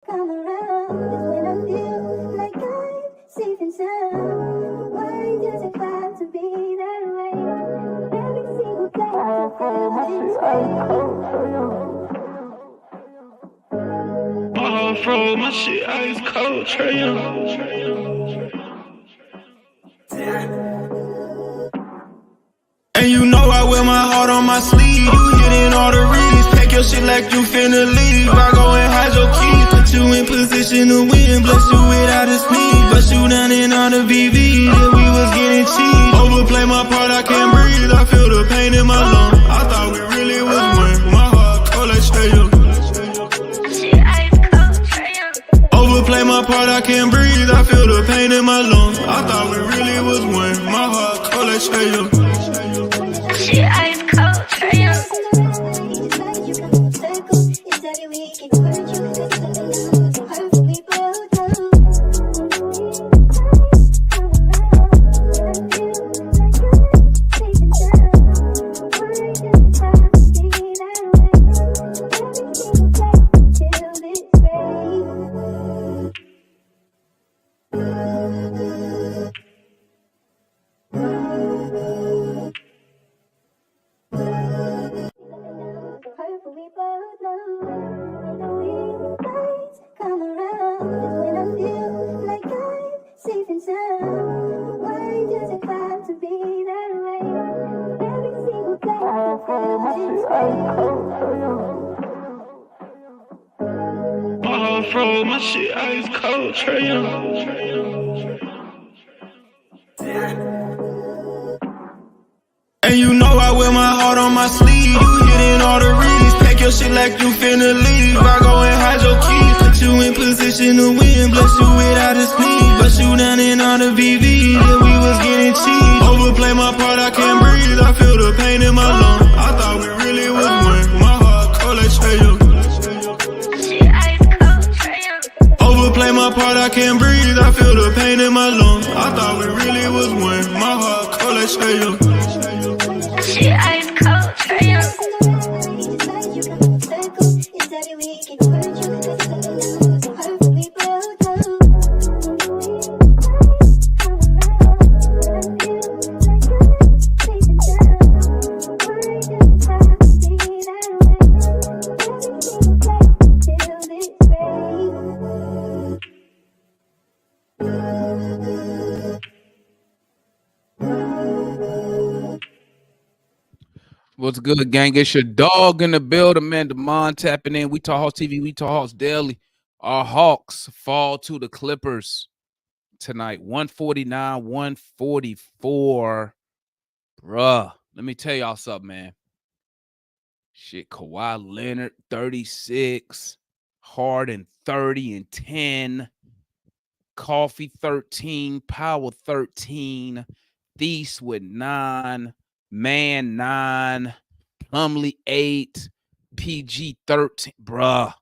Come around is when I feel like I'm safe and sound. Why does it have to be that way? Every single day I feel this way. Fro, my shit ice cold, Trae Young. And you know I wear my heart on my sleeve. You hitting all the reads. Pack your shit like you finna leave. I go and hide your keys. Put you in position to win. Bless you without a sneeze. Bust you down in all the VV. Yeah, we was getting cheap. Overplay my part, I can't breathe. I feel the pain in my lungs. I thought we really was one. My heart cold like Trae Young. Overplay my part, I can't breathe. I feel the pain in my lungs. I thought we really was one. My heart cold like Trae Young. She ice cold, Trae Young. Come around is when I feel like I'm safe and sound. Why does it have to be that way? Every single day I feel this way. Fro, my shit ice cold, Trae Young. And you know I wear my heart on my sleeve. You hitting all the reads. Pack your shit like you finna leave. I go and hide your keys. Put you in position to win. Bless you without a sneeze. Bust you down in all the VV. Yeah, we was getting cheap. Overplay my part, I can't breathe. I feel the pain in my lungs. I thought we really was one. My heart cold like Trae Young. She ice cold, Trae Young. Overplay my part, I can't breathe. I feel the pain in my lungs. I thought we really was one. My heart cold like Trae Young. She ice cold, Trae Young. What's good, gang? It's your dog in the building, man. Demond tapping in. We Talk Hawks TV. We Talk Hawks Daily. Our Hawks fall to the Clippers tonight. 149, 144. Bruh, let me tell y'all something, man. Shit, Kawhi Leonard, 36. Harden, 30 and 10. Coffee, 13. Powell, 13. Thies with 9. Man, 9. Plumlee, 8. PG, 13. Bruh.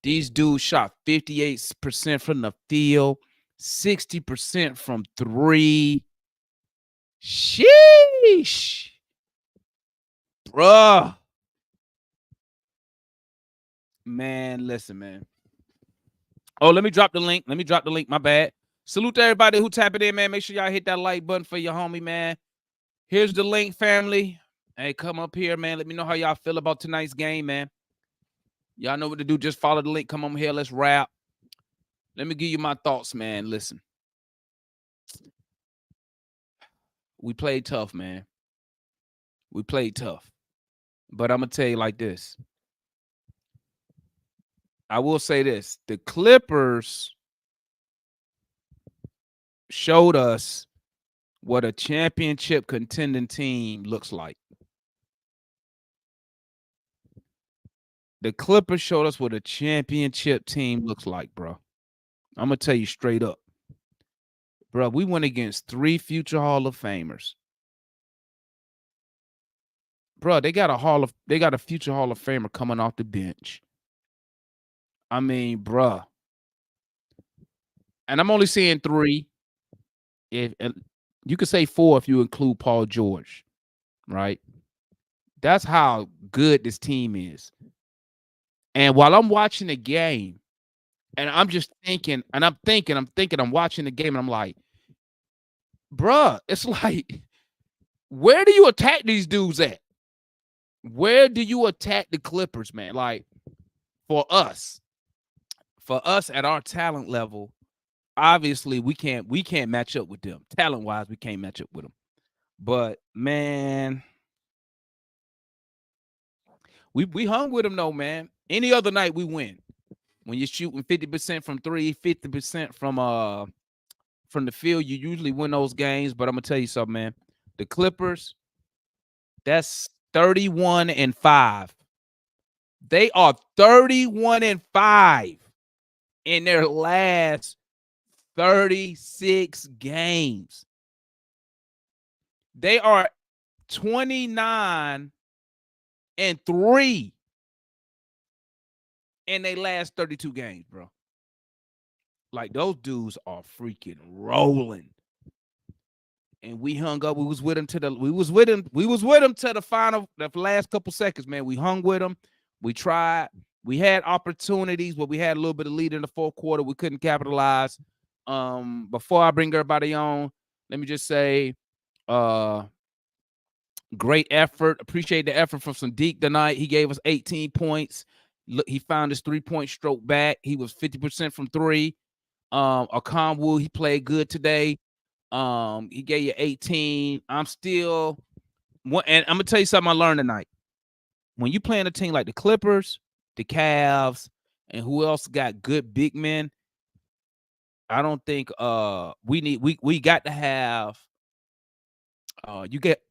These dudes shot 58% from the field, 60% from 3. Sheesh. Bruh. Man, listen, man. Oh, let me drop the link. My bad. Salute to everybody who tapping in, man. Make sure y'all hit that like button for your homie, man. Here's the link, family. Hey, come up here, man. Let me know how y'all feel about tonight's game, man. Y'all know what to do. Just follow the link. Come on here. Let's rap. Let me give you my thoughts, man. Listen. We played tough, man. We played tough. But I'm going to tell you like this. I will say this. The Clippers showed us what a championship contending team looks like. The Clippers showed us what a championship team looks like, bro. I'm going to tell you straight up. Bro, we went against 3 future Hall of Famers. Bro, they got a future Hall of Famer coming off the bench. I mean, bro. And I'm only saying 3. If you could say 4 if you include Paul George, right? That's how good this team is. And while I'm watching the game, And I'm just thinking, I'm watching the game, and I'm like, bruh, it's like, where do you attack these dudes at? Where do you attack the Clippers, man? Like, for us at our talent level, obviously we can't match up with them. Talent-wise, we can't match up with them. But man, we hung with them though, man. Any other night we win. When you're shooting 50% from 3, 50% from the field, you usually win those games. But I'm gonna tell you something, man. The Clippers, that's 31-5. They are 31-5 in their last 36 games. They are 29-3 in their last 32 games, bro. Like, those dudes are freaking rolling. And we hung up. We was with them to the final, the last couple seconds, man. We hung with them. We tried. We had opportunities, but we had a little bit of lead in the fourth quarter. We couldn't capitalize. Before I bring everybody on, let me just say, great effort. Appreciate the effort from Sadiq tonight. He gave us 18 points. He found his 3-point stroke back. He was 50% from 3. Akonwu, he played good today. He gave you 18. And I'm gonna tell you something I learned tonight. When you playing a team like the Clippers, the Cavs, and who else got good big men, I don't think we got to have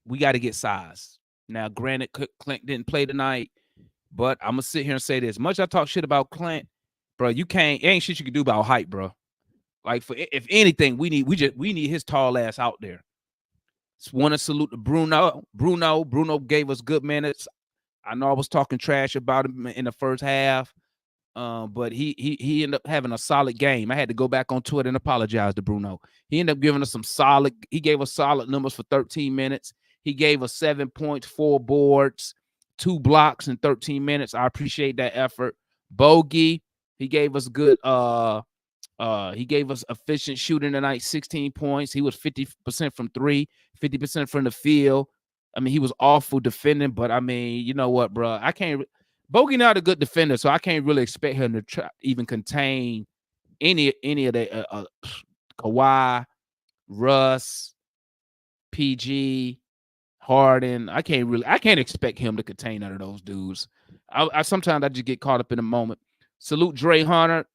we got to get size. Now, granted, Clint didn't play tonight, but I'm gonna sit here and say this: much I talk shit about Clint, bro, it ain't shit you can do about height, bro. Like, if anything, we need his tall ass out there. Just want to salute to Bruno. Bruno gave us good minutes. I know I was talking trash about him in the first half, but he ended up having a solid game. I had to go back on Twitter and apologize to Bruno. He ended up giving us he gave us solid numbers for 13 minutes. He gave us 7 points, 4 boards, 2 blocks in 13 minutes. I appreciate that effort. Bogey, he gave us good he gave us efficient shooting tonight, 16 points. He was 50% from 3, 50% from the field. I mean, he was awful defending, but I mean, you know what, bro? Bogey not a good defender, so I can't really expect him to even contain any of the Kawhi, Russ, PG, Harden. I can't expect him to contain none of those dudes. I sometimes I just get caught up in the moment. Salute Dre Hunter.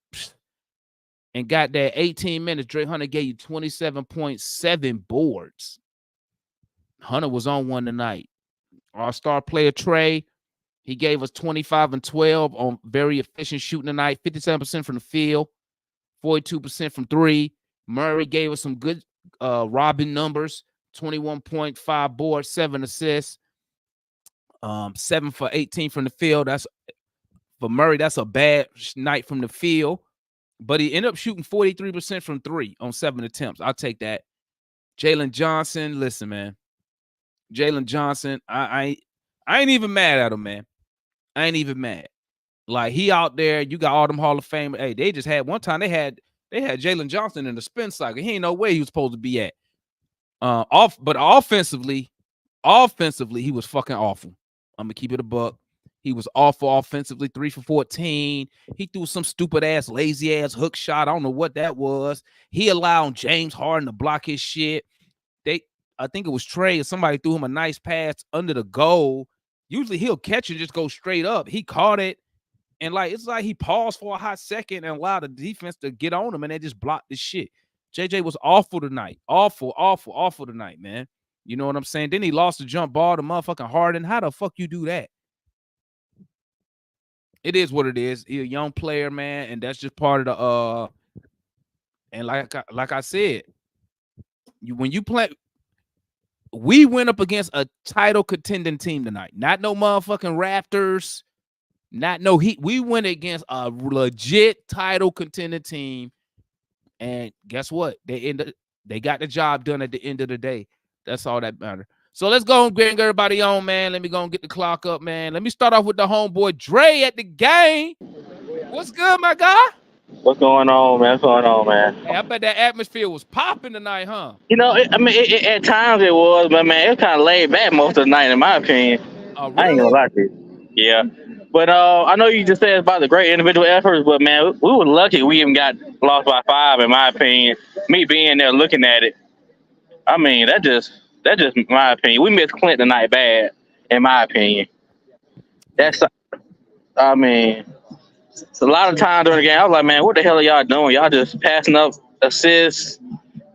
And got that 18 minutes. Dre Hunter gave you 27.7 boards. Hunter was on one tonight. Our star player, Trey, he gave us 25 and 12 on very efficient shooting tonight. 57% from the field, 42% from 3. Murray gave us some good robbing numbers. 21.5 boards, 7 assists. 7 for 18 from the field. That's for Murray. That's a bad night from the field. But he ended up shooting 43% from 3 on 7 attempts. I'll take that. Jalen Johnson, listen, man. Jalen Johnson, I ain't even mad at him, man. I ain't even mad. Like, he out there, you got all them Hall of Fame. Hey, they just had one time they had Jalen Johnson in the spin cycle. He ain't no way he was supposed to be at. But offensively, he was fucking awful. I'm gonna keep it a buck. He was awful offensively, 3 for 14. He threw some stupid ass, lazy ass hook shot. I don't know what that was. He allowed James Harden to block his shit. I think it was Trey or somebody threw him a nice pass under the goal. Usually he'll catch it and just go straight up. He caught it. And it's like he paused for a hot second and allowed the defense to get on him, and they just blocked this shit. JJ was awful tonight. Awful tonight, man. You know what I'm saying? Then he lost the jump ball to motherfucking Harden. How the fuck you do that? It is what it is. He's a young player, man, and that's just part of the and like I said, when you play, we went up against a title contending team tonight. Not no motherfucking Raptors, not no Heat. We went against a legit title contending team, and guess what? They got the job done at the end of the day. That's all that matters. So let's go and bring everybody on, man. Let me go and get the clock up, man. Let me start off with the homeboy Dre at the game. What's good, my guy? What's going on, man? What's going on, man? Hey, I bet that atmosphere was popping tonight, huh? At times it was, but man, it was kind of laid back most of the night, in my opinion. Oh, I ain't gonna really? lie to you. Yeah, but I know you just said about the great individual efforts, but man, we were lucky we even got lost by 5, in my opinion. Me being there looking at it, I mean, that just my opinion. We missed Clint tonight bad, in my opinion. Yeah. That's I mean, it's a lot of time during the game. I was like, man, what the hell are y'all doing? Y'all just passing up assists.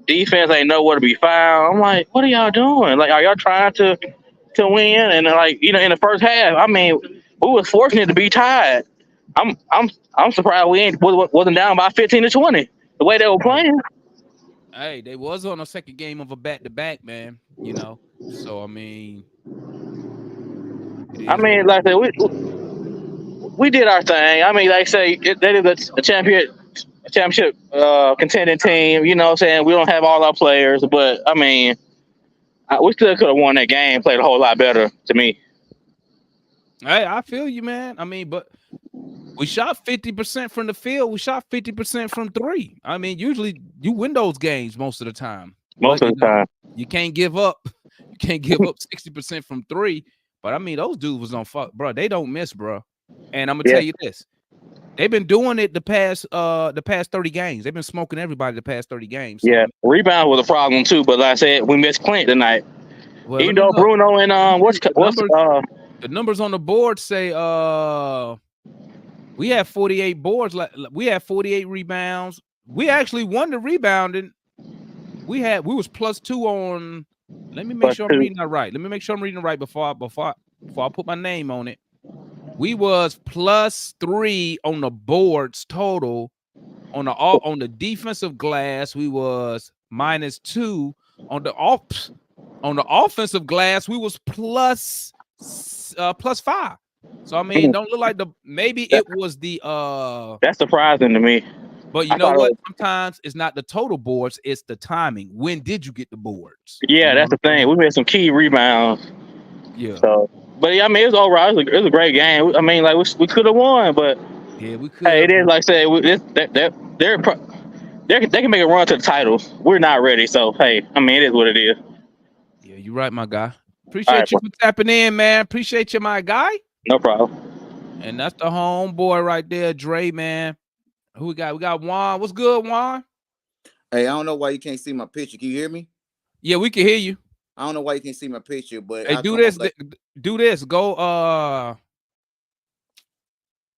Defense ain't nowhere to be found. I'm like, what are y'all doing? Like, are y'all trying to win? And like, in the first half, I mean, we was fortunate to be tied. I'm surprised we ain't wasn't down by 15-20 the way they were Hey, playing. hey, they was on a second game of a back-to-back, man. So I mean, it I is what mean, it like I is. said, we did our thing. I mean, like I say, that is a championship contending team. You know what I'm saying? We don't have all our players, but I mean, we still could have won that game, played a whole lot better to me. Hey, I feel you, man. I mean, but we shot 50% from the field. We shot 50% from three. I mean, usually you win those games most of the time, Most but of the time. you can't give up. You can't give up 60% from three. But I mean, those dudes was on fuck, bro. They don't miss, bro. And I'm gonna Yeah. tell you this: they've been doing it the past 30 games. They've been smoking everybody the past 30 games. So I Yeah, mean, rebound was a problem too. But like I said, we missed Clint tonight. well, let Even me though look. Bruno and Let me see. The numbers on the board say we had 48 boards. We had 48 rebounds. We actually won the rebounding. We was +2 on. Let me make plus sure I'm 2. reading that right. Let me make sure I'm reading it right before I put my name on it. We was +3 on the boards total. On the defensive glass, we was -2. On the offensive glass, we was +5. So I mean, don't look like maybe That, it was the that's surprising to me. but you I know thought it what? was. Sometimes it's not the total boards, it's the timing. When did you get the boards? You Yeah, know that's what the I'm thing. saying? We made some key rebounds. Yeah. So, but yeah, I mean, it was all right. It was a great game. I mean, like we could have won, but Yeah, we hey, could it is have. like I said. They can make a run to the titles. We're not ready, so hey, I mean, it is what it is. Yeah, you're right, my guy. All right, Appreciate you bro. for tapping in, man. Appreciate you, my guy. No problem. And that's the homeboy right there, Dre, man. Who we got? We got Juan. What's good, Juan? Hey, I don't know why you can't see my picture. Can you hear me? Yeah, we can hear you. I don't know why you can't see my picture, but Hey, I'll do come up this. later. Do this. Go.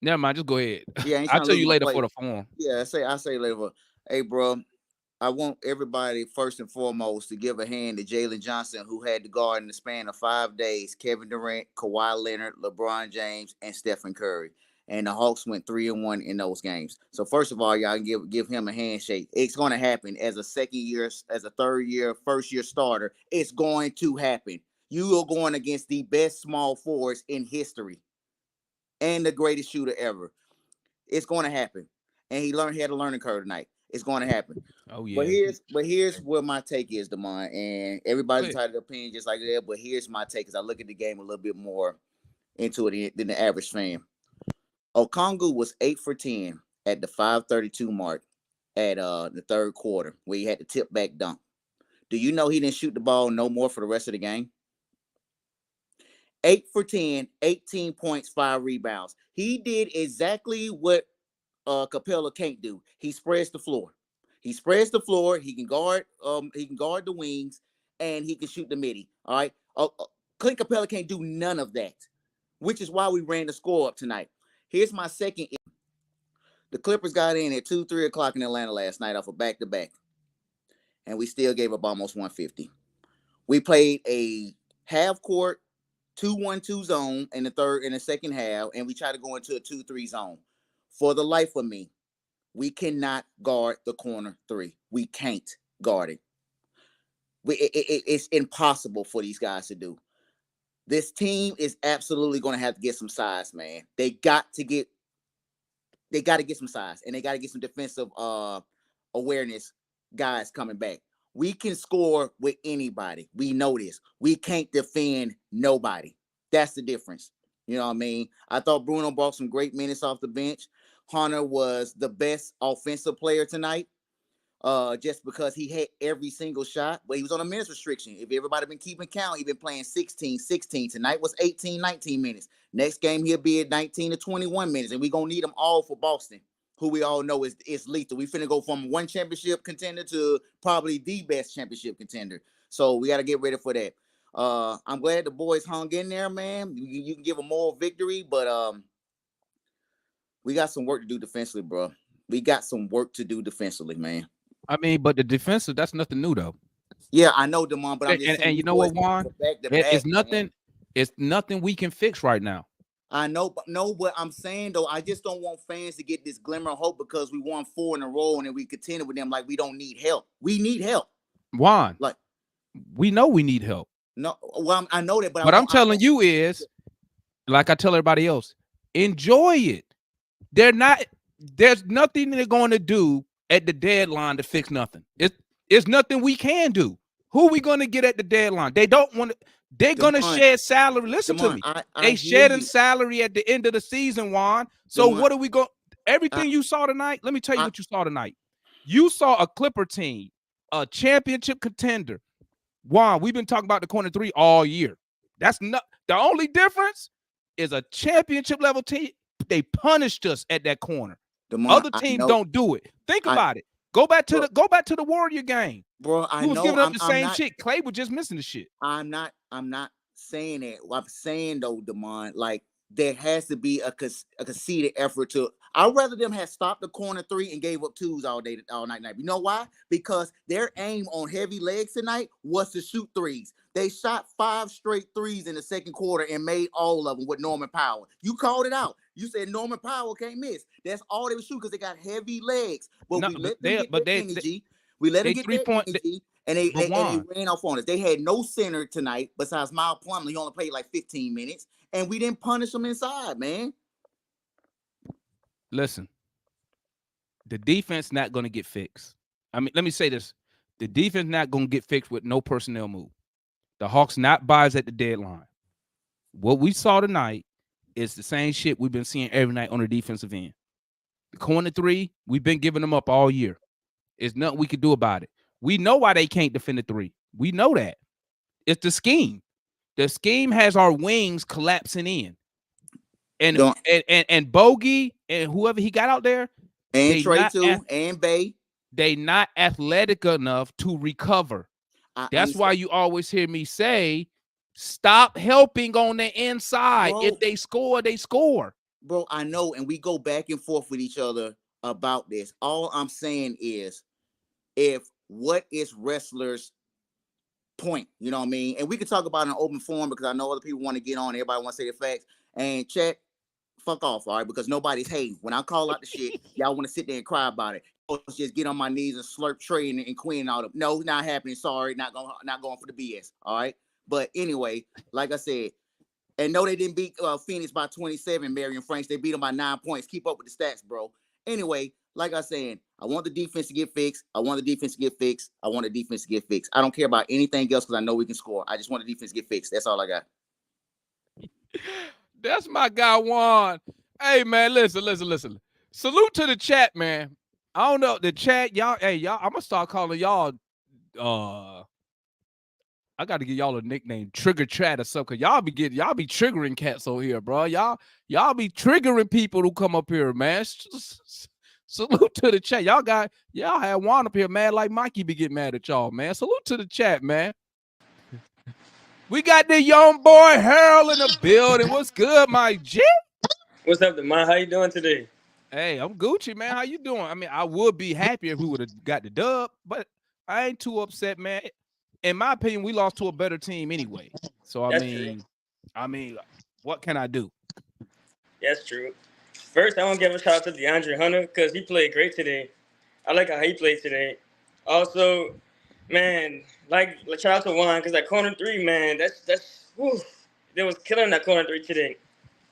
Never mind. Just go ahead. Yeah, I ain't I'll trying to tell lose you my later plate. for the form. Yeah, I say later. But, hey, bro, I want everybody first and foremost to give a hand to Jalen Johnson, who had to guard in the span of 5 days Kevin Durant, Kawhi Leonard, LeBron James, and Stephen Curry. And the Hawks went 3-1 in those games. So first of all, y'all can give him a handshake. It's going to happen as a third year, first year starter. It's going to happen. You are going against the best small forwards in history and the greatest shooter ever. It's going to happen. And he had a learning curve tonight. It's going to happen. Oh But yeah. here's where my take is, Demond, and everybody's Wait. entitled to opinion just like that. But here's my take as I look at the game a little bit more into it than the average fan. Okongwu was 8 for 10 at the 5:32 mark at the third quarter, where he had the tip back dunk. Do you know he didn't shoot the ball no more for the rest of the game? 8 for 10, 18 points, 5 rebounds. He did exactly what Capella can't do. He spreads the floor. He spreads the floor. He can guard the wings, and he can shoot the midi. All right. Clint Capella can't do none of that, which is why we ran the score up tonight. Here's my second. The Clippers got in at 2, 3 o'clock in Atlanta last night off a back-to-back, and we still gave up almost 150. We played a half-court 2-1-2 zone in the second half, and we tried to go into a 2-3 zone. For the life of me, we cannot guard the corner 3. We can't guard it. It's impossible for these guys to do. This team is absolutely going to have to get some size, man. They got to get some size, and they got to get some defensive awareness guys coming back. We can score with anybody. We know this. We can't defend nobody. That's the difference. You know what I mean? I thought Bruno brought some great minutes off the bench. Hunter was the best offensive player tonight. Just because he had every single shot, but he was on a minutes restriction. If everybody been keeping count, he been playing 16. Tonight was 18, 19 minutes. Next game, he'll be at 19 to 21 minutes, and we're going to need them all for Boston, who we all know is lethal. We finna go from one championship contender to probably the best championship contender. So we got to get ready for that. I'm glad the boys hung in there, man. You can give a moral victory, but we got some work to do defensively, bro. We got some work to do defensively, man. I mean, but the defensive, that's nothing new though. Yeah, I know, Demond, but I'm just saying, and you know what, Juan? It's nothing. It's nothing we can fix right now. I know, but no, what I'm saying though, I just don't want fans to get this glimmer of hope because we won 4 in a row and then we contended with them like we don't need help. We need help. Juan, like we know we need help. No, well, I know that, but what I'm telling you is, like I tell everybody else, enjoy it. There's nothing they're going to do at the deadline to fix nothing. It's nothing we can do. Who are we going to get at the deadline? They don't want to. They're going to shed salary. Listen to me. They shedding salary at the end of the season, Juan. So what are we going? Everything you saw tonight. Let me tell you what you saw tonight. You saw a Clipper team, a championship contender. Juan, we've been talking about the corner 3 all year. That's not the only difference. Is a championship level team. They punished us at that corner. Other teams don't do it. Think about it. Go back to the Warrior game, bro. I was know giving up the same shit. Clay was just missing the shit. I'm not saying that. What I'm saying though, Demond, like there has to be a conceded effort to. I'd rather them have stopped the corner 3 and gave up 2s all night. You know why? Because their aim on heavy legs tonight was to shoot 3s. They shot 5 straight 3s in the second quarter and made all of them with Norman Powell. You called it out. You said Norman Powell can't miss. That's all they would shoot because they got heavy legs. But we let them get their energy. We let them get their energy, and they ran off on us. They had no center tonight besides Miles Plumlee. He only played like 15 minutes, and we didn't punish them inside, man. Listen, the defense not going to get fixed. I mean, let me say this. The defense not going to get fixed with no personnel move. The Hawks not buys at the deadline. What we saw tonight is the same shit we've been seeing every night on the defensive end. The corner 3, we've been giving them up all year. There's nothing we can do about it. We know why they can't defend the 3. We know that. It's the scheme. The scheme has our wings collapsing in. And Bogey and whoever he got out there. And Trey too, and Bay. They not athletic enough to recover. That's why you always hear me say, stop helping on the inside. Bro, if they score, they score. Bro, I know, and we go back and forth with each other about this. All I'm saying is, what is wrestlers' point? You know what I mean? And we can talk about it in open forum because I know other people want to get on. Everybody want to say the facts. And chat, fuck off, all right? Because nobody's hating. When I call out the shit, y'all want to sit there and cry about it. Just get on my knees and slurp Trey and Quinn out of. No, not happening. Sorry, not going for the BS. All right. But anyway, like I said, and no, they didn't beat Phoenix by 27, Marion Franks. They beat them by 9 points. Keep up with the stats, bro. Anyway, like I said, I want the defense to get fixed. I want the defense to get fixed. I want the defense to get fixed. I don't care about anything else because I know we can score. I just want the defense to get fixed. That's all I got. That's my guy, Juan. Hey, man, listen. Salute to the chat, man. I don't know the chat, y'all. Hey, y'all. I'm gonna start calling y'all. I got to give y'all a nickname, Trigger Chat or something. Y'all be triggering cats over here, bro. Y'all be triggering people who come up here, man. Salute to the chat. Y'all had Juan up here mad like Mikey be getting mad at y'all, man. Salute to the chat, man. We got the young boy Harold in the building. What's good, my G? What's up, man? How you doing today? Hey, I'm Gucci, man. How you doing? I mean, I would be happy if we would have got the dub, but I ain't too upset, man. In my opinion, we lost to a better team anyway. So I mean, what can I do? That's true. First, I want to give a shout out to DeAndre Hunter because he played great today. I like how he played today. Also, man, like shout out to Juan because that corner 3, man, that's whew, they was killing that corner 3 today.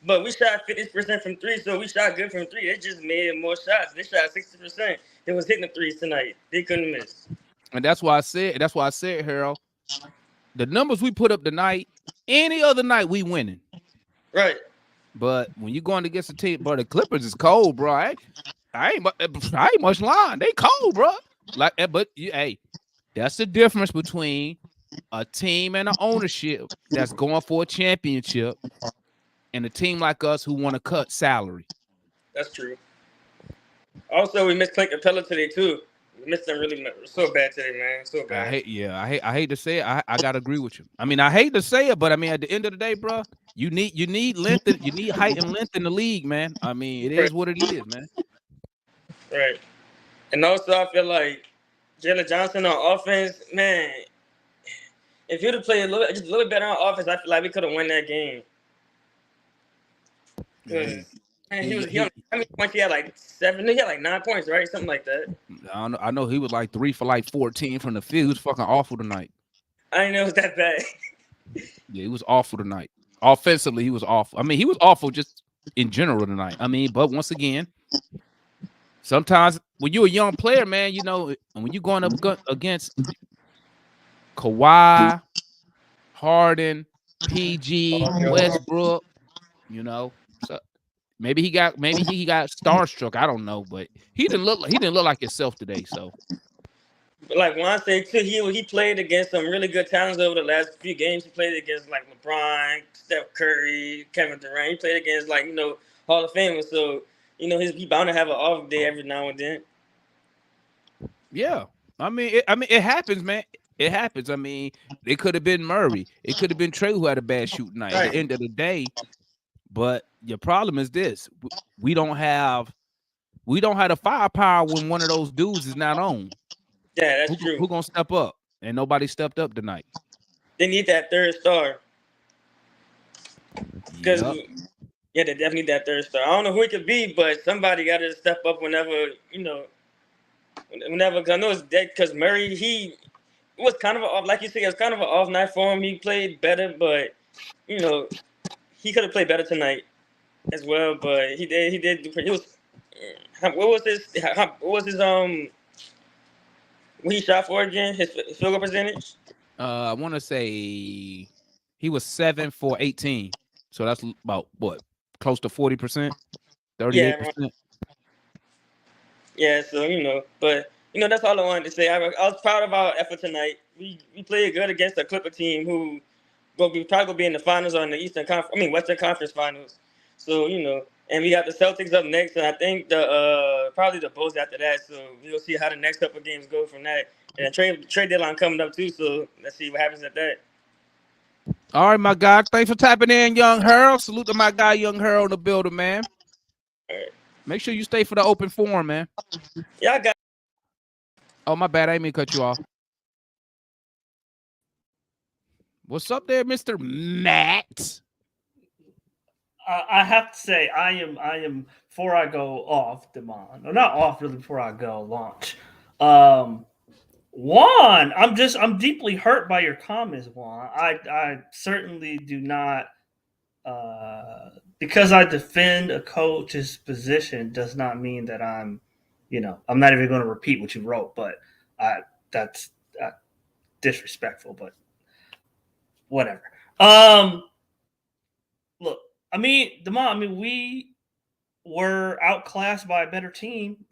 But we shot 50% from 3, so we shot good from 3. They just made more shots. They shot 60%. They was hitting the 3s tonight. They couldn't miss. And that's why I said, Harold, the numbers we put up tonight, any other night we winning. Right. But when you going against a team, bro, the Clippers is cold, bro. I ain't much lying. They cold, bro. Like, but hey, that's the difference between a team and an ownership that's going for a championship and a team like us who want to cut salary. That's true. Also, we missed Clint Capella today too. We missed him really so bad today, man. So bad. I hate to say it. I gotta agree with you. I mean, I hate to say it, but I mean, at the end of the day, bro, you need length, you need height and length in the league, man. I mean, it is what it is, man. Right. And also, I feel like Jalen Johnson on offense, man. If you'd have played just a little better on offense, I feel like we could have won that game. Man, he how many points he had? Like 7. He had like 9 points, right? Something like that. I know he was like 3 for like 14 from the field. He was fucking awful tonight. I didn't know it was that bad. Yeah, he was awful tonight. Offensively, he was awful. I mean, he was awful just in general tonight. I mean, but once again, sometimes when you're a young player, man, you know, when you're going up against Kawhi, Harden, PG, Westbrook, you know, so maybe he got starstruck. I don't know, but he didn't look like himself today. So, But like Juan said too, he played against some really good talents over the last few games. He played against like LeBron, Steph Curry, Kevin Durant. He played against like Hall of Famers. So he bound to have an off day every now and then. yeah, I mean, it happens, man. It happens. I mean, it could have been Murray. It could have been Trey who had a bad shoot night. Right. At the end of the day, but your problem is this: we don't have the firepower when one of those dudes is not on. Yeah, that's true. Who gonna step up? And nobody stepped up tonight. They need that third star. Because they definitely need that third star. I don't know who it could be, but somebody got to step up whenever. Because I know it's dead. Because Murray, he was kind of off, like you said, it was kind of an off night for him. He played better, but he could have played better tonight as well. But he did. He was. What was his when he shot for again? His field goal percentage? I want to say he was 7 for 18. So that's about what? Close to 40%? 38%? Yeah, so but that's all I wanted to say. I was proud of our effort tonight. We played good against a Clipper team who probably gonna be in the finals or in the Western Conference Finals. So, and we got the Celtics up next, and I think probably the Bulls after that. So we'll see how the next couple of games go from that. And the trade deadline coming up too. So let's see what happens at that. All right, my guy. Thanks for tapping in, Young Harold. Salute to my guy, Young Harold, in the building, man. All right. Make sure you stay for the open forum, man. Yeah, I got. Oh, my bad. I didn't mean to cut you off. What's up there, Mr. Matt? I have to say, I am before I go off, Demond, or not off really before I go launch. Juan, I'm deeply hurt by your comments, Juan. I certainly do not because I defend a coach's position does not mean that I'm not even going to repeat what you wrote, but that's disrespectful, but whatever. Look, Demond, we were outclassed by a better team.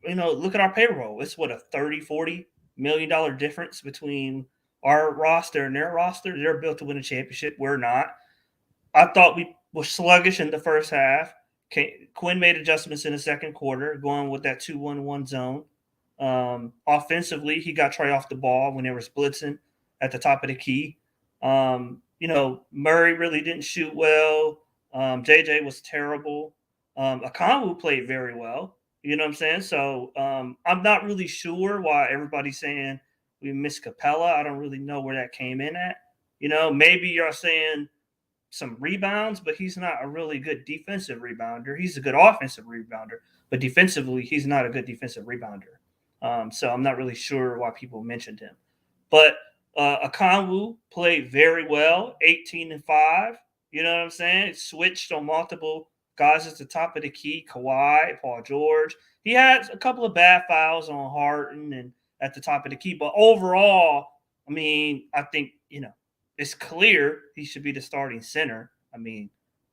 Look at our payroll. It's what, a $30-40 million difference between our roster and their roster. They're built to win a championship. We're not. I thought we were sluggish in the first half. Quinn made adjustments in the second quarter, going with that 2-1-1 zone. Offensively, he got Trey off the ball when they were blitzing at the top of the key. Murray really didn't shoot well. JJ was terrible. Okongwu played very well. You know what I'm saying? So I'm not really sure why everybody's saying we missed Capella. I don't really know where that came in at. Maybe you're saying some rebounds, but he's not a really good defensive rebounder. He's a good offensive rebounder, but defensively, he's not a good defensive rebounder. So I'm not really sure why people mentioned him. But Okongwu played very well, 18-5. You know what I'm saying? Switched on multiple guys at the top of the key, Kawhi, Paul George. He had a couple of bad fouls on Harden and at the top of the key. But overall, I think, it's clear he should be the starting center.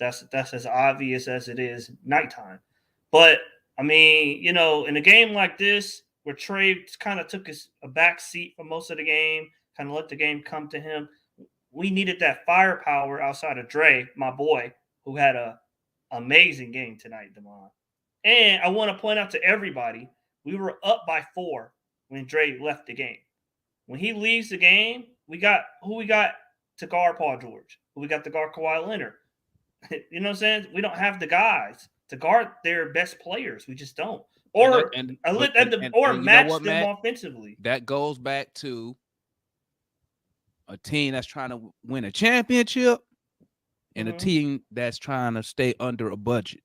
That's as obvious as it is nighttime. But I mean, you know, in a game like this, where Trey kind of took a back seat for most of the game, kind of let the game come to him, we needed that firepower outside of Dre, my boy, who had a amazing game tonight, Damon. And I want to point out to everybody, we were up by 4 when Dre left the game. When he leaves the game, we got to guard Paul George, who we got to guard Kawhi Leonard. You know what I'm saying? We don't have the guys to guard their best players. We just don't. Or match them Matt? offensively. That goes back to a team that's trying to win a championship and a team that's trying to stay under a budget.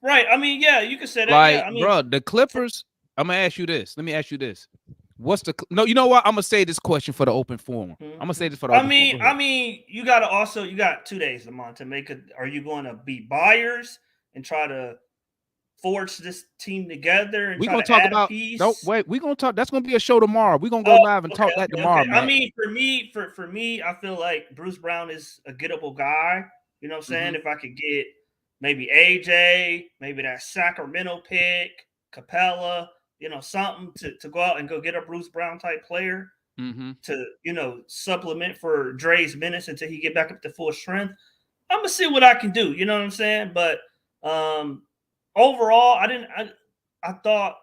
Right. I mean, yeah, you could say that. Like, yeah, I mean, bro, the Clippers. I'm gonna ask you this. Let me ask you this. What's the you know what? I'm gonna say this question for the open forum. I'm gonna say this for the open forum. I mean, you got 2 days, Lamont, to make it. Are you going to be buyers and try to forge this team together and we're try gonna to talk add about a piece? no wait, we're gonna talk. That's gonna be a show tomorrow. We're gonna go live and talk that tomorrow. Okay. I mean, for me, I feel like Bruce Brown is a gettable guy. You know what I'm saying? If I could get maybe AJ, maybe that Sacramento pick, Capella, you know, something to go out and go get a Bruce Brown type player to, you know, supplement for Dre's minutes until he get back up to full strength. I'm gonna see what I can do. You know what I'm saying? But overall, I thought,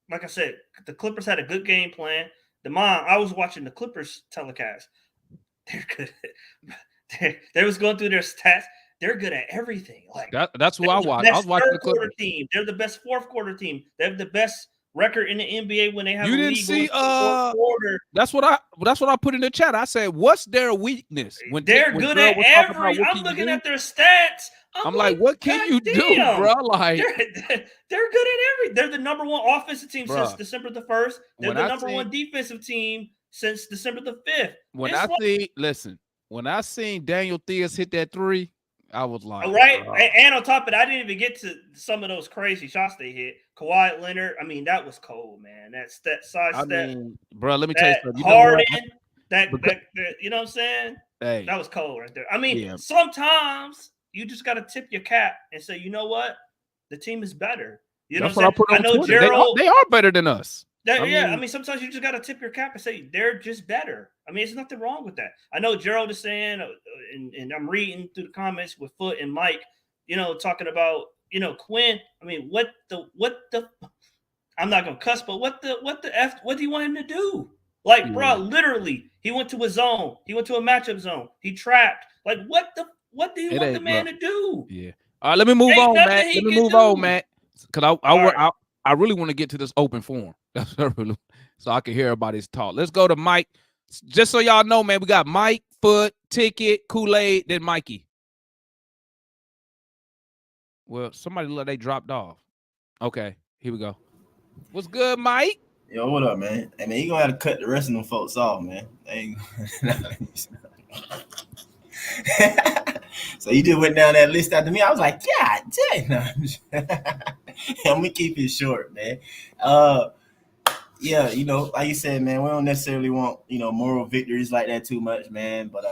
like I said, the Clippers had a good game plan. I was watching the Clippers telecast. They're good. They was going through their stats. They're good at everything. Like that's who I watched. I was watching the Clippers team. They're the best fourth quarter team. They have the best record in the NBA when they have. You a didn't lead see fourth quarter. That's what I put in the chat. I said, what's their weakness? When they're good at every. I'm looking at their stats. I'm like, what can you do, bro? Like they're good at everything. They're the number one offensive team since December the 1st. They're the number one defensive team since December the 5th. When I seen Daniel Theus hit that 3, I was like, right. And on top of it, I didn't even get to some of those crazy shots they hit. Kawhi Leonard, I mean, that was cold, man. That side step. Mean, bro, let me tell you something. Harden, that you know what I'm saying? Hey, that was cold right there. I mean, sometimes you just got to tip your cap and say, you know what? The team is better. You know what I'm saying? I know Gerald. They are better than us. I mean, sometimes you just got to tip your cap and say they're just better. I mean, there's nothing wrong with that. I know Gerald is saying, and I'm reading through the comments with Foot and Mike, you know, talking about, you know, Quinn. I mean, what the I'm not gonna cuss, but what do you want him to do? Like, bro, literally, he went to a zone, he went to a matchup zone, he trapped. Like, what do you want the man to do? Yeah. All right, let me move on, Matt. Let me move on, Matt. Because I really want to get to this open forum. So I can hear everybody's talk. Let's go to Mike. Just so y'all know, man, we got Mike, Foot, Ticket, Kool-Aid, then Mikey. Well, somebody look, they dropped off. Okay, here we go. What's good, Mike? Yo, what up, man? Hey, man, you gonna have to cut the rest of them folks off, man. So you just went down that list after me. I was like, God dang. I'm gonna keep it short, man. Yeah, you know, like you said, man, we don't necessarily want, you know, moral victories like that too much, man. But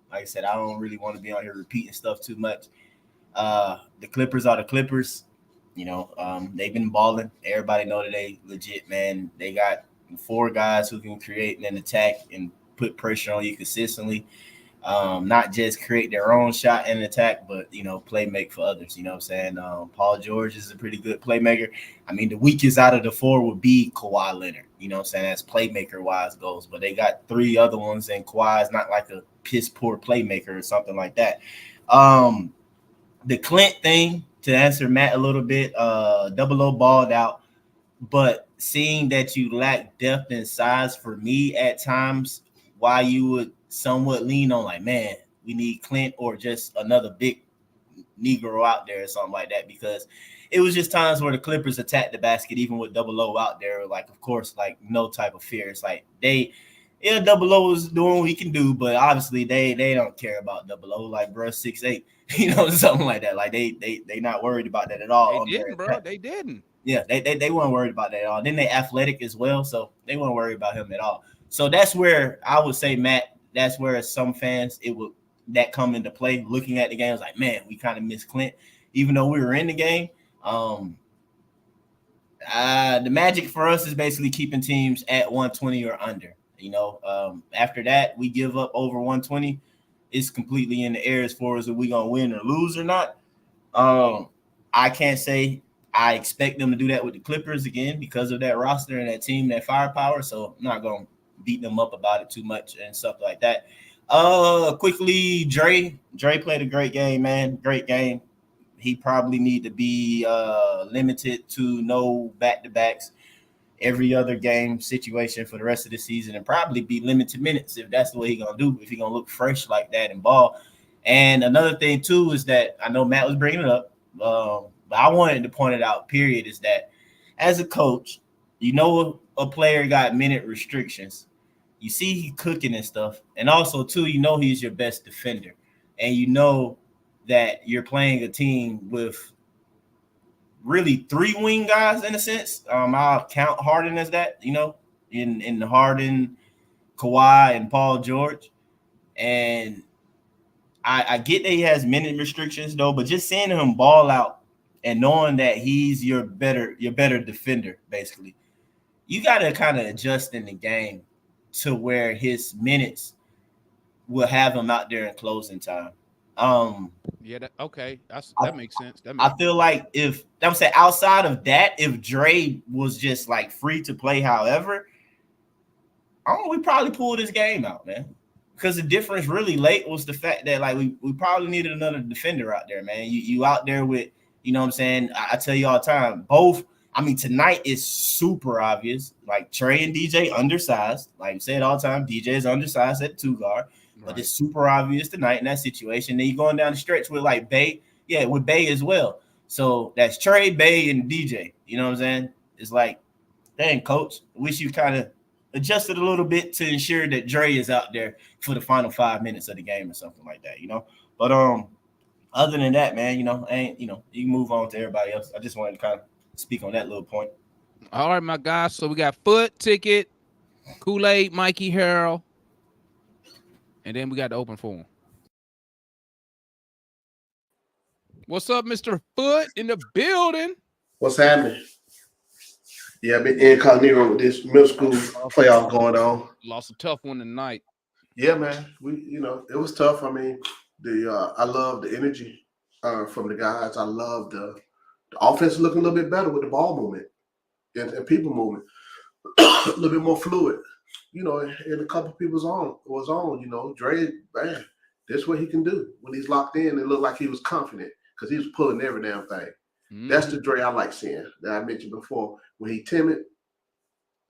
like I said, I don't really want to be on here repeating stuff too much. The Clippers are the Clippers. You know, they've been balling. Everybody know that they legit, man. They got 4 guys who can create and attack and put pressure on you consistently. Not just create their own shot and attack, but, you know, play make for others. You know what I'm saying? Paul George is a pretty good playmaker. I mean, the weakest out of the 4 would be Kawhi Leonard. You know what I'm saying? As playmaker-wise goes. But they got 3 other ones, and Kawhi's not like a piss-poor playmaker or something like that. The Clint thing, to answer Matt a little bit, Double O balled out. But seeing that you lack depth and size for me at times, why you would somewhat lean on like, man, we need Clint or just another big Negro out there or something like that, because it was just times where the Clippers attacked the basket, even with Double O out there, like, of course, like no type of fear. It's like Double O is doing what he can do, but obviously they don't care about Double O, like, bro, 6'8", you know, something like that. Like they not worried about that at all. They didn't, bro. They didn't. Yeah, they weren't worried about that at all. Then they athletic as well, so they weren't worried about him at all. So that's where I would say, Matt, that's where some fans, it would that come into play. Looking at the game, I was like, man, we kind of missed Clint, even though we were in the game. The magic for us is basically keeping teams at 120 or under. After that, we give up over 120. It's completely in the air as far as if we gonna win or lose or not. I can't say I expect them to do that with the Clippers again because of that roster and that team, that firepower. So I'm not gonna beat them up about it too much and stuff like that. Quickly, Dre played a great game, man. Great game. He probably need to be limited to no back-to-backs every other game situation for the rest of the season, and probably be limited minutes if that's the way he's gonna do, if he's gonna look fresh like that and ball. And another thing too is that I know Matt was bringing it up, but I wanted to point it out, period, is that as a coach, a player got minute restrictions. You see he cooking and stuff, and also too, he's your best defender, and that you're playing a team with really 3 wing guys in a sense. I'll count Harden as that, in Harden, Kawhi, and Paul George. And I get that he has minute restrictions though, but just seeing him ball out and knowing that he's your better defender, basically, you got to kind of adjust in the game to where his minutes will have him out there in closing time. That makes sense. I feel like outside of that, if Dre was just like free to play, however, we probably pulled this game out, man. Because the difference really late was the fact that like we probably needed another defender out there, man. You out there with, what I'm saying? I tell you all the time, tonight is super obvious. Like Trey and DJ undersized. Like I said all the time, DJ is undersized at 2 guard. But it's super obvious tonight in that situation. Then you're going down the stretch with like Bay, with Bay as well. So that's Trey, Bay, and DJ. You know what I'm saying? It's like, dang, coach, wish you kind of adjusted a little bit to ensure that Dre is out there for the final 5 minutes of the game or something like that, But other than that, man, you can move on to everybody else. I just wanted to kind of speak on that little point. All right, my guys. So we got Foot, Ticket, Kool-Aid, Mikey, Harold. And then we got the open forum. What's up, Mr. Foot in the building? What's happening? Yeah, I've been incognito with this middle school playoff going on. Lost a tough one tonight. Yeah, man. It was tough. I mean, I love the energy from the guys. I love the offense looking a little bit better with the ball movement and people movement. A little bit more fluid. And a couple people was on, Dre, man, that's what he can do. When he's locked in, it looked like he was confident because he was pulling every damn thing. Mm-hmm. That's the Dre I like seeing that I mentioned before. When he timid,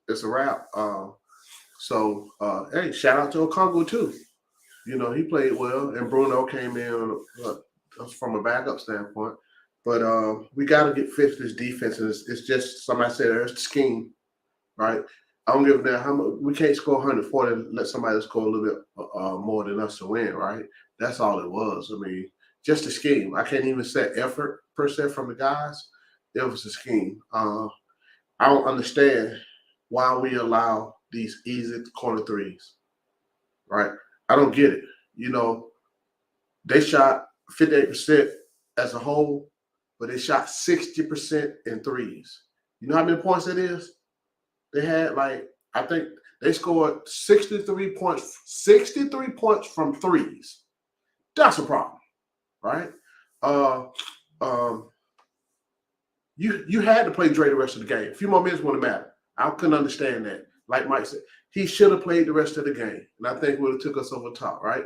it's a wrap. Hey, shout out to Okongwu too. He played well, and Bruno came in from a backup standpoint. But we got to get fixed this defense, and it's just somebody said there's the scheme, right? I don't give a damn how much. We can't score 140 and let somebody score a little bit more than us to win, right? That's all it was. I mean, just a scheme. I can't even say effort per se from the guys. It was a scheme. I don't understand why we allow these easy corner threes, right? I don't get it. They shot 58% as a whole, but they shot 60% in threes. You know how many points that is? They had I think they scored 63 points from threes. That's a problem, right? You had to play Dre the rest of the game. A few more minutes wouldn't matter. I couldn't understand that. Like Mike said, he should have played the rest of the game, and I think would have took us over top, right?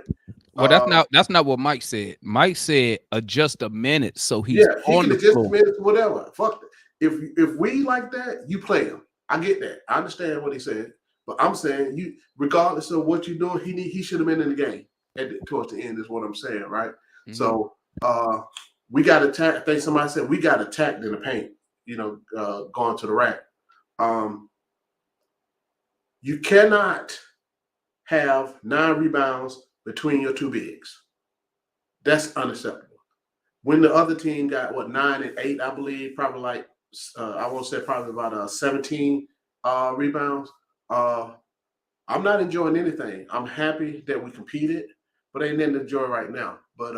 Well, that's not what Mike said. Mike said adjust a minute, so he's he on can the adjust floor. a minute, whatever. Fuck it. If we like that, you play him. I get that. I understand what he said, but I'm saying regardless of what you're doing, he should have been in the game towards the end. Is what I'm saying, right? Mm-hmm. So we got attacked. I think somebody said we got attacked in the paint. Going to the rack. You cannot have 9 rebounds between your 2 bigs. That's unacceptable. When the other team got 9 and 8, I believe, probably I won't say probably about 17 rebounds. I'm not enjoying anything. I'm happy that we competed, but ain't nothing to enjoy right now. But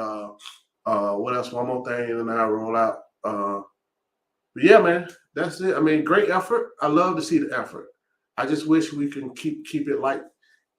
what else? One more thing, and then I'll roll out. But yeah, man, that's it. I mean, great effort. I love to see the effort. I just wish we can keep it like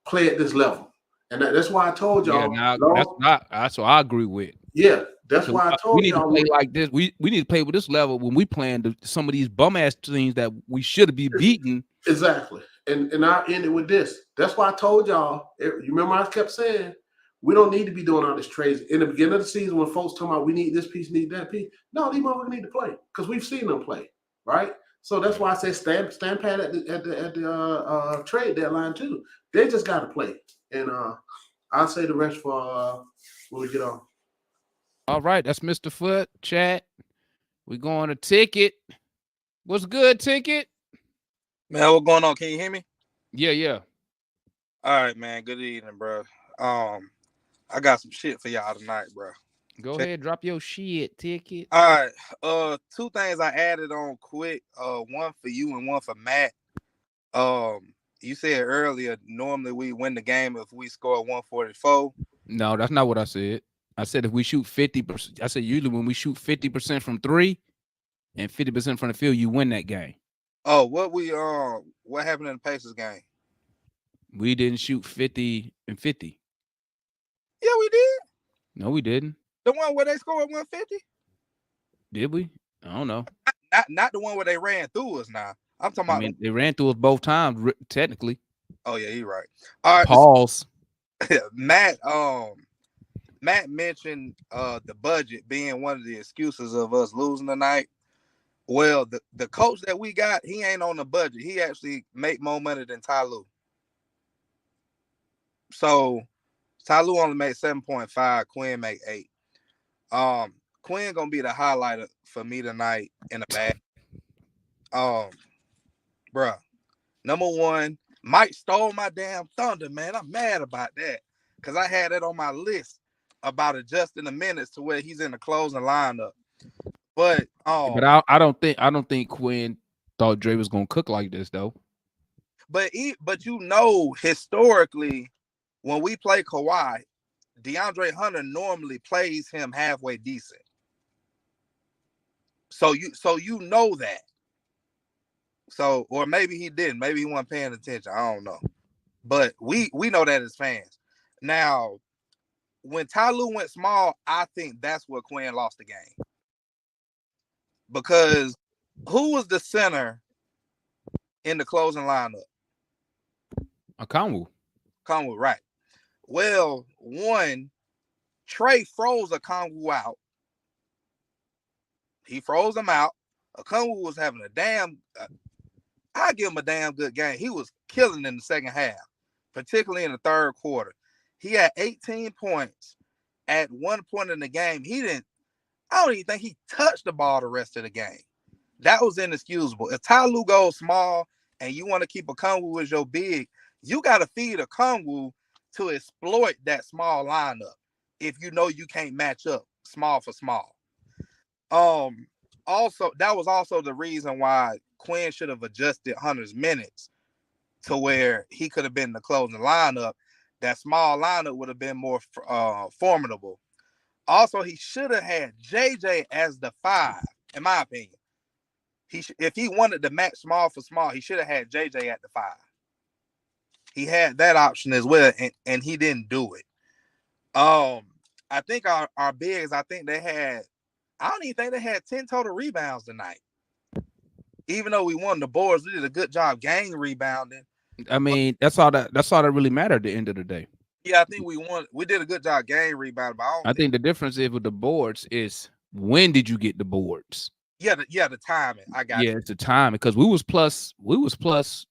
play at this level, and that's why I told Yeah, y'all. now Long- that's what I agree with. yeah, that's So, why I we told need to y'all. play like this. We need to play with this level when we playing some of these bum ass teams that we should be beating. Exactly. And I ended with this. That's why I told y'all. You remember I kept saying we don't need to be doing all this trades in the beginning of the season when folks talking about we need this piece, need that piece. No, these motherfuckers need to play because we've seen them play, right? So that's why I say stand pat at the trade deadline too. They just got to play, and I'll say the rest for when we get on. All right, that's Mr. Foot chat. We going to Ticket. What's good, Ticket? Man, what going on? Can you hear me? Yeah. All right, man. Good evening, bro. I got some shit for y'all tonight, bro. Go ahead, drop your shit, Ticket. All right. Two things I added on quick. One for you and one for Matt. You said earlier normally we win the game if we score 144. No, that's not what I said. I said if we shoot 50%. I said usually when we shoot 50% from 3 and 50% from the field, you win that game. Oh, what happened in the Pacers game? We didn't shoot 50 and 50. Yeah, we did. No, we didn't. The one where they scored 150? Did we? I don't know. Not the one where they ran through us now. I'm talking about. I mean, they ran through us both times, technically. Oh yeah, you're right. All right. Pause. Matt mentioned the budget being one of the excuses of us losing tonight. Well, the coach that we got, he ain't on the budget. He actually make more money than Ty Lue. So Ty Lue only made 7.5. Quinn make 8. Quinn gonna be the highlighter for me tonight in the bag. Bruh. Number one, Mike stole my damn thunder, man. I'm mad about that because I had it on my list about adjusting the minutes to where he's in the closing lineup. But I don't think Quinn thought Dre was gonna cook like this though. But historically, when we play Kawhi, DeAndre Hunter normally plays him halfway decent. So you know that. So, or maybe he didn't. Maybe he wasn't paying attention. I don't know. But we know that as fans. Now, when Ty Lue went small, I think that's where Quinn lost the game. Because who was the center in the closing lineup? Okongwu, right. Well, one, Trey froze Okongwu out. He froze him out. Okongwu was having a damn I give him a damn good game. He was killing in the second half, particularly in the third quarter. He had 18 points at one point in the game. I don't even think he touched the ball the rest of the game. That was inexcusable. If Ty Lue goes small and you want to keep Okongwu as your big, you got to feed Okongwu to exploit that small lineup if you know you can't match up small for small. Also, that was also the reason why Quinn should have adjusted Hunter's minutes to where he could have been in the closing lineup. That small lineup would have been more formidable. Also, he should have had JJ as the 5, in my opinion. If he wanted to match small for small, he should have had JJ at the 5. He had that option as well, and he didn't do it. I think our bigs, I don't even think they had 10 total rebounds tonight. Even though we won the boards, we did a good job gang rebounding. I mean, that's all that really mattered at the end of the day. Yeah, I think we won. We did a good job gang rebounding, but I think the difference is with the boards is when did you get the boards? Yeah, the timing. I got it's the timing because we was plus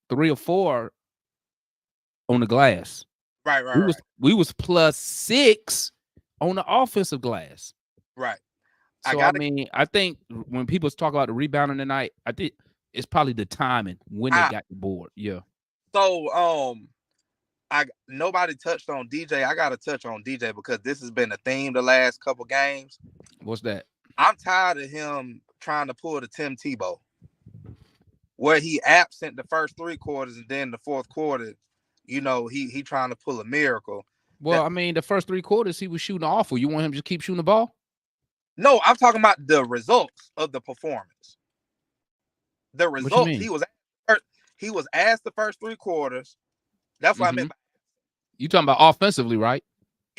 3 or 4 on the glass. Right. We was plus 6 on the offensive glass. Right. So I think when people talk about the rebounding tonight, I think it's probably the timing when they got the board. Yeah. So nobody touched on DJ. I gotta touch on DJ because this has been a theme the last couple games. What's that? I'm tired of him trying to pull the Tim Tebow, where he absent the first 3 quarters and then the fourth quarter, he trying to pull a miracle. Well, I mean, the first 3 quarters he was shooting awful. You want him to keep shooting the ball? No, I'm talking about the results of the performance. The What you results mean? he was asked the first 3 quarters. That's what I meant by You talking about offensively, right?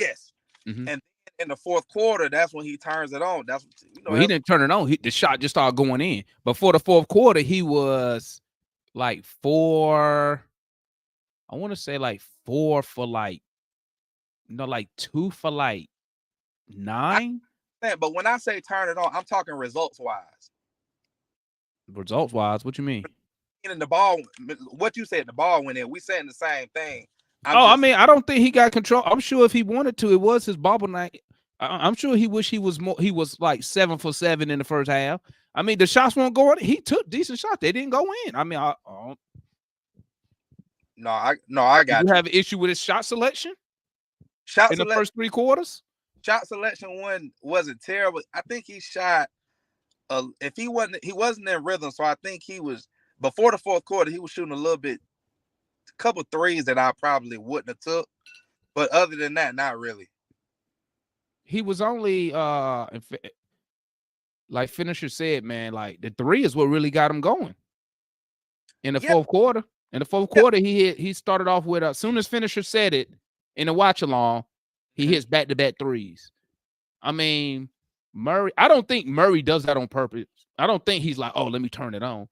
yes. Mhm. And in the fourth quarter, that's when he turns it on. That's Well, he didn't turn it on. The shot just started going in. Before the fourth quarter, he was like 4. I want to say like 4 for like, no, like 2 for like 9. But when I say turn it on, I'm talking results wise. Results wise, what you mean? In the ball, what you said, the ball went in. We saying the same thing. I mean, I don't think he got control. I'm sure if he wanted to, it was his bubble night. I'm sure he wish he was more. He was like 7 for 7 in the first half. I mean, the shots won't go in. He took decent shots. They didn't go in. I mean, I got you have an issue with his shot selection in the first 3 quarters. Shot selection wasn't terrible. I think he shot. If he wasn't in rhythm, so I think he was before the fourth quarter. He was shooting a little bit, a couple threes that I probably wouldn't have took, but other than that, not really. He was only like finisher said, man. Like the 3 is what really got him going in the fourth quarter. In the fourth quarter, he started off with as soon as finisher said it in the watch along, he hits back-to-back 3s. I mean, Murray. I don't think Murray does that on purpose. I don't think he's like, oh, let me turn it on.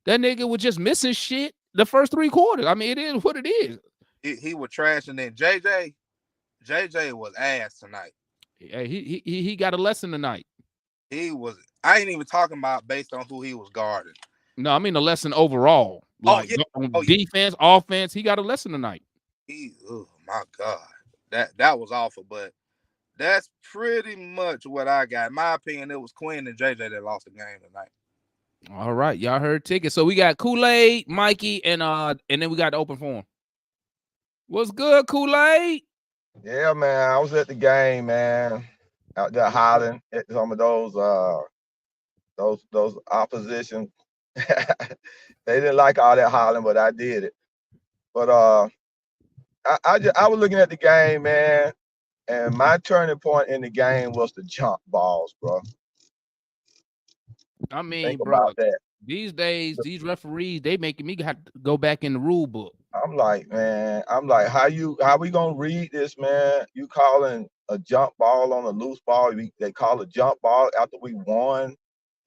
That nigga was just missing shit the first 3 quarters. I mean, it is what it is. He was trash, and then JJ was ass tonight. Yeah, he got a lesson tonight. He was. I ain't even talking about based on who he was guarding. No, I mean a lesson overall. Like on defense, offense, he got a lesson tonight. Oh my God, that was awful. But that's pretty much what I got. In my opinion, it was Quinn and JJ that lost the game tonight. All right, y'all heard ticket. So we got Kool-Aid, Mikey, and then we got the open forum. What's good, Kool-Aid? Yeah, man. I was at the game, man. Out there hollering at some of those opposition. They didn't like all that hollering, but I did it. But I was looking at the game, man, and my turning point in the game was the jump balls, bro. I mean, bro, these days, these referees, they making me have to go back in the rule book. I'm like, how we gonna read this, man? You calling a jump ball on a loose ball? They call a jump ball after we won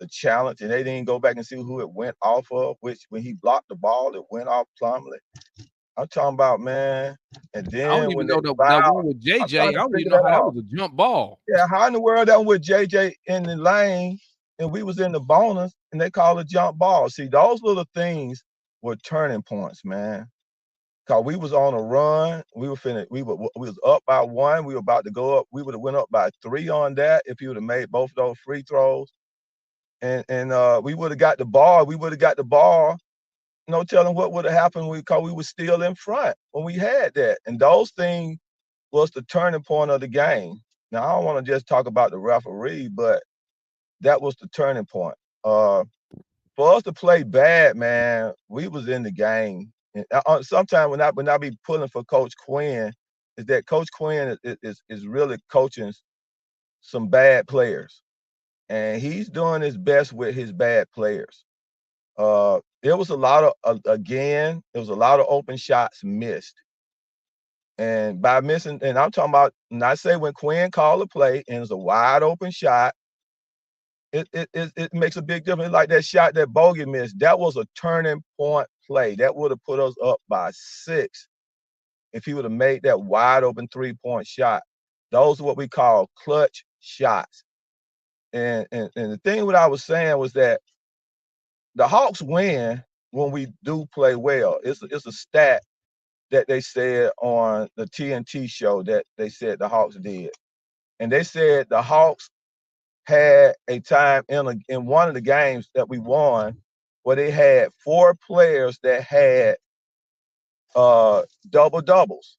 the challenge, and they didn't go back and see who it went off of. Which when he blocked the ball, it went off Plumlee. I'm talking about, man. And then I don't even know that one with JJ. I don't even know how that was a jump ball. Yeah, how in the world that with JJ in the lane and we was in the bonus and they call it jump ball? See, those little things were turning points, man. Cause we was on a run. We was up by 1. We were about to go up. We would have went up by 3 on that if he would have made both of those free throws. And we would have got the ball. We would have got the ball. No telling what would have happened because we were still in front when we had that. And those things was the turning point of the game. Now, I don't want to just talk about the referee, but that was the turning point. For us to play bad, man, we was in the game. Sometimes when I be pulling for Coach Quinn, is that Coach Quinn is really coaching some bad players. And he's doing his best with his bad players. There was a lot of open shots missed. And by missing, and I'm talking about, and I say when Quinn called a play and it's a wide open shot, it makes a big difference. Like that shot that Bogey missed, that was a turning point play. That would have put us up by 6 if he would have made that wide open 3-point shot. Those are what we call clutch shots. And the thing what I was saying was that the Hawks win when we do play well. It's a stat that they said on the TNT show that they said the Hawks did. And they said the Hawks had a time in one of the games that we won where they had 4 players that had double doubles.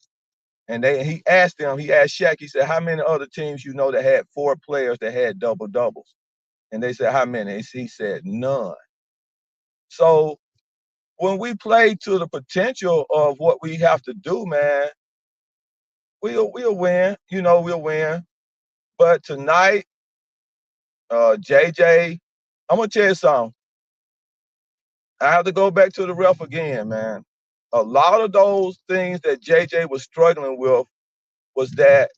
And he asked Shaq, he said, how many other teams you know that had 4 players that had double doubles? And they said, how many? He said, none. So when we play to the potential of what we have to do, man, we'll win. You know, we'll win. But tonight, JJ, I'm gonna tell you something. I have to go back to the ref again, man. A lot of those things that JJ was struggling with was that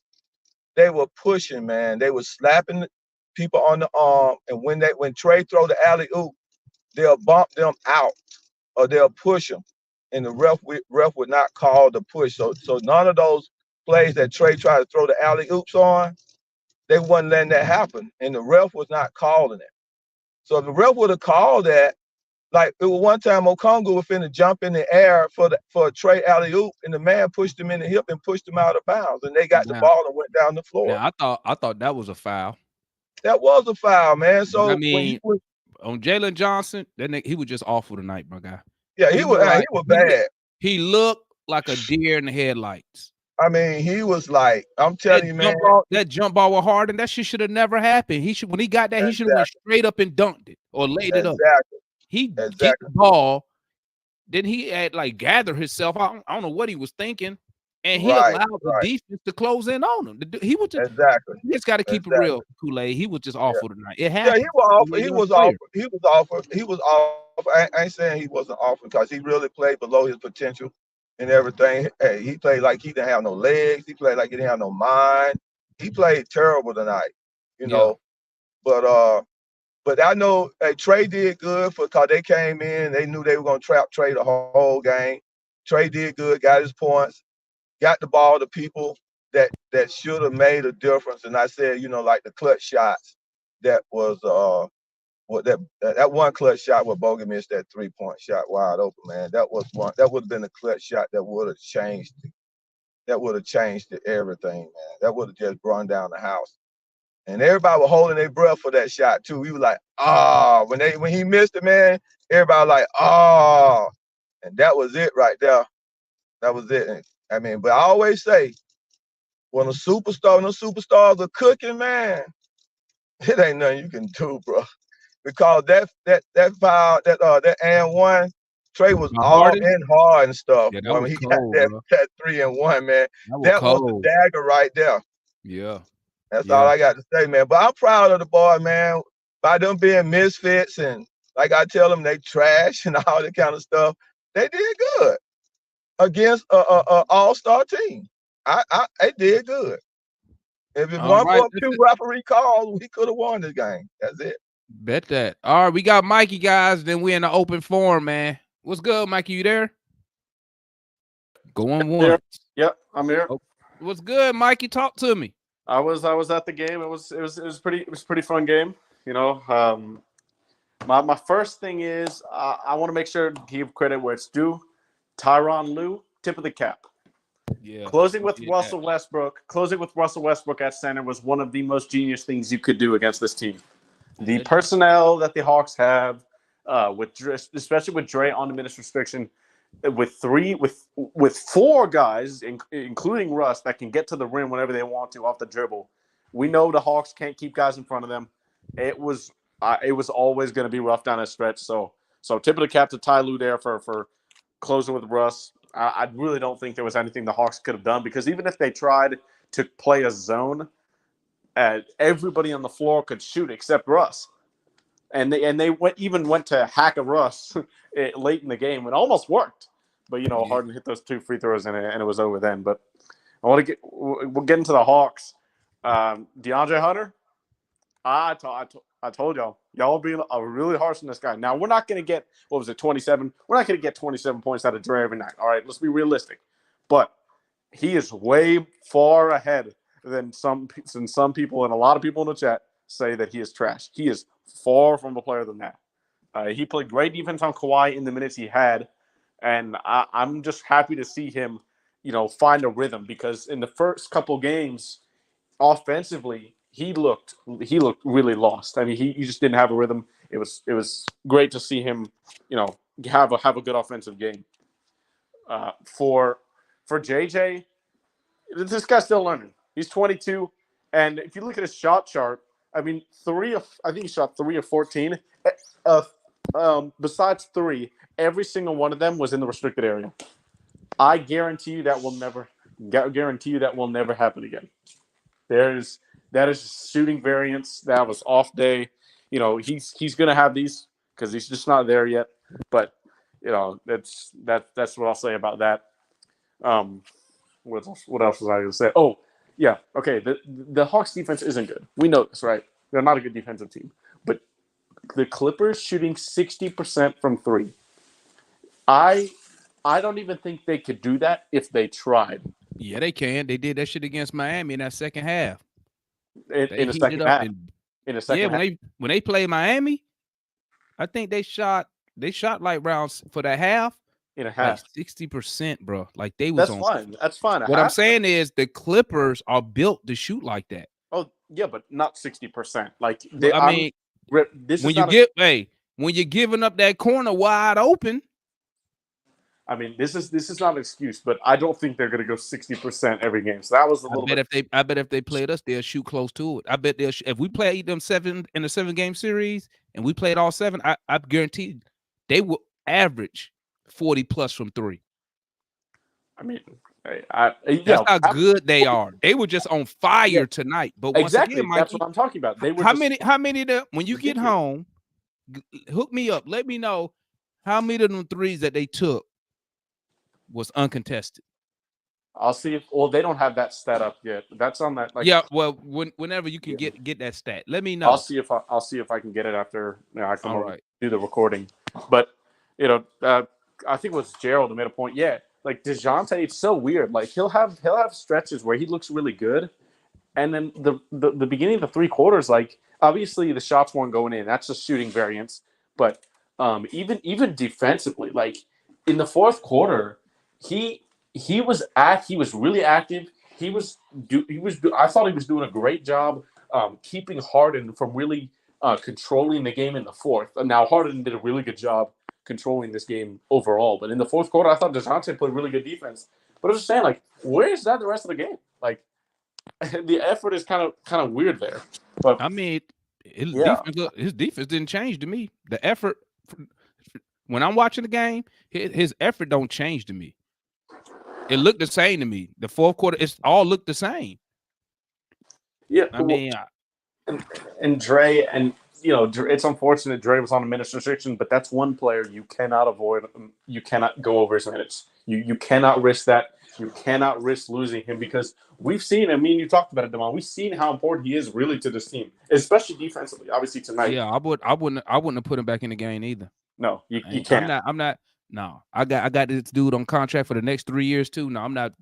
they were pushing, man. They were slapping people on the arm, and when Trey throw the alley oop, they'll bump them out or they'll push them, and the ref would not call the push. So none of those plays that Trey tried to throw the alley oops on, they wasn't letting that happen, and the ref was not calling it. So if the ref would have called that, like it was one time Okongo was finna jump in the air for a Trey alley oop, and the man pushed him in the hip and pushed him out of bounds, and they got the ball and went down the floor. Now I thought that was a foul. That was a foul, man. So I mean, on Jalen Johnson, he was just awful tonight, my guy. Yeah, he was bad. He looked like a deer in the headlights. I mean, he was like, I'm telling you, man. That jump ball with Harden, that shit should have never happened. When he got that, he should have went straight up and dunked it or laid it up. He get the ball, then he had like gathered himself. I don't know what he was thinking, and he allowed the defense to close in on him. He was just He just got to keep it real, Kool-Aid. He was just awful tonight. It happened. Yeah, he was awful. He was awful. I ain't saying he wasn't awful because he really played below his potential and everything. Hey, he played like he didn't have no legs. He played like he didn't have no mind. He played terrible tonight, you know. But I know Trey did good because they came in. They knew they were going to trap Trey the whole game. Trey did good, got his points, got the ball to people that should have made a difference. And I said, you know, like the clutch shots that was that one clutch shot where Bogut missed that 3-point shot wide open, man. That was one. That would have been a clutch shot that would have changed it. That would have changed everything, man. That would have just brought down the house. And everybody was holding their breath for that shot too. We were like, when he missed it, man, everybody was like, and that was it right there. That was it. And, I mean, but I always say, when the superstars are cooking, man, it ain't nothing you can do, bro. Because that foul, that and one, Trey was all in hard and stuff. Yeah, when he got that 3-and-1, man, that was the dagger right there. Yeah. That's all I got to say, man. But I'm proud of the boy, man, by them being misfits and like I tell them, they trash and all that kind of stuff. They did good against a all-star team. They did good. If it weren't for a few referee calls, we could have won this game. That's it. Bet that. All right, we got Mikey, guys. Then we in the open forum, man. What's good, Mikey? You there? Going once. Yep, I'm here. What's good, Mikey? Talk to me. I was at the game. It was pretty fun game. You know, my first thing is I want to make sure to give credit where it's due. Tyronn Lue, tip of the cap. Yeah. Closing with Russell Westbrook at center was one of the most genius things you could do against this team. The personnel that the Hawks have, especially with Dre on diminished restriction, with four guys, including Russ, that can get to the rim whenever they want to off the dribble. We know the Hawks can't keep guys in front of them. It was always going to be rough down the stretch. So tip of the cap to Ty Lue there for closing with Russ. I really don't think there was anything the Hawks could have done, because even if they tried to play a zone, everybody on the floor could shoot except Russ. And they went to hack a Russ late in the game. It almost worked, but Harden hit those 2 free throws and it was over then. But we'll get into the Hawks. DeAndre Hunter, I told y'all being really harsh on this guy. Now we're not going to get 27. We're not going to get 27 points out of Dre every night. All right, let's be realistic. But he is way far ahead than some people, and a lot of people in the chat say that he is trash. He is far from a player than that. He played great defense on Kawhi in the minutes he had, and I'm just happy to see him, find a rhythm, because in the first couple games, offensively, he looked really lost. I mean, he just didn't have a rhythm. It was great to see him, have a good offensive game. For JJ, this guy's still learning. He's 22, and if you look at his shot chart, I mean, I think he shot 3 of 14. Besides 3, every single one of them was in the restricted area. I guarantee you that will Guarantee you that will never happen again. That is shooting variance. That was off day. He's gonna have these because he's just not there yet. But that's what I'll say about that. What else was I gonna say? Oh yeah, okay. The Hawks defense isn't good. We know this, right? They're not a good defensive team. But the Clippers shooting 60% from three. I don't even think they could do that if they tried. Yeah, they can. They did that shit against Miami in that second half. In the second half. When they played Miami, I think they shot like rounds for the half. In a half. Like 60%, bro. Like they was That's fine. That's fine. What I'm saying is the Clippers are built to shoot like that. Oh, yeah, but not 60%. Like when you're giving up that corner wide open. I mean, this is not an excuse, but I don't think they're going to go 60% every game. So that was a little bit. I bet if they played us, they'll shoot close to it. I bet if we played them 7 in a 7-game series and we played all 7, I guarantee they will average 40 plus from 3. I mean, that's how good they are. They were just on fire tonight. But once again, Mikey, that's what I'm talking about. They were how many of them when you get home, hook me up. Let me know how many of them threes that they took was uncontested. I'll see if they don't have that stat up yet. That's on that. Well, whenever you can get that stat, let me know. I'll see if I can get it after I can do the recording. But I think it was Gerald who made a point. Yeah, like DeJounte, it's so weird. Like he'll have stretches where he looks really good, and then the beginning of the 3 quarters, like obviously the shots weren't going in. That's just shooting variance. But even defensively, like in the 4th quarter, he was really active. I thought he was doing a great job keeping Harden from really controlling the game in the 4th. Now Harden did a really good job controlling this game overall, but in the 4th quarter, I thought DeJounte played really good defense. But I was just saying, like, where is that the rest of the game? Like, the effort is kind of weird there. But I mean, his defense didn't change to me. The effort when I'm watching the game, his effort don't change to me. It looked the same to me. The 4th quarter, it's all looked the same. Yeah, I mean, and Dre, and it's unfortunate Dre was on a minutes restriction, but that's one player you cannot avoid. You cannot go over his minutes. You cannot risk that. You cannot risk losing him because we've seen. I mean, you talked about it, Damon. We've seen how important he is really to this team, especially defensively. Obviously tonight. Yeah, I wouldn't have put him back in the game either. No, you can't. I'm not. No, I got this dude on contract for the next 3 years too. No, I'm not.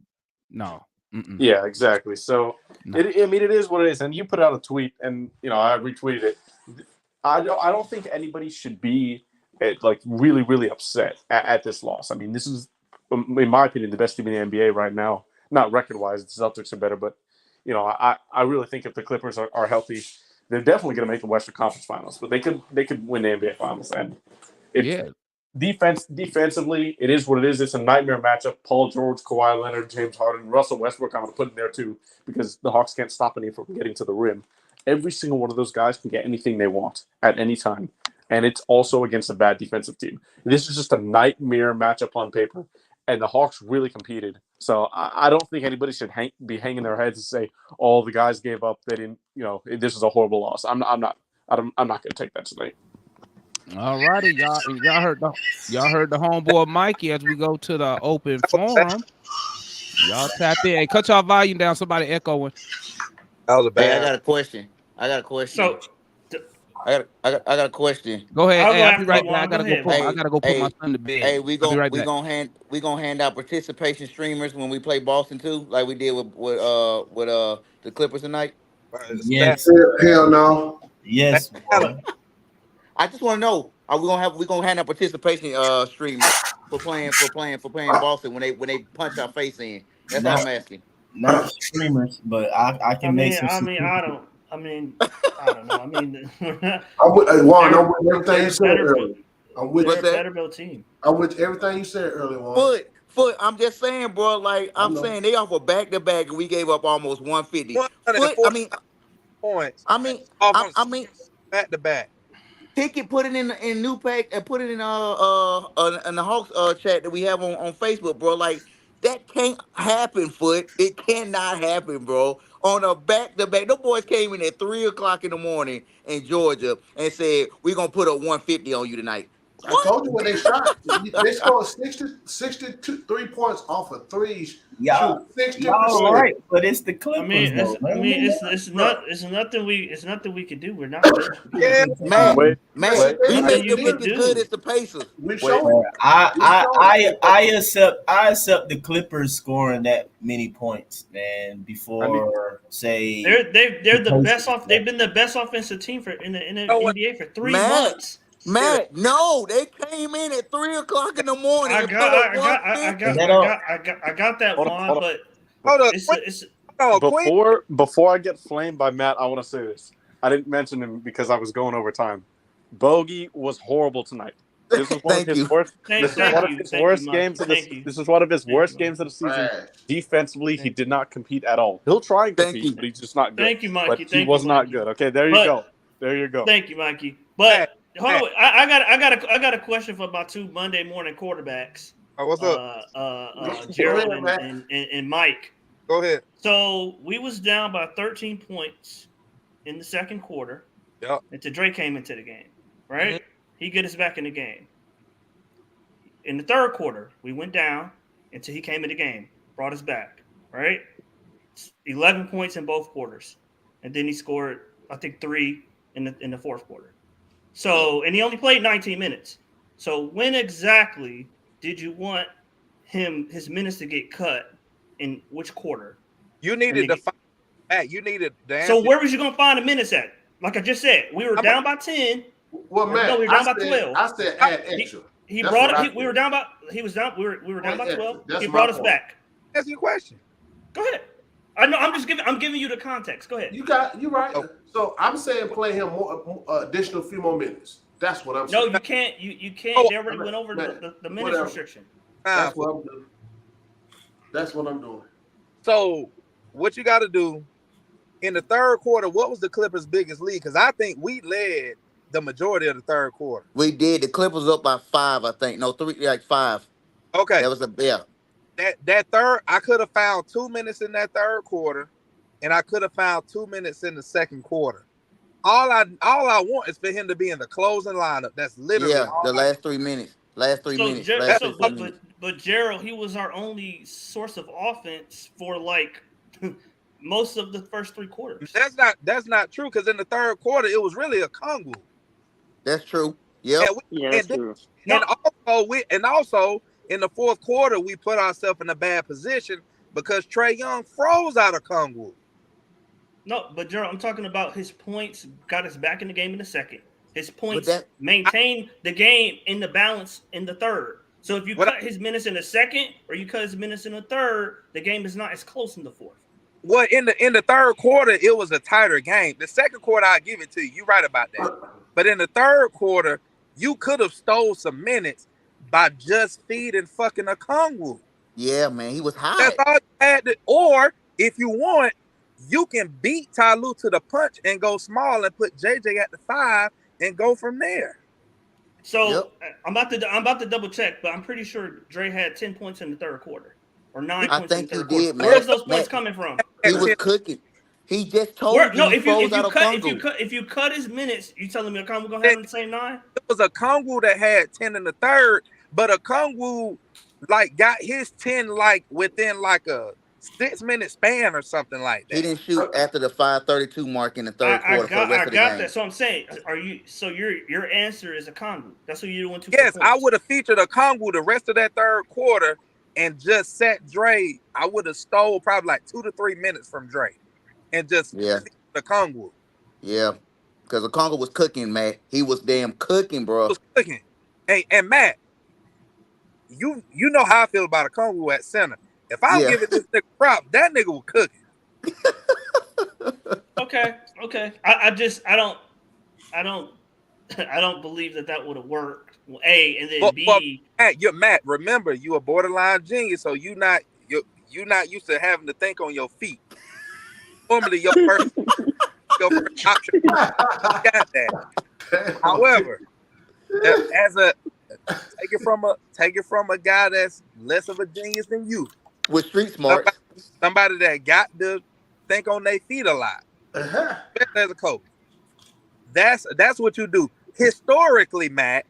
No. Mm-mm. Yeah, exactly. So it is what it is. And you put out a tweet, and I retweeted it. I don't think anybody should be really, really upset at this loss. I mean, this is, in my opinion, the best team in the NBA right now. Not record-wise, the Celtics are better, but I really think if the Clippers are healthy, they're definitely going to make the Western Conference Finals. But they could win the NBA Finals. And defensively, it is what it is. It's a nightmare matchup. Paul George, Kawhi Leonard, James Harden, Russell Westbrook. I'm going to put in there too because the Hawks can't stop any from getting to the rim. Every single one of those guys can get anything they want at any time. And it's also against a bad defensive team. This is just a nightmare matchup on paper. And the Hawks really competed. So I don't think anybody should be hanging their heads and say, "Oh, the guys gave up. They didn't. This is a horrible loss." I'm not going to take that tonight. All righty, y'all heard the homeboy Mikey as we go to the open forum. Y'all tap in. Hey, cut y'all volume down. Somebody echoing. That was a bad. Hey, I got a question. So, I got a question. Go ahead. I'll be right back. I gotta go put my son to bed. Hey, we gonna hand out participation streamers when we play Boston too, like we did with the Clippers tonight. Yes. Hell no. Yes. I just want to know: are we gonna hand out participation streamers for playing Boston when they punch our face in? That's what I'm asking. Not streamers, but I can make some. I don't know. I mean, I'm with everything you said earlier. I'm with Betterville team. I'm with everything you said earlier, Juan. Foot, I'm just saying, bro. Like I'm saying, they off a back-to-back, and we gave up almost 150. Points. I mean, back-to-back. Ticket, put it in new pack and put it in the Hawks chat that we have on Facebook, bro. Like That can't happen, Foot. It cannot happen, bro. On a back-to-back, the boys came in at 3 o'clock in the morning in Georgia and said, "We're gonna put up 150 on you tonight." I told you when they shot, they scored 63 points off of threes. Y'all, Shoot, y'all 60%. right, but it's the Clippers. I mean, though, man. it's nothing we can do. We're not good. Yeah, man, Wait, man, wait. we Nothing make you them can look as do. good as the Pacers. We Wait. showed it. I accept the Clippers scoring that many points, man. Before say They're the Pacers, best off. man. They've been the best offensive team in the know what? NBA for 3 Matt, months. Matt, no, they came in at 3 o'clock in the morning I and put up got 150. that Hold on, one, hold on. but Hold up. it's Quinn. Before I get flamed by Matt, I want to say this. I didn't mention him because I was going over time. Bogey was horrible tonight. This is one of Thank his you. worst. Thank This is one of you. his Thank you, worst Mike. games of Thank the. you. This is one of his Thank worst you, games of the season. Right. Defensively, he Thank did not compete at all. He'll try and Thank compete, you. but he's just not good. Thank you, Mikey. But he Thank was you, not Mikey. good. Okay, there you But- go. There you go. Thank you, Mikey. But Matt, hold on, I got a question for my 2 Monday morning quarterbacks. What's up? Gerald Go ahead, man. and Mike. Go ahead. So we was down by 13 points in the second quarter. Yep. Until Dre came into the game, right? Mhm. He get us back in the game. In the third quarter, we went down until he came in the game, brought us back, right? 11 points in both quarters, and then he scored, I think, 3 in the fourth quarter. So, and he only played 19 minutes. So, when exactly did you want his minutes to get cut in which quarter? You needed to find Matt. You needed the So, answer. where was you gonna find the minutes at? Like I just said, we were down by 10. Well, Matt, No, we were down by I said, 12. I said add extra. He That's brought what I it. We were said. down by. He was down. We were down by Extra. 12. That's He my brought us point. back. That's your question. Go ahead. I know. I'm giving you the context. Go ahead. You right. So I'm saying play him more additional few more minutes. That's what I'm No, saying. you can't. You can't. Oh, They already went over the minutes whatever. restriction. That's what I'm doing. That's what I'm doing. So what you got to do in the third quarter? What was the Clippers' biggest lead? Because I think we led the majority of the third quarter. We did. The Clippers up by 5, I think. No, 3, like 5. Okay. That was That third, I could have found 2 minutes in that third quarter, and I could have found 2 minutes in the second quarter. All I want is for him to be in the closing lineup. That's literally all the I- last 3 minutes. Last 3 minutes. Last 3 minutes. But Gerald, he was our only source of offense for like most of the first 3 quarters. That's not true, because in the third quarter it was really a Kongu. That's true. Yep. And true. And also in the fourth quarter we put ourselves in a bad position because Trae Young froze out of Kongu. No, but Gerald, I'm talking about his points got us back in the game in the second. His points that- maintained the game in the balance in the third. So if you cut his minutes in the second or you cut his minutes in the third, the game is not as close in the fourth. Well, in the third quarter, it was a tighter game. The second quarter, I'll give it to you. You're right about that. But in the third quarter, you could have stole some minutes by just feeding fucking a Kongu. Yeah, man, he was hot. That's all you had to. Or if you want, you can beat Ty Lue to the punch and go small and put JJ at the 5 and go from there. So I'm about to double check, but I'm pretty sure Dre had 10 points in the third quarter or 9 I points in think the he third quarter. did, man. Where's those points Man, coming from? He was cooking. He just told you No, he if you froze out of if you cut his minutes, you telling me Okongwu gonna have him the same 9? It was a Kongu that had 10 in the third, but a Kongu like got his 10 like within like a 6-minute span or something like that. He didn't shoot after the 5:32 mark in the third quarter for the rest of the game. That. So I'm saying, your answer is Okongwu? That's who you want to? Yes, I would have featured a Kongu the rest of that third quarter and just set Dre. I would have stole probably like 2 to 3 minutes from Dre and just the Kongu. Yeah, because the Kongu was cooking, man. He was damn cooking, bro. He was cooking. Hey, and Matt, you know how I feel about a Kongu at center. If I give it this nigga prop, that nigga was cooking. Okay. I don't believe that would have worked. Well, A, and then B. Matt, remember you a borderline genius, so you not used to having to think on your feet. Normally your first option got that. However, take it from a guy that's less of a genius than you. with street smarts. Somebody that got to think on their feet a lot. Especially as a coach. That's what you do. Historically, Matt,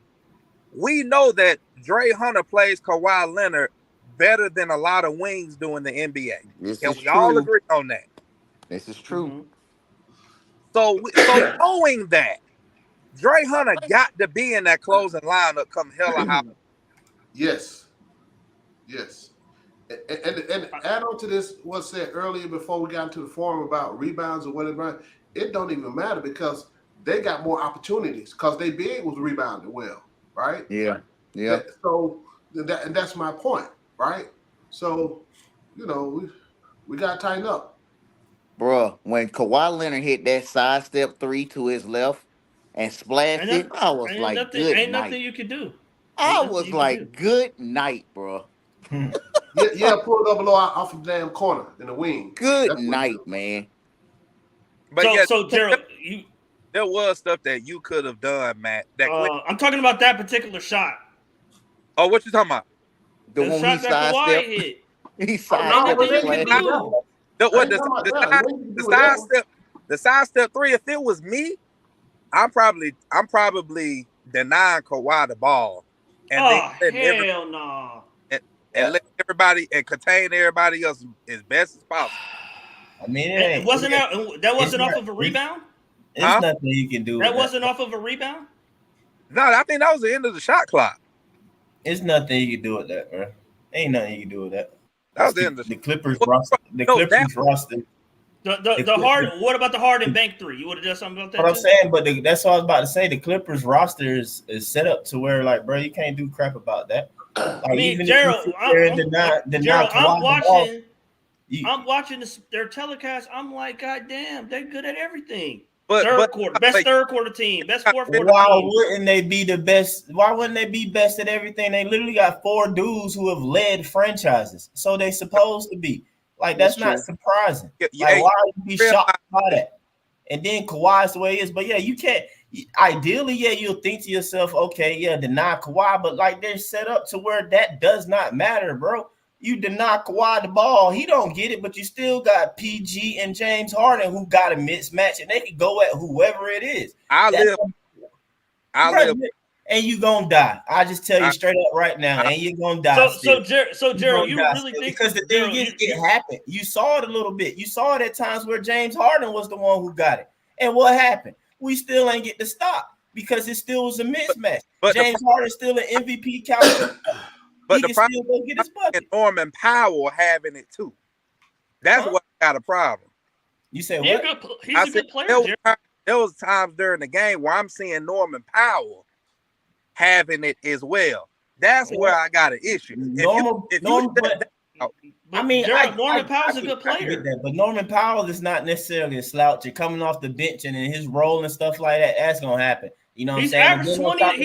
we know that Dre Hunter plays Kawhi Leonard better than a lot of wings do in the NBA. Can we all agree on that? This is true. So knowing that, Dre Hunter got to be in that closing lineup come hell or high. Yes. And add on to this, what said earlier before we got into the forum about rebounds or whatever, it don't even matter because they got more opportunities because they big was rebounding well, right? Yeah. So that's my point, right? So, we got to tighten up. Bruh, when Kawhi Leonard hit that sidestep 3 to his left and splashed it, I was like, good night. Ain't nothing you can do. I was like, good night, bro. Yeah, pull it up below off the damn corner in the wing. Good night, man. But so Gerald, there was stuff that you could have done, Matt. I'm talking about that particular shot. Oh, what you talking about? The one shot that Kawhi hit. He sidestepped. The sidestep 3. If it was me, I'm probably denying Kawhi the ball, and hell no. And let everybody and contain everybody else as best as possible. I mean, that wasn't off of a rebound. It's nothing you can do. That wasn't off of a rebound. No, I think that was the end of the shot clock. It's nothing you can do with that, bro. Ain't nothing you can do with that. That was the end of the Clippers roster. The Clippers roster. The hard. What about the Harden bank 3? You would have done something about that. What I'm saying, but that's what I was about to say. The Clippers roster is set up to where, like, bro, you can't do crap about that. Like, I mean, Gerald, I'm watching their telecast. I'm like, God damn, they're good at everything. Best third quarter team, best fourth quarter Why team. wouldn't they be the best? Why wouldn't they be best at everything? They literally got 4 dudes who have led franchises, so they supposed to be. Like, that's not surprising. Like, why would you be shocked by that? And then Kawhi's the way he is, but yeah, you can't. Ideally, yeah, you'll think to yourself, okay, yeah, deny Kawhi, but like they're set up to where that does not matter, bro. You deny Kawhi the ball, he don't get it, but you still got PG and James Harden who got a mismatch, and they can go at whoever it is. I live. And you gonna die. I just tell you straight up right now, and you're gonna die. So Gerald, you really think because the thing is, it happened. You saw it a little bit. You saw it at times where James Harden was the one who got it, and what happened? We still ain't get to stop because it still was a mismatch. But James Harden still an MVP caliber. But the problem still go get his bucket. Norman Powell having it too. That's what got a problem. You said what? He's a good player. There was times during the game where I'm seeing Norman Powell having it as well. That's where I got an issue. Norman Powell's a good player. But Norman Powell is not necessarily a slouch. You're coming off the bench and in his role and stuff like that, that's gonna happen. You know what I'm saying? He's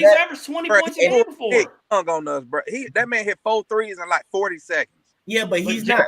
averaged 20 points a game before. Hung on us, bro. That man hit 4 threes in like 40 seconds. Yeah, but he's not.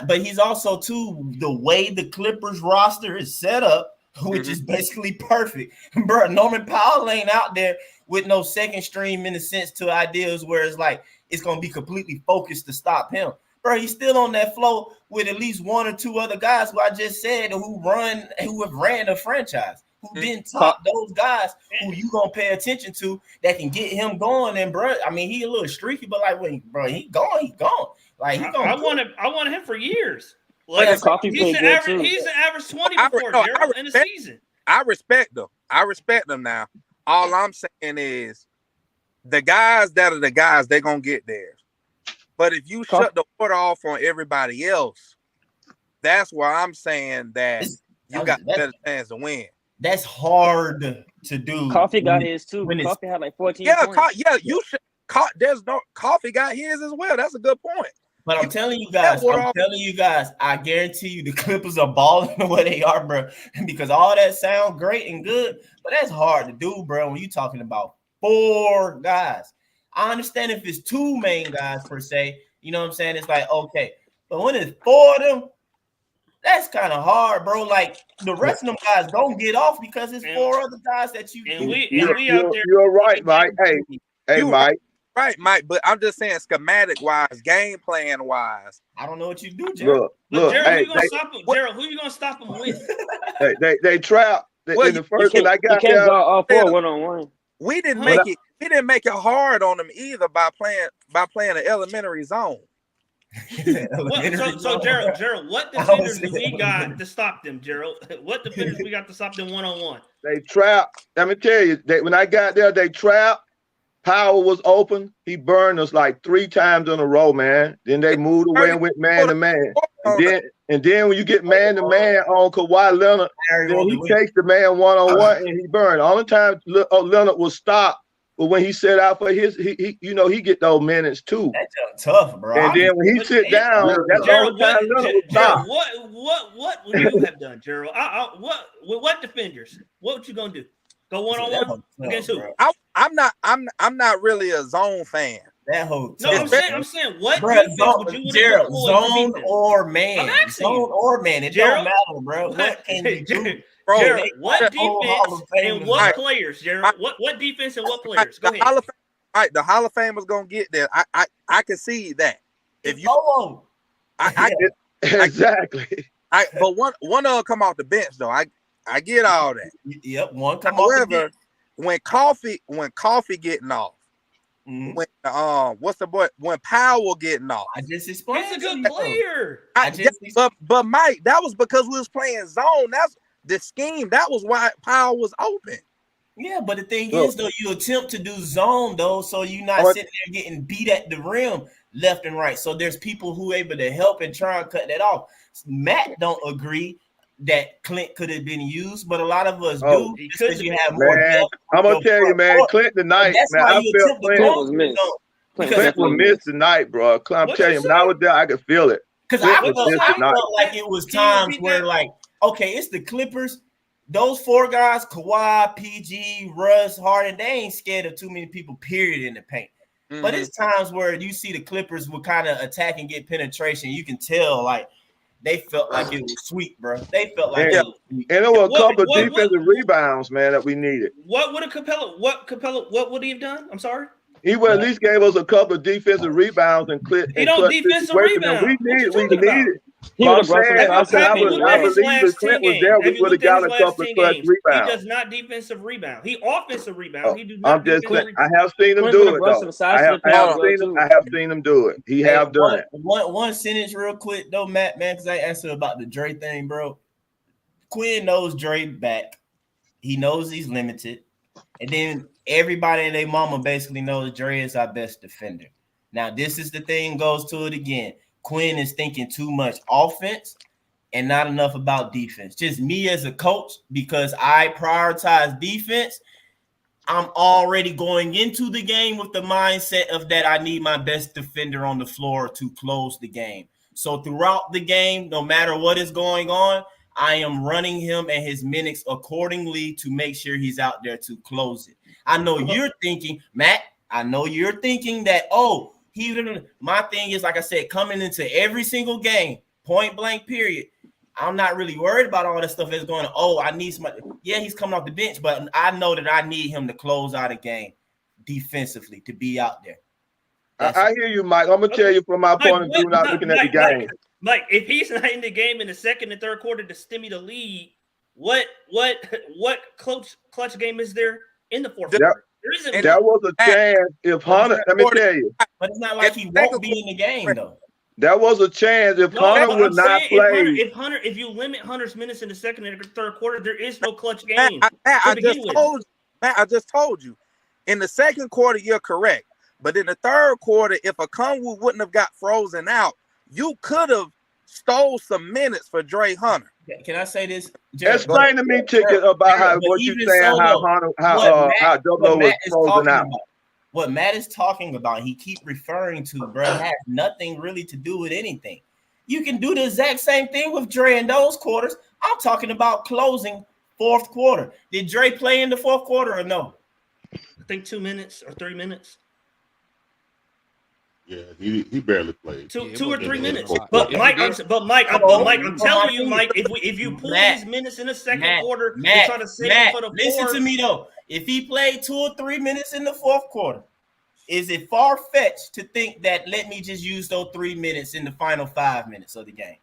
But he's also too the way the Clippers roster is set up, which is basically perfect, bro. Norman Powell ain't out there with no second stream in the sense to ideas where it's like it's gonna be completely focused to stop him. Bro, he's still on that flow with at least 1 or 2 other guys who I just said who have ran a franchise, who didn't top those guys who you gonna pay attention to that can get him going. And bro, I mean, he a little streaky, but like when he gone. Like I wanted him for years. Like he's an average 20 before Gerald in the season. I respect them now. All I'm saying is the guys that are the guys, they're gonna get theirs. But if you shut the water off on everybody else, that's where I'm saying that you got a better chance to win. That's hard to do. Coffee got his too. Coffee had like 14 points. You should. Coffee got his as well. That's a good point. But I'm telling you guys, I guarantee you the Clippers are balling the way they are, bro. Because all that sound great and good, but that's hard to do, bro, when you're talking about 4 guys. I understand if it's 2 main guys per se, you know what I'm saying? It's like, okay. But when it's 4 of them, that's kind of hard, bro. Like the rest of them guys don't get off because it's 4 other guys that you. We out there. You're right, Mike. Hey, Mike. right, Mike. But I'm just saying, schematic wise, game plan wise. I don't know what you do, Gerald. But Gerald, who hey, you gonna stop him? Gerald, who you gonna stop him with? they trap Well, in the first when I You got can't there. guard all four one-on-one. We didn't Huh? make it hard on them either by playing an elementary zone. So Gerald, what defenders do we got to stop them, Gerald? What defenders we got to stop them one-on-one? They trap. Let me tell you, when I got there, they trapped. Power was open. He burned us like 3 times in a row, man. Then they moved away and went man to man. And then when you get man to man on Kawhi Leonard, then he takes the man one-on-one and he burned. The only time Leonard will stop was when he set out for his, he get those minutes too. That's tough, bro. And then when he sit down, that's the only time Leonard will stop. What would you have done, Gerald? What defenders? What you gonna do? Go one-on-one against who? I'm not really a zone fan. That whole No, I'm saying what bro, defense zone, would you Gerald, zone or man. I'm asking Zone you. or man. It Gerald, don't matter, bro. What can you do? Bro, Gerald, what Hall defense of Fame and is what like- players, Gerald? What defense and what players? Go ahead. The Hall of Famers gonna get there. I can see that. If you, Exactly. But one of them come off the bench though. I get all that. Yep, one come off the bench. when Coffee getting off, when when Powell getting off, I just explained. He's a good player. But Mike, that was because we was playing zone. That's the scheme. That was why Powell was open. Yeah, but the thing is, though, you attempt to do zone, though, so you're not sitting there getting beat at the rim left and right. So there's people who are able to help and try and cut that off. Matt don't agree that Clint could have been used, but a lot of us do because you have more depth. I'm gonna tell you, man, Clint tonight, man, I felt Clint was missed tonight, bro. I'm telling you, when I was there, I could feel it. Because I felt like it was times where, like, okay, it's the Clippers. Those 4 guys, Kawhi, PG, Russ, Harden, they ain't scared of too many people, period, in the paint. Mm-hmm. But it's times where you see the Clippers will kind of attack and get penetration. You can tell, like, they felt like it was sweet, bro. They felt like it was sweet. And there were a couple of defensive rebounds, man, that we needed. What would he have done? I'm sorry? He would at least gave us a couple of defensive rebounds and Clint. He don't defensive rebound. We needed. He I believe that Clint was there. We would have got a couple of clutch rebounds. He does not defensive rebound. He offensive rebound. He do not. I'm just Clint. I have seen him do it though. I have seen him do it. He have done it. One sentence real quick though, Matt, man, because I answered about the Dre thing, bro. Quinn knows Dre back. He knows he's limited. And then everybody and their mama basically knows Dre is our best defender. Now, this is the thing, goes to it again. Quinn is thinking too much offense and not enough about defense. Just me as a coach, because I prioritize defense, I'm already going into the game with the mindset of that I need my best defender on the floor to close the game. So throughout the game, no matter what is going on, I am running him and his minutes accordingly to make sure he's out there to close it. I know you're thinking, Matt, that, my thing is, like I said, coming into every single game, point blank period, I'm not really worried about all that stuff that's going on. I need somebody. Yeah, he's coming off the bench, but I know that I need him to close out a game defensively to be out there. I hear you, Mike. I'm going to tell you from my point of view, not looking at the game. Like, if he's not in the game in the second and third quarter to stimmy the lead, what clutch game is there in the fourth quarter? There isn't. There was a chance if Hunter, let me tell you. But it's not like he won't be in the game, though. There was a chance if Hunter would not play. If you limit Hunter's minutes in the second and third quarter, there is no clutch game. I just told you. In the second quarter, you're correct. But in the third quarter, if Okongwu wouldn't have got frozen out, you could have stole some minutes for Dre Hunter. Can I say this? Explain to me, Ticket, about what you're saying, how Doublo was frozen out. What Matt is talking about, he keep referring to, bro, has nothing really to do with anything. You can do the exact same thing with Dre in those quarters. I'm talking about closing fourth quarter. Did Dre play in the fourth quarter or no? I think 2 minutes or 3 minutes. Yeah, he barely played. Two or 3 minutes. But Mike, I'm telling you, Mike, if you pull these minutes in the second quarter and try to save him for the fourth. Listen to me though. If he played 2 or 3 minutes in the fourth quarter, is it far-fetched to think that let me just use those 3 minutes in the final 5 minutes of the game?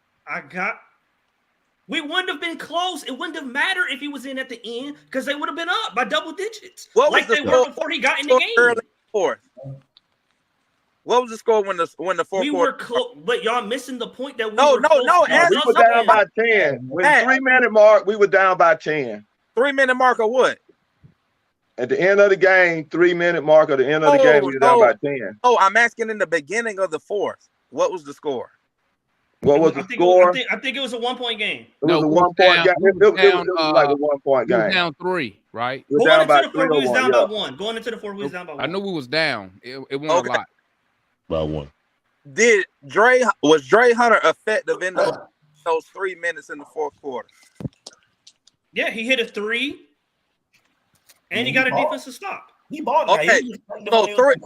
We wouldn't have been close. It wouldn't have mattered if he was in at the end because they would have been up by double digits. What like was they the were score? before he got in the game. Early fourth. What was the score when the fourth We quarter? were close, but y'all missing the point that we No, were no, close. no, Yes, We were down by 10. When the 3 minute mark, we were down by 10. 3 minute mark or what? At the end of the game, 3 minute mark of the end of the game, we were down by 10. Oh, I'm asking in the beginning of the fourth. What was the score? What was the I score? think it was a 1 point game. It was a we 1 point down- game. we It down, was like a 1 point we was game. down 3, right? We were Going down into by the 3 fourth, we was down by yeah. 1. Going into the fourth, we was down by 1. I knew we was down. It wasn't Okay. a lot. By 1. Was Dre Hunter effective in those 3 minutes in the fourth quarter? Yeah, he hit a 3, and he got a defensive stop. He balled. Okay,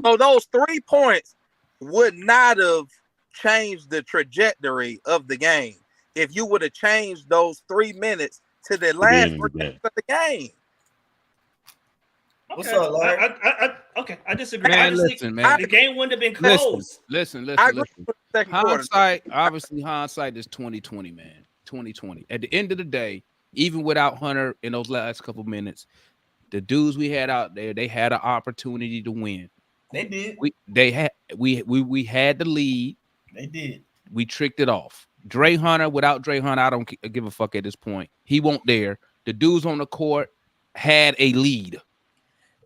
so those 3 points would not have changed the trajectory of the game if you would have changed those 3 minutes to the last 3 minutes of the game. What's up, Larry? I disagree. Man, I just listen, think man. the game wouldn't have been close. Listen. I agree with the second quarter. Hindsight is 2020, man. 2020. At the end of the day, even without Hunter in those last couple minutes, the dudes we had out there, they had an opportunity to win. They did. We had the lead. They did. We tricked it off. Dre Hunter, without Dre Hunter, I don't give a fuck at this point. He won't there. The dudes on the court had a lead.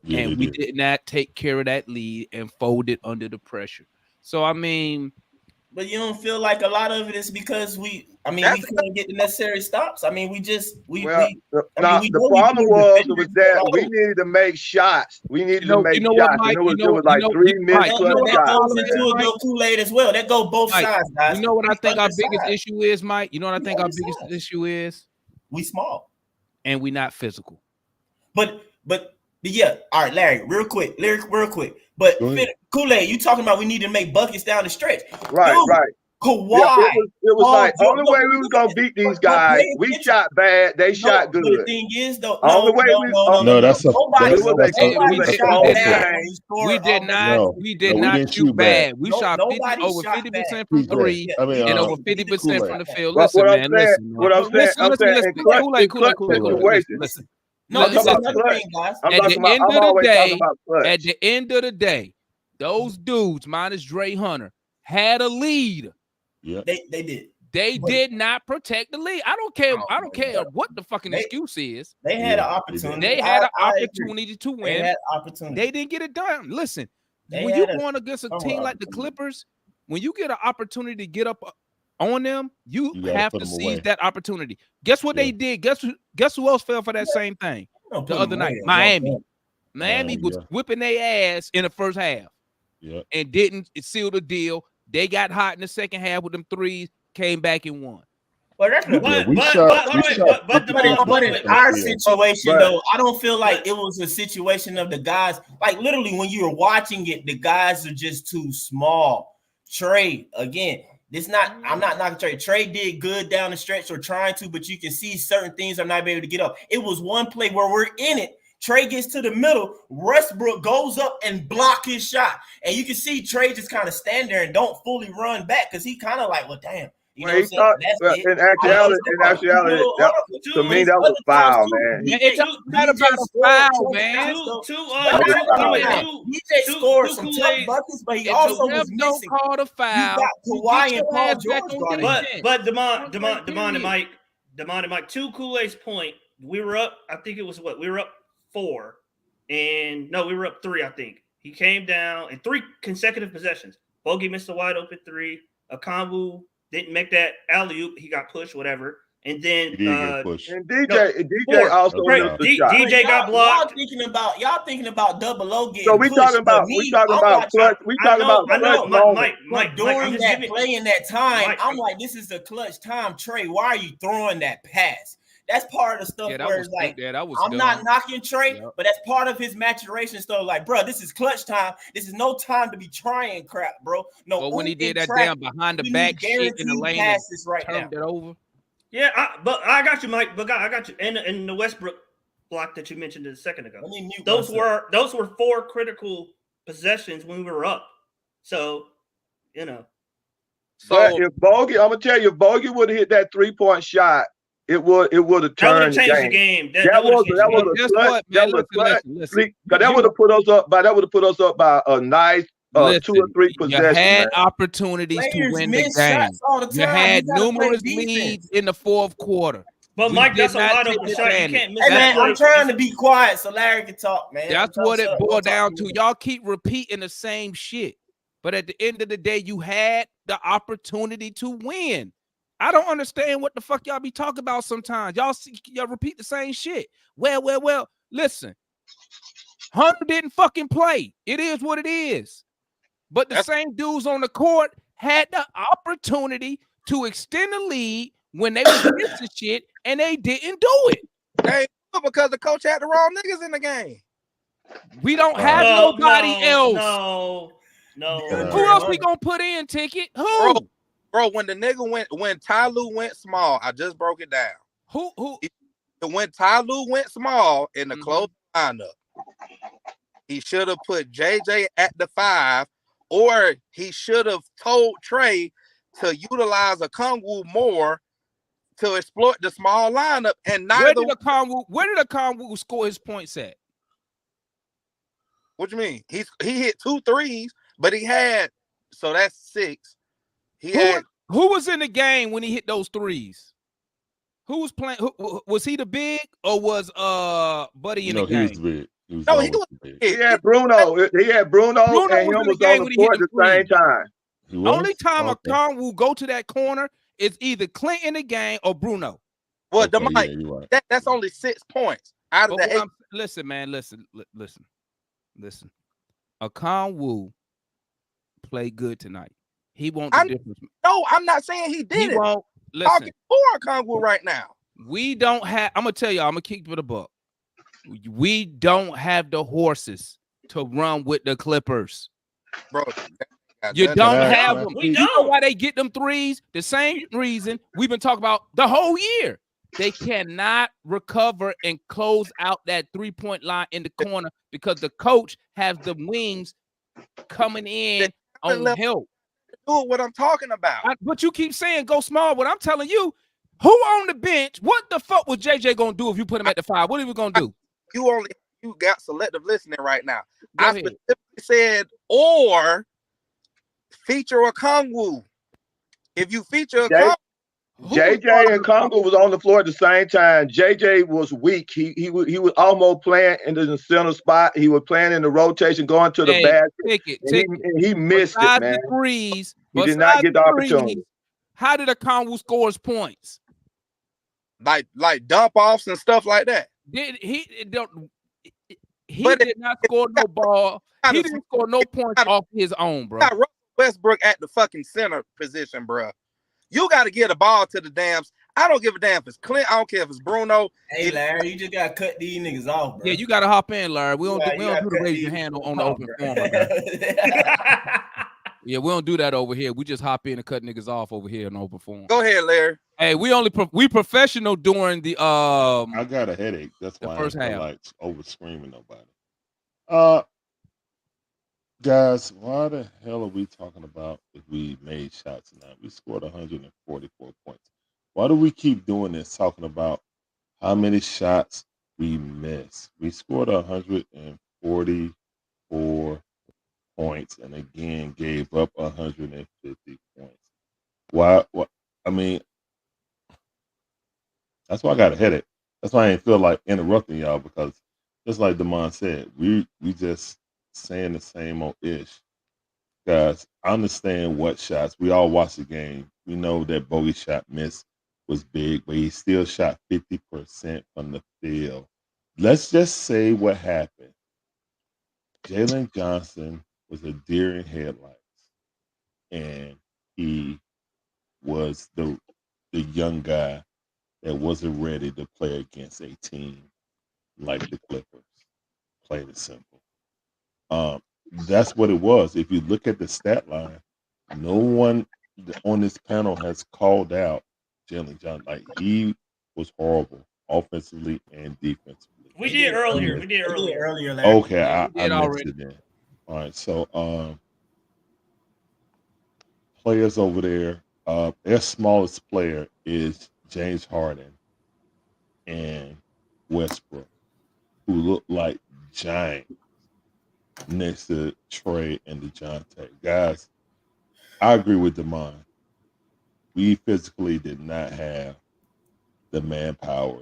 Yeah, and we did not take care of that lead and folded under the pressure. So, I mean, but you don't feel like a lot of it is because we couldn't get the necessary stops. I mean, the problem was that we needed to make shots. We needed to make shots. Mike, and it was like 3 minutes plus that shots. goes into a Kool-Aid as well. That goes both Mike, sides, guys. you know what I think our Both biggest sides. issue is, Mike? You know what I think our Both biggest sides. issue is? We small. And we not physical. But yeah, all right, Larry, real quick. But Kool-Aid, you talking about we need to make buckets down the stretch. Right, Dude, right. Kawhi. Yeah, it was like Paul only way we was gonna beat these guys. We shot bad, they shot good. But the thing is, though, Only way we did not shoot bad. We shot over 50% from 3 and over 50% from the field. Listen, man, listen. Listen. No, this is another thing, guys. At the end of the day, those dudes, minus Dre Hunter, had a lead. Yeah, they did. They did not protect the lead. I don't care. I don't care what the fucking excuse is. They had an opportunity. They had an opportunity to win. They had opportunity. They didn't get it done. Listen, They when you had going against a team like the Clippers, when you get an opportunity to get up on them, you gotta have put to them seize away. that opportunity. Guess what they did? Guess who else fell for that same thing Don't the put other them night? away. Miami. Miami was yeah. whipping their ass in the first half and didn't seal the deal. They got hot in the second half with them threes, came back and won. But that's we shot. But in our situation, though, I don't feel like it was a situation of the guys. Like literally, when you were watching it, the guys are just too small. Trey, again, I'm not knocking Trey. Trey did good down the stretch or trying to, but you can see certain things are not able to get up. It was one play where we're in it. Trey gets to the middle. Westbrook goes up and block his shot. And you can see Trey just kind of stand there and don't fully run back because he kind of like, well, damn. You know what I'm saying? That's it. In actuality, to me, that was a foul, man. It's not about a foul, man. DJ scored some tough buckets, but he also was missing. Don't call the foul. You got Kawhi and Paul George guarding. But Demond and Mike, to Kool-Aid's point, we were up. I think it was what we were up 4, and no, we were up 3. I think he came down in 3 consecutive possessions. Bogey missed a wide open 3. Akambu didn't make that alley-oop. He got pushed, whatever. And then and DJ also DJ got blocked. Y'all thinking about double O getting so we talking about clutch. We talking about clutch. Mike, during that play in that time, I'm like, this is a clutch time. Trey, why are you throwing that pass? That's part of the stuff where it's like, I'm not knocking Trey, but that's part of his maturation stuff. Like, bro, this is clutch time. This is no time to be trying crap, bro. No, but when he did that down behind the back shit in the lane, passes right now. Turned it over. Yeah, but I got you, Mike. But I got you. And the Westbrook block that you mentioned a second ago. Those were 4 critical possessions when we were up. So, you know. But if Bogey, I'm gonna tell you, if Bogey would have hit that 3-point shot, it would have turned changed the game. That was a clutch. That would have put us up by. That would have put us up by a nice 2 or 3 possessions. You had man. opportunities to Players win the miss game. shots all the You time. had You gotta play numerous defense. leads in the fourth quarter. But We Mike, did that's a not wide take open shot. You advantage. can't miss Hey that. man, I'm play. trying to be quiet so Larry can talk, man. That's what it Don't boiled talk down to to. me. Y'all keep repeating the same shit. But at the end of the day, you had the opportunity to win. I don't understand what the fuck y'all be talking about sometimes. Y'all repeat the same shit. Well, listen. Hunter didn't fucking play. It is what it is. But the same dudes on the court had the opportunity to extend the lead when they was missing shit, and they didn't do it. Hey, because the coach had the wrong niggas in the game. We don't have nobody else. No. Who else we gonna put in, Ticket? Who? Bro, when Ty Lue went small, I just broke it down. Who? When Ty Lue went small in the close lineup, he should have put JJ at the 5, or he should have told Trey to utilize a Kongwu more to exploit the small lineup. And Where did Kongwu score his points at? What you mean? He hit 2 threes, but he had, so that's 6. Who was in the game when he hit those threes? Who was playing? Was he the big or was Buddy in the game? He was big. He was big. He had Bruno. He had Bruno and him was in the was game on when the he court hit at the the same threes. time. Only time a Kongwu go to that corner is either Clint in the game or Bruno. Well, that's only 6 points out of the 8. Listen, man, listen. A Kongwu played good tonight. He won't the difference. No, I'm not saying he did it. Won't listen. Talking for Kongwu right now. We don't have. I'm gonna tell y'all. I'm gonna keep it a buck. We don't have the horses to run with the Clippers, bro. You don't have them. You know why they get them threes? The same reason we've been talking about the whole year. They cannot recover and close out that 3-point line in the corner because the coach has the wings coming in on help. Do what I'm talking about. But you keep saying go small. What I'm telling you, who on the bench? What the fuck was JJ gonna do if you put him at the 5? What are we gonna do? You got selective listening right now. Go I ahead. specifically said or feature a Kongwu. If you feature a Kongwu, JJ and Congo was on the floor at the same time. JJ was weak. He was almost playing in the center spot. He was playing in the rotation, going to the basket. And he missed it, man. The threes, he did not get the opportunity. How did a Kongwu score his points? Like dump offs and stuff like that. He did not score no ball. He didn't score no points off his own, bro. Got Westbrook at the fucking center position, bro. You got to get a ball to the dams. I don't give a damn if it's Clint. I don't care if it's Bruno. Hey, Larry, you just got to cut these niggas off, bro. Yeah, you got to hop in, Larry. We don't do the raise your hand on the open forum. Yeah, we don't do that over here. We just hop in and cut niggas off over here in the open forum. Go ahead, Larry. Hey, we professional during the I got a headache. That's why first I half. like over screaming nobody. Guys, why the hell are we talking about if we made shots tonight? We scored 144 points. Why do we keep doing this, talking about how many shots we missed? We scored 144 points and again gave up 150 points. Why? I mean, that's why I got a headache. That's why I ain't feel like interrupting y'all, because just like Damon said, we just saying the same old ish. Guys, I understand what shots. We all watched the game. We know that Bogey shot miss was big, but he still shot 50% from the field. Let's just say what happened. Jalen Johnson was a deer in headlights, and he was the young guy that wasn't ready to play against a team like the Clippers. Plain and simple. That's what it was. If you look at the stat line, no one on this panel has called out Jalen Johnson. Like, he was horrible offensively and defensively. We did earlier. Larry. Okay, I missed it then. All right, so players over there, their smallest player is James Harden and Westbrook, who look like giants next to Trey and DeJounte. Guys, I agree with Damon. We physically did not have the manpower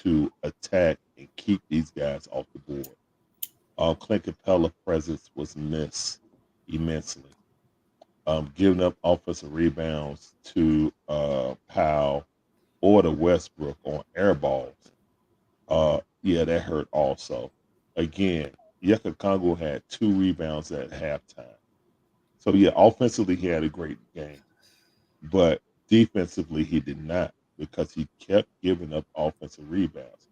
to attack and keep these guys off the board. Clint Capella's presence was missed immensely. Giving up offensive rebounds to Powell or to Westbrook on air balls. Yeah, that hurt also. Again, Yeka Kongo had 2 rebounds at halftime. So, yeah, offensively, he had a great game. But defensively, he did not because he kept giving up offensive rebounds.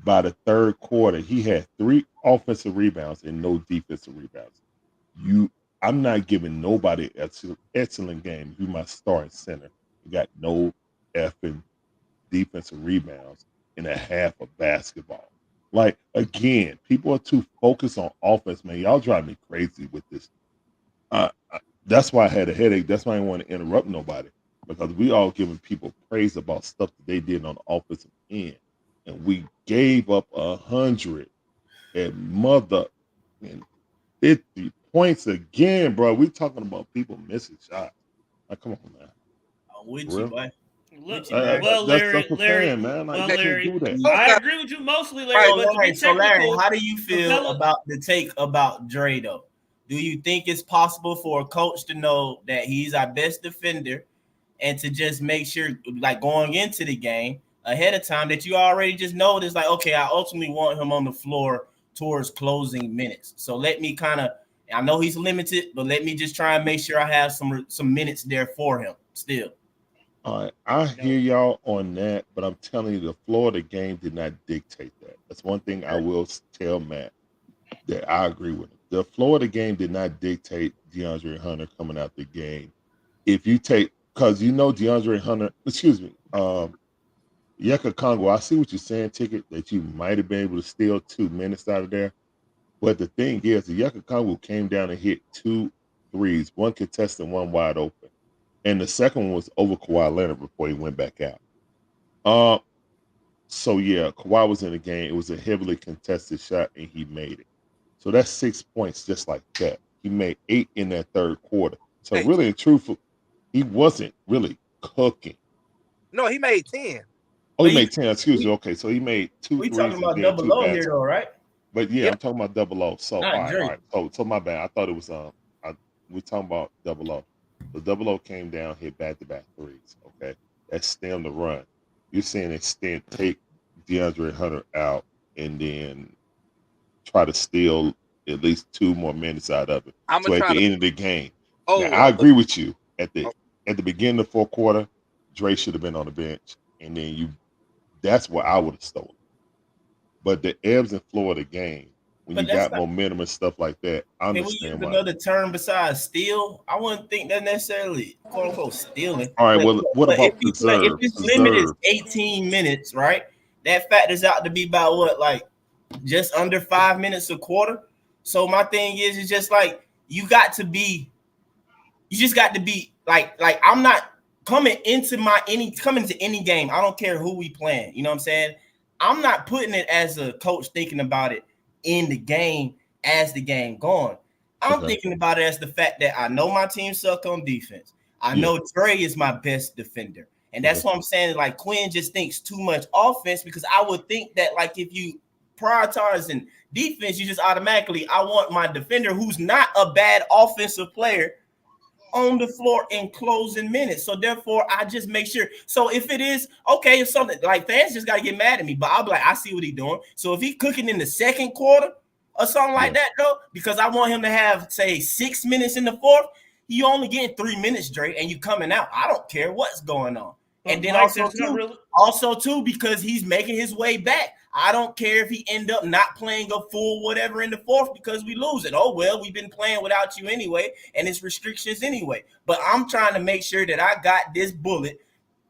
By the third quarter, he had 3 offensive rebounds and no defensive rebounds. I'm not giving nobody an excellent game. You my starting center. You got no effing defensive rebounds in a half of basketball. Like, again, people are too focused on offense, man. Y'all drive me crazy with this. That's why I had a headache. That's why I didn't want to interrupt nobody, because we all giving people praise about stuff that they did on the offensive end. And we gave up 100 at mother and 50 points again, bro. We talking about people missing shots. Like, come on, man. I'm with For you, real? boy. Look, That's well, Larry, what I'm Larry, saying, man. Like, well, you can't Larry, do that. I agree with you mostly, Larry. So But to be Larry, technical, how do you feel Capella, about the take about Dre, though? Do you think it's possible for a coach to know that he's our best defender and to just make sure, like going into the game ahead of time, that you already just know it's like, okay, I ultimately want him on the floor towards closing minutes. So let me kind of, I know he's limited, but let me just try and make sure I have some minutes there for him still. All right, I hear y'all on that, but I'm telling you, the Florida game did not dictate that. That's one thing I will tell Matt that I agree with him. The Florida game did not dictate DeAndre Hunter coming out the game. If you take, because you know DeAndre Hunter, Yeka Kongo, I see what you're saying, Ticket, that you might have been able to steal 2 minutes out of there. But the thing is, the Yeka Kongo came down and hit 2 threes, one contested, one wide open. And the second one was over Kawhi Leonard before he went back out. So, yeah, Kawhi was in the game. It was a heavily contested shot, and he made it. So that's 6 points just like that. He made 8 in that third quarter. So really and truthful, he wasn't really cooking. No, he made 10. Oh, he made 10. Excuse me. Okay, so he made 2 We threes. talking about and then 2 double O here, baskets. though, right? But yeah, I'm talking about double O. So Not all right, Drake. all right. So my bad. I thought it was we're talking about double O. The double O came down, hit back-to-back threes. Okay, that stemmed the run. You're saying extend, take DeAndre Hunter out, and then try to steal at least 2 more minutes out of it. I'ma So at try the to- end of the game, Oh, now, I agree with you. At the beginning of the fourth quarter, Dre should have been on the bench, and then that's what I would have stolen. But the ebbs and flow of the game, when But you that's got momentum and stuff like that, I Can we understand use why. another term besides steal? I wouldn't think that necessarily quote unquote stealing. All right, well, what But about if if his limit is preserve? 18 minutes, right? That factors out to be about what, like just under 5 minutes a quarter. So my thing is, it's just like you just got to be like I'm not coming into any game. I don't care who we playing. You know what I'm saying? I'm not putting it as a coach thinking about it in the game as the game going. I'm thinking about it as the fact that I know my team suck on defense. I know Dre is my best defender. And that's what I'm saying. Like Quinn just thinks too much offense, because I would think that like if you prioritize in defense, you just automatically, I want my defender who's not a bad offensive player on the floor in closing minutes. So therefore, I just make sure. So if it is okay, if something like fans just got to get mad at me, but I'll be like, I see what he's doing. So if he's cooking in the second quarter or something like that, though, because I want him to have, say, 6 minutes in the fourth, you only getting 3 minutes, Dre, and you coming out. I don't care what's going on. And then Mike, also too, because he's making his way back. I don't care if he end up not playing a full whatever in the fourth because we lose it. Oh, well, we've been playing without you anyway, and it's restrictions anyway. But I'm trying to make sure that I got this bullet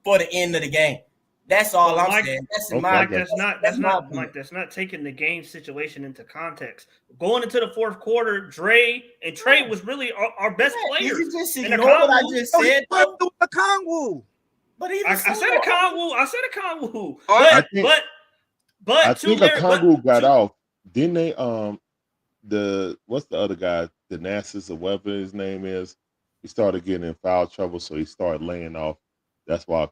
for the end of the game. That's all I'm Mike, saying. That's Okay, my. Mike, that's not my opinion. Mike. That's not taking the game situation into context. Going into the fourth quarter, Dre and Trey was really our best You players. can just And ignore what I Okongwu- just said. What do the Kongwu? But even I said a Okongwu. I said a Okongwu. I think But I to think their but Okongwu got to- off. Didn't they what's the other guy, the Nassus or whatever his name is? He started getting in foul trouble, so he started laying off. That's why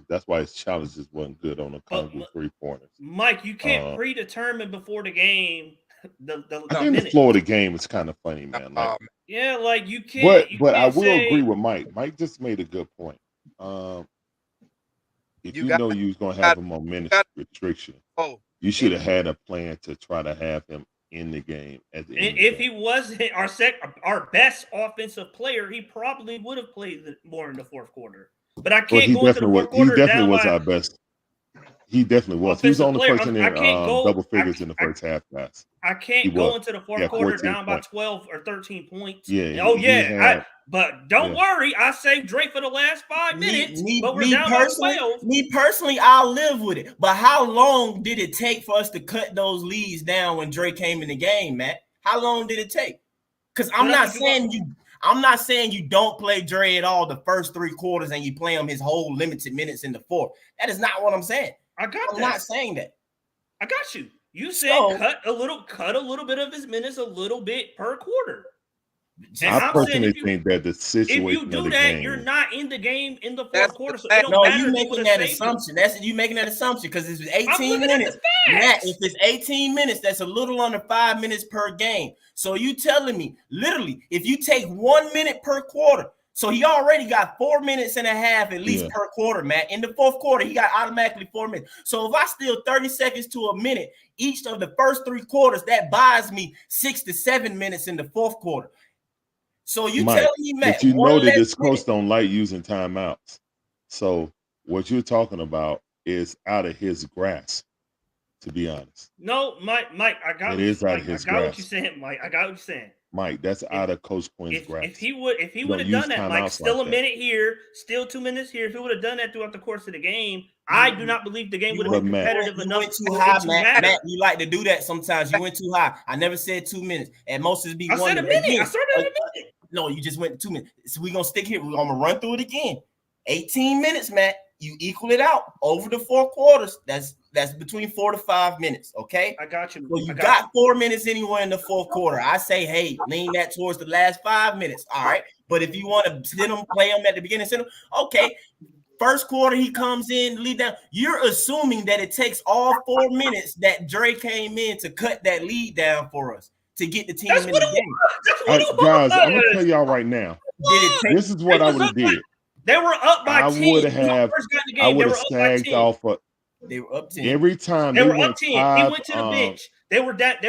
that's why his challenges wasn't good on the Okongwu 3-pointers. Mike, you can't predetermine before the game the I think the minutes. Florida game is kind of funny, man. Like, Yeah, like you can't. but I can't will say, agree with Mike. Mike just made a good point. If You you got- know you was gonna have him on minutes restriction, Oh, you should have had a plan to try to have him in the game at the end. And if he wasn't our best offensive player, he probably would have played more in the fourth quarter. But I Well, can't he go into the definitely fourth was. He quarter definitely down was by our best. He definitely was. He was the offensive only player. person I in can't go. double figures in the first half, guys. I can't He go was. into the fourth Yeah, quarter 14 down by points. 12 or 13 points. Yeah, And, oh he yeah, had- but don't yeah. worry, I saved Drake for the last 5 minutes. but we're me down by personally, 12. me personally, I'll live with it. But how long did it take for us to cut those leads down when Dre came in the game, Matt? How long did it take? Because I'm not saying you don't play Dre at all the first 3 quarters and you play him his whole limited minutes in the fourth. That is not what I'm saying. I'm not saying that. I got you. You said So- cut a little bit of his minutes, a little bit per quarter. And I I'm saying personally if you- think that the If situation you of do the that, game, you're not in the game in the fourth quarter. So it don't No, matter you if making would've that saved him. assumption. That's you making that assumption because it's 18 looking at the minutes. Matt, if it's 18 minutes, that's a little under 5 minutes per game. So you telling me, literally, if you take 1 minute per quarter, so he already got 4 minutes and a half at least Yeah. per quarter, Matt. In the fourth quarter, he got automatically 4 minutes. So if I steal 30 seconds to a minute each of the first 3 quarters, that buys me 6 to 7 minutes in the fourth quarter. So you Mike, telling me, Matt, but you one know that less this minute- coach don't like using timeouts. So what you're talking about is out of his grasp, to be honest. No, Mike, I got It what is you- out Mike, of his I got what grasp. you're saying, Mike. I got what you're saying. Mike, that's out of Coach Quinn's grasp. If he would You have don't done use that, Mike, timeouts still like a that. minute here, still 2 minutes here. If he would have done that throughout the course of the game, I do not believe the game would have But been Matt- competitive You enough. went too for it high, to Matt. matter. Matt, you like to do that sometimes. You went too high. I never said 2 minutes. At most, it'd be I 1 said a minute. minute. I Again, started at a minute. No, you just went 2 minutes. So we're gonna stick here. We're gonna run through it again. 18 minutes, Matt. You equal it out over the 4 quarters. That's between 4 to 5 minutes. Okay. I got you. So you I got 4 minutes anywhere in the fourth quarter. I say, hey, lean that towards the last 5 minutes. All right. But if you want to sit him, play him at the beginning, sit him. Okay. First quarter, he comes in, lead down. You're assuming that it takes all 4 minutes that Dre came in to cut that lead down for us to get the team in the game. Guys, I'm gonna tell y'all right now. Did it take? This is what I would have did. They were up by I 10. would When we have. first got in the I game, they would were have up by sagged 10. off of They were up 10. every time They were went up 10. five, He went to the bench. They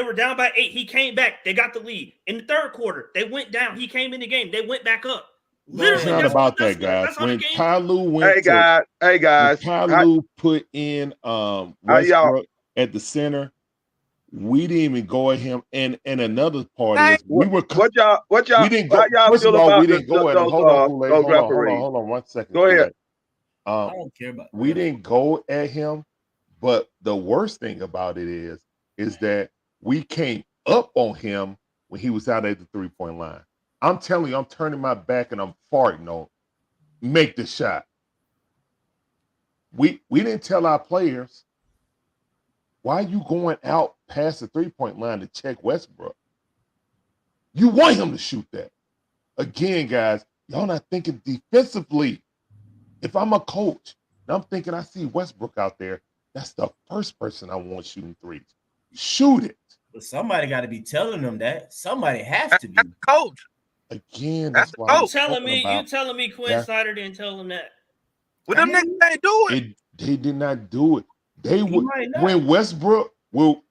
were down by 8. He came back. They got the lead. In the third quarter, they went down. He came in the game. They went back up. It's Literally, not that's about what- that, guys. that's how the When game. Ty Lue went Hey guys, when Ty Lue put in y'all- Westbrook at the center, we didn't even go at him. And another part is we were what y'all we didn't go. how y'all First of feel all, about we didn't go at him. those, Hold on, Kool-Aid. those Hold on, referees? hold on 1 second. Go ahead. Kool-Aid. I don't care about We didn't go at him, but the worst thing about it is that we came up on him when he was out at the 3-point line. I'm telling you, I'm turning my back and I'm farting on. Make the shot. We didn't tell our players, why are you going out past the 3-point line to check Westbrook? You want him to shoot that. Again, guys, y'all not thinking defensively. If I'm a coach and I'm thinking I see Westbrook out there, that's the first person I want shooting threes. Shoot it. But somebody got to be telling them that. Somebody has to be. Coach. Again, that's why I'm You telling me talking Quinn about- Snyder didn't tell him that? Well, them niggas ain't do it. They did not do it. They would might not. when Westbrook will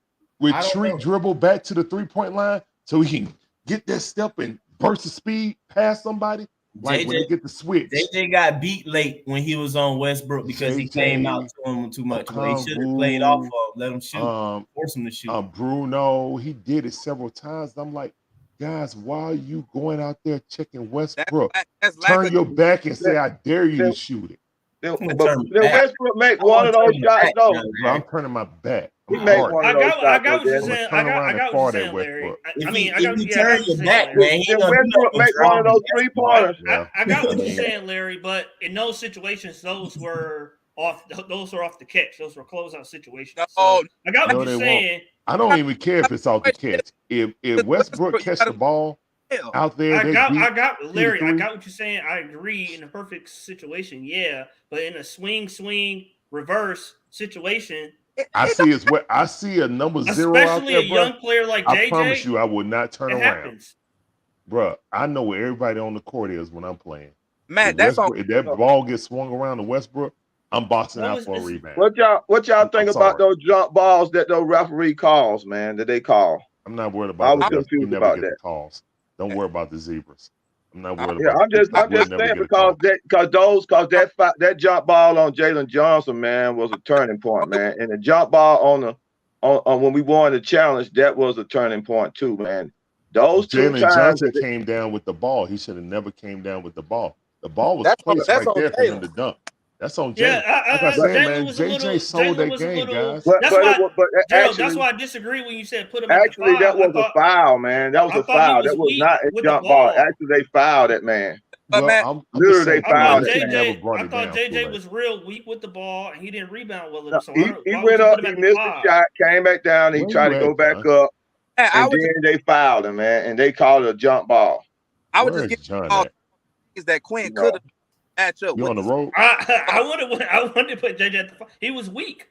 I don't retreat, know. dribble back to the 3-point line so he can get that step and burst of speed past somebody. Like when they get the switch. JJ got beat late when he was on Westbrook because he JJ, came out to him too much. Well, he should have played off of, let him shoot, force him to shoot. Bruno, he did it several times. I'm like, guys, why are you going out there checking Westbrook? That's Turn your back and say, I dare you to shoot it. Then I'm gonna but turn then my back. Westbrook make I one want of to those turn my shots back though. now, Bro, I'm Larry. turning my back. He I'm make hard. one of I those got, I shots got though, what you're I'm Danny. gonna saying. turn around I and got what fart you're at saying, Larry. Westbrook. I mean, I If got, he yeah, I got turn what your you're saying, back, Larry. man, he Then gonna do Westbrook nothing make one of driving those the 3-pointers. Yeah. I got what you're Yeah. saying, Larry. But in those situations, those were off the catch. Those were closeout situations. So No, I got what No, you're they won't. saying. I don't even care if it's off the catch. If Westbrook catch the ball out there, they I deep got 2 to Larry. I 3. got what you're saying. I agree. In a perfect situation, yeah, but in a swing reverse situation, I see a number 0 out especially there, a bro. young player like I promise JJ, you, I will not turn it around, happens. bro. I know where everybody on the court is when I'm playing. Matt, If that's on. Westbrook, if that ball gets swung around to Westbrook, I'm boxing No, out for a rebound. What y'all I'm think about sorry. those jump balls that those referee calls, man? That they call? I'm not worried I about was the refs. We confused never about get that. the calls. Don't worry about the zebras. I'm not worried Yeah, about the zebras. I'm We'll just never saying get a call. because that jump ball on Jalen Johnson, man, was a turning point, man. And the jump ball on when we won the challenge, that was a turning point too, man. Those 2 Jalen times Johnson that came down with the ball. He should have never came down with the ball. The ball was That's on. placed That's right on there for him Jalen. to dunk. That's on Yeah, Jalen. Like I said, Jalen man, was a little. JJ sold Jalen that was a game, little. guys. That's why, but Gerald. That's actually why I disagree when you said put him at the 5. that was I thought a foul, man. That was I a thought he foul. was That was weak not a with the jump ball. ball. Actually, they fouled that man. But Well, Matt, I'm just Literally, saying, they I fouled thought Kool-Aid that man. never brought it down. JJ Kool-Aid. was real weak with the ball and he didn't rebound well No, enough. So he why would went you up, put him he at the missed the 5? shot, came back down, and he Where tried you to go at, back John? up, Matt, I and was then just, they fouled him, man, and they called it a jump ball. I was Where just is getting John all at? things that Quinn You could know, have match up You with on the the. road? I wanted to put JJ at the 5. He was weak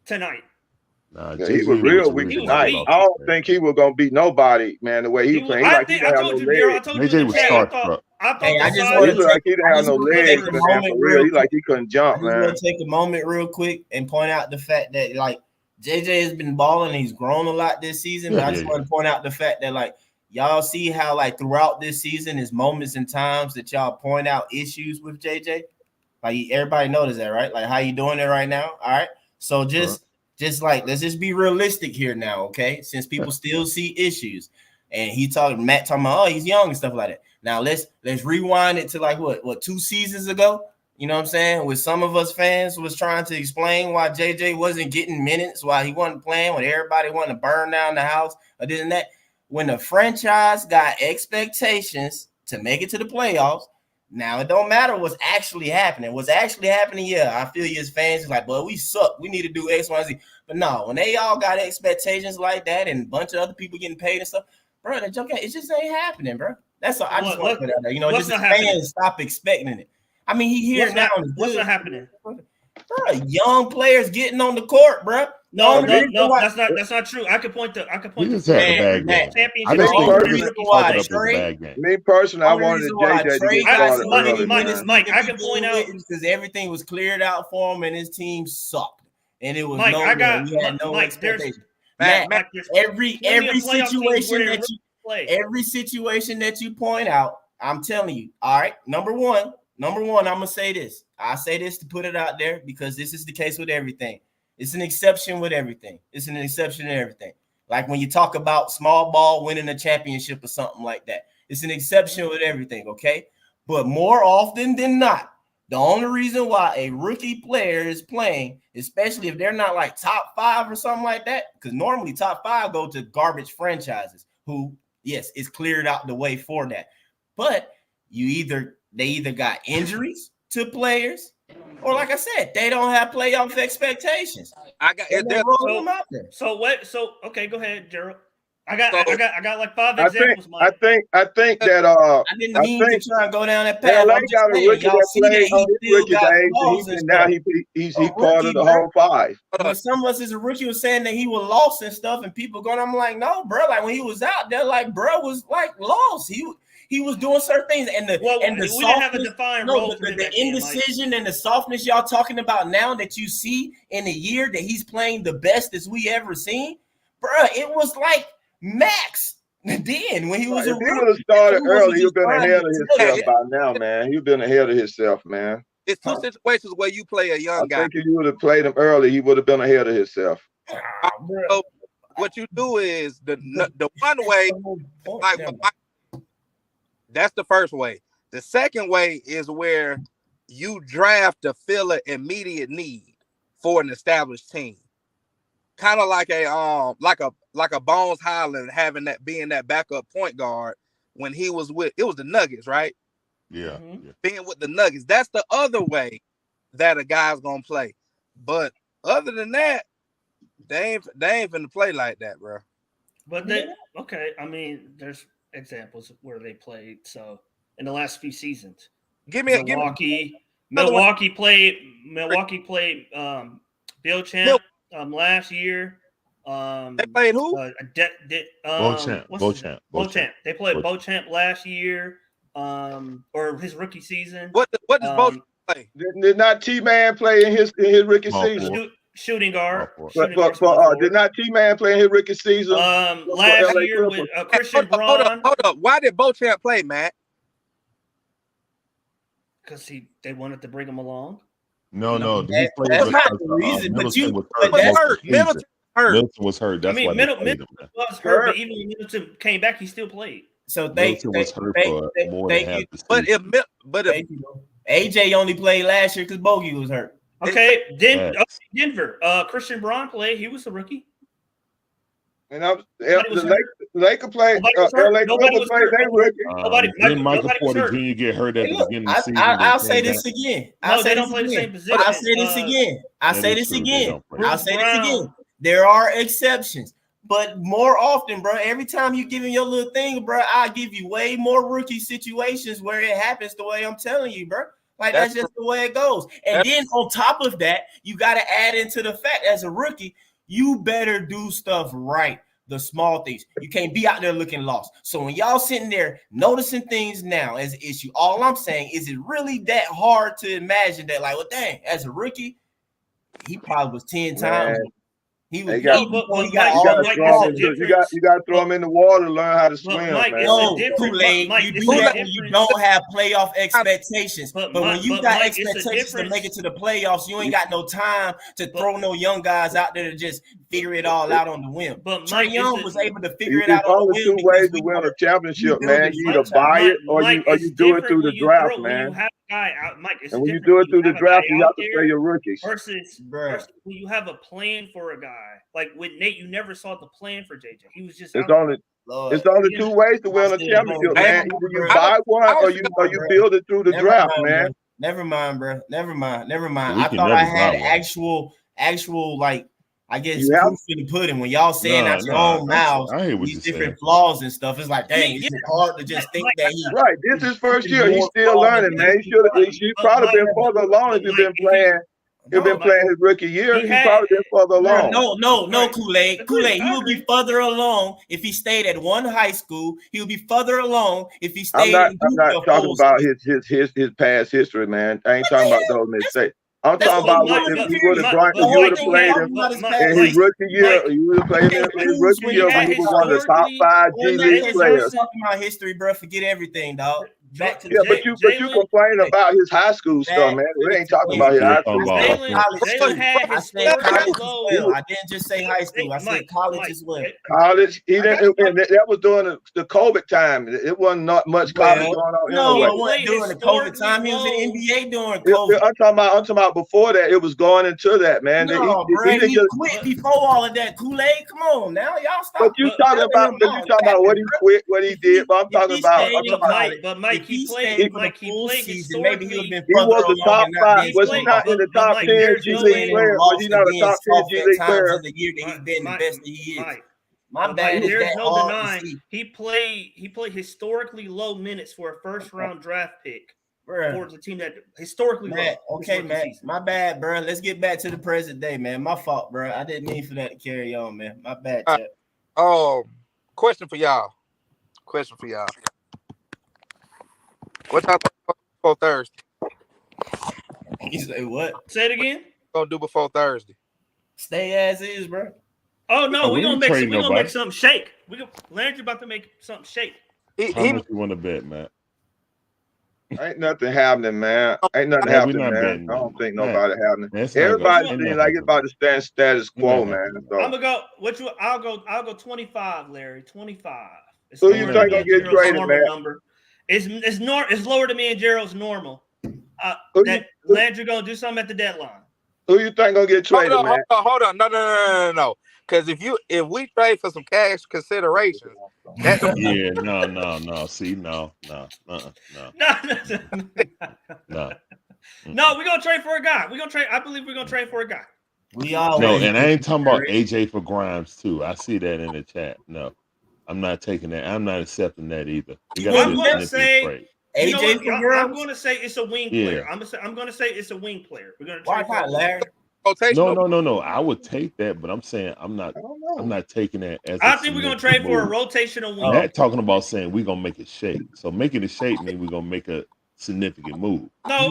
tonight. Nah, yeah, he JJ was was real the weak He reason was why we tonight. weak. lost I this don't game. think he was gonna beat nobody, man. The way he He was was. playing, he I like he think didn't I have no told you, Gerald. I legs. told you in JJ the was chat. starstruck. I thought Hey, the I just size He want of to looked like he didn't I have just no want to legs take a for damn moment for real real. He quick. like he couldn't I jump, just man. want to take a moment real quick and point out the fact that like JJ has been balling. He's grown a lot this season, but Yeah, I yeah, just yeah. want to point out the fact that like y'all see how like throughout this season is moments and times that y'all point out issues with JJ. Like everybody notice that, right? Like how you doing it right now? All right. So just like let's just be realistic here now, okay? Since people still see issues, and Matt talking about, oh, he's young and stuff like that. Now let's rewind it to like what 2 seasons ago. You know what I'm saying? With some of us fans was trying to explain why JJ wasn't getting minutes, why he wasn't playing, when everybody wanted to burn down the house or this and that. When the franchise got expectations to make it to the playoffs, now it don't matter what's actually happening. What's actually happening, yeah, I feel you as fans is like, well, we suck. We need to do X, Y, Z. But no, when they all got expectations like that and a bunch of other people getting paid and stuff, bro, that junk, it just ain't happening, bro. That's all. I just want to put out there. You know, what's just not as happening? fans stop expecting it. I mean, he here What's now. not, what's not happening? Bro, young players getting on the court, bro. No, Why, that's not true. I could point to He just had a bad game. I championship. just think only he reason just why chalk it up as a Trey- bad game. Me personally, I Only wanted reason why JJ to Trey get got started so many early, minutes, man. Mike, I can point out because everything was cleared out for him and his team sucked, and it was Mike, no. I got we had no Mike. There's expectation. Matt, Matt, there's every plenty of playoff teams where situation they that really you play. every situation that you point out, I'm telling you. All right, number one, I'm gonna say this. I say this to put it out there because this is the case with everything. It's an exception with everything. It's an exception in everything. Like when you talk about small ball winning a championship or something like that, it's an exception with everything. Okay, but more often than not, the only reason why a rookie player is playing, especially if they're not like top 5 or something like that, because normally top 5 go to garbage franchises who, yes, it's cleared out the way for that. But they either got injuries to players, or like I said, they don't have playoff expectations. I got them out there. So what? So okay, go ahead, Gerald. I got like 5 I examples, Mike. think that I didn't mean to try and go down that path. LA I'm just got a saying, rookie y'all that see that played he on his still rookie got days, flaws and and now stuff. he's A part of rookie, the bro. whole 5. When some of us as a rookie was saying that he was lost and stuff, and people going, I'm like, no, bro. Like when he was out there, like bro was like lost. He was doing certain things, and the we didn't have a defined role for him the back then, Mike. indecision and the softness y'all talking about now that you see in a year that he's playing the best as we ever seen, bro. It was like Max then when he was If a he rookie. would have started He wasn't early, he'd just been trying ahead to of tell you himself by now, man. He'd been ahead of himself, man. It's two situations where you play a young I guy. think if you would have played him early, he would have been ahead of himself. So what you do is the one way, like that's the first way. The second way is where you draft to fill an immediate need for an established team. Kind of like a Bones Highland having that being that backup point guard when he was with it was the Nuggets, right? Yeah. Being with the Nuggets. That's the other way that a guy's gonna play. But other than that, they ain't finna play like that, bro. But they okay. I mean, there's examples where they played. So in the last few seasons, Milwaukee played Bill Champ last year. They played who? Beauchamp. They played Beauchamp last year, or his rookie season. What does Beauchamp play? Did not T-Man play in his rookie season? Shooting guard. Did not T-Man play in his rookie season? Last year with Christian Braun. Hold up. Why did Beauchamp play, Matt? Because they wanted to bring him along. No. That's not the reason. Middleton was hurt. That's why Middleton was hurt, but even when Middleton came back, he still played. So Middleton was hurt for more than half the season. But if AJ only played last year because Bogey was hurt. Okay, Denver. Christian Braun played. He was a rookie. And the Lakers played. LA Clippers played. They rookie. Didn't Michael Porter Jr. get hurt at the beginning of the season? I'll say this again. They don't play the same position. I'll say this again. There are exceptions, but more often, bro, every time you give me your little thing, bro, I give you way more rookie situations where it happens the way I'm telling you, bro. Like that's just the way it goes. And then on top of that, you got to add into the fact as a rookie, you better do stuff right. The small things. You can't be out there looking lost. So when y'all sitting there noticing things now as an issue, all I'm saying is it really that hard to imagine that, like, well, dang, as a rookie, he probably was 10 times. He was. You got to throw him in the water to learn how to swim. Mike, no, Kool-Aid. You do that when you don't have playoff expectations. But when you got expectations to make it to the playoffs, you ain't got no time to throw no young guys out there to just figure it all out on the whim. But Trae Young was able to figure it out on the whim. There's only two ways to win a championship, man. You either buy it or you do it through the draft, man. And when you do it through the draft, you have to play your rookies. Versus when you have a plan for a guy. Like with Nate, you never saw the plan for JJ. He was just it's only two ways to win a championship, man. Either you buy one or you build it through the draft, man. Never mind, bro. Never mind. I thought I had actual like I guess proof in the pudding when y'all saying out your own mouths these different flaws and stuff. It's like, dang, it's hard to just think that he right. This is first year. He's still learning, man. He should probably been further along if he's been playing. He's been playing his rookie year. He's probably been further along. No, Kool-Aid. He would be further along if he stayed at one high school. He would be further along if he stayed. I'm not talking about his past history, man. I ain't talking about those mistakes. I'm talking about if he would have played in his rookie year. You would have played in his rookie year when he was one of the top 5 G League players. Talking about history, bro. Forget everything, dog. But you complain about his high school stuff, man. We ain't talking about his high school stuff. I said college as well. I didn't just say high school. I said college as well. College, that was during the COVID time. It wasn't not much college going on. No, it wasn't during the COVID time. He was in NBA during COVID. I'm talking about before that. It was going into that, man. No, he quit before all of that. Kool-Aid, come on now, y'all stop. But you talking about what he quit, what he did. But I'm talking about. Mike, he played season. Maybe he would have been. He was the top 5. Was he not in the top 10 G League player? Was he not a top 10 G League player? The year that he's been the best he is. My bad. There's no denying he played historically low minutes for a first round draft pick towards a team that historically low. Okay, man. My bad, bro. Let's get back to the present day, man. My fault, bro. I didn't mean for that to carry on, man. My bad. Question for y'all. What y'all think before Thursday? You say what? Say it again. Gonna do before Thursday? Stay as is, bro. Oh no, we gonna make something shake. Landry about to make something shake. How much you want to bet, Matt? Ain't nothing happening, man. Ain't nothing happening, man. I don't think nobody happening. Everybody seems like it's about to stand status quo, man. So. I'm gonna go. I'll go 25, Larry. 25. Who you think gonna get traded, man? Number. It's lower than me and Gerald's normal. that Landry gonna do something at the deadline. Who you think gonna get traded, man? Hold on. No. Because if we trade for some cash consideration, Yeah, no. See, no. No, we're gonna trade for a guy. I believe we're gonna trade for a guy. No, and I ain't talking about AJ for Grimes too. I see that in the chat. No, I'm not taking that. I'm not accepting that either. I'm gonna say AJ for Grimes. I'm gonna say it's a wing player. I'm gonna say it's a wing player. We're gonna trade for Larry. No. I would take that, but I'm saying I'm not taking that as. I think we're gonna trade for a rotational wing. I'm not talking about saying we're gonna make it shape. So making it shape means we're gonna make a significant move. No.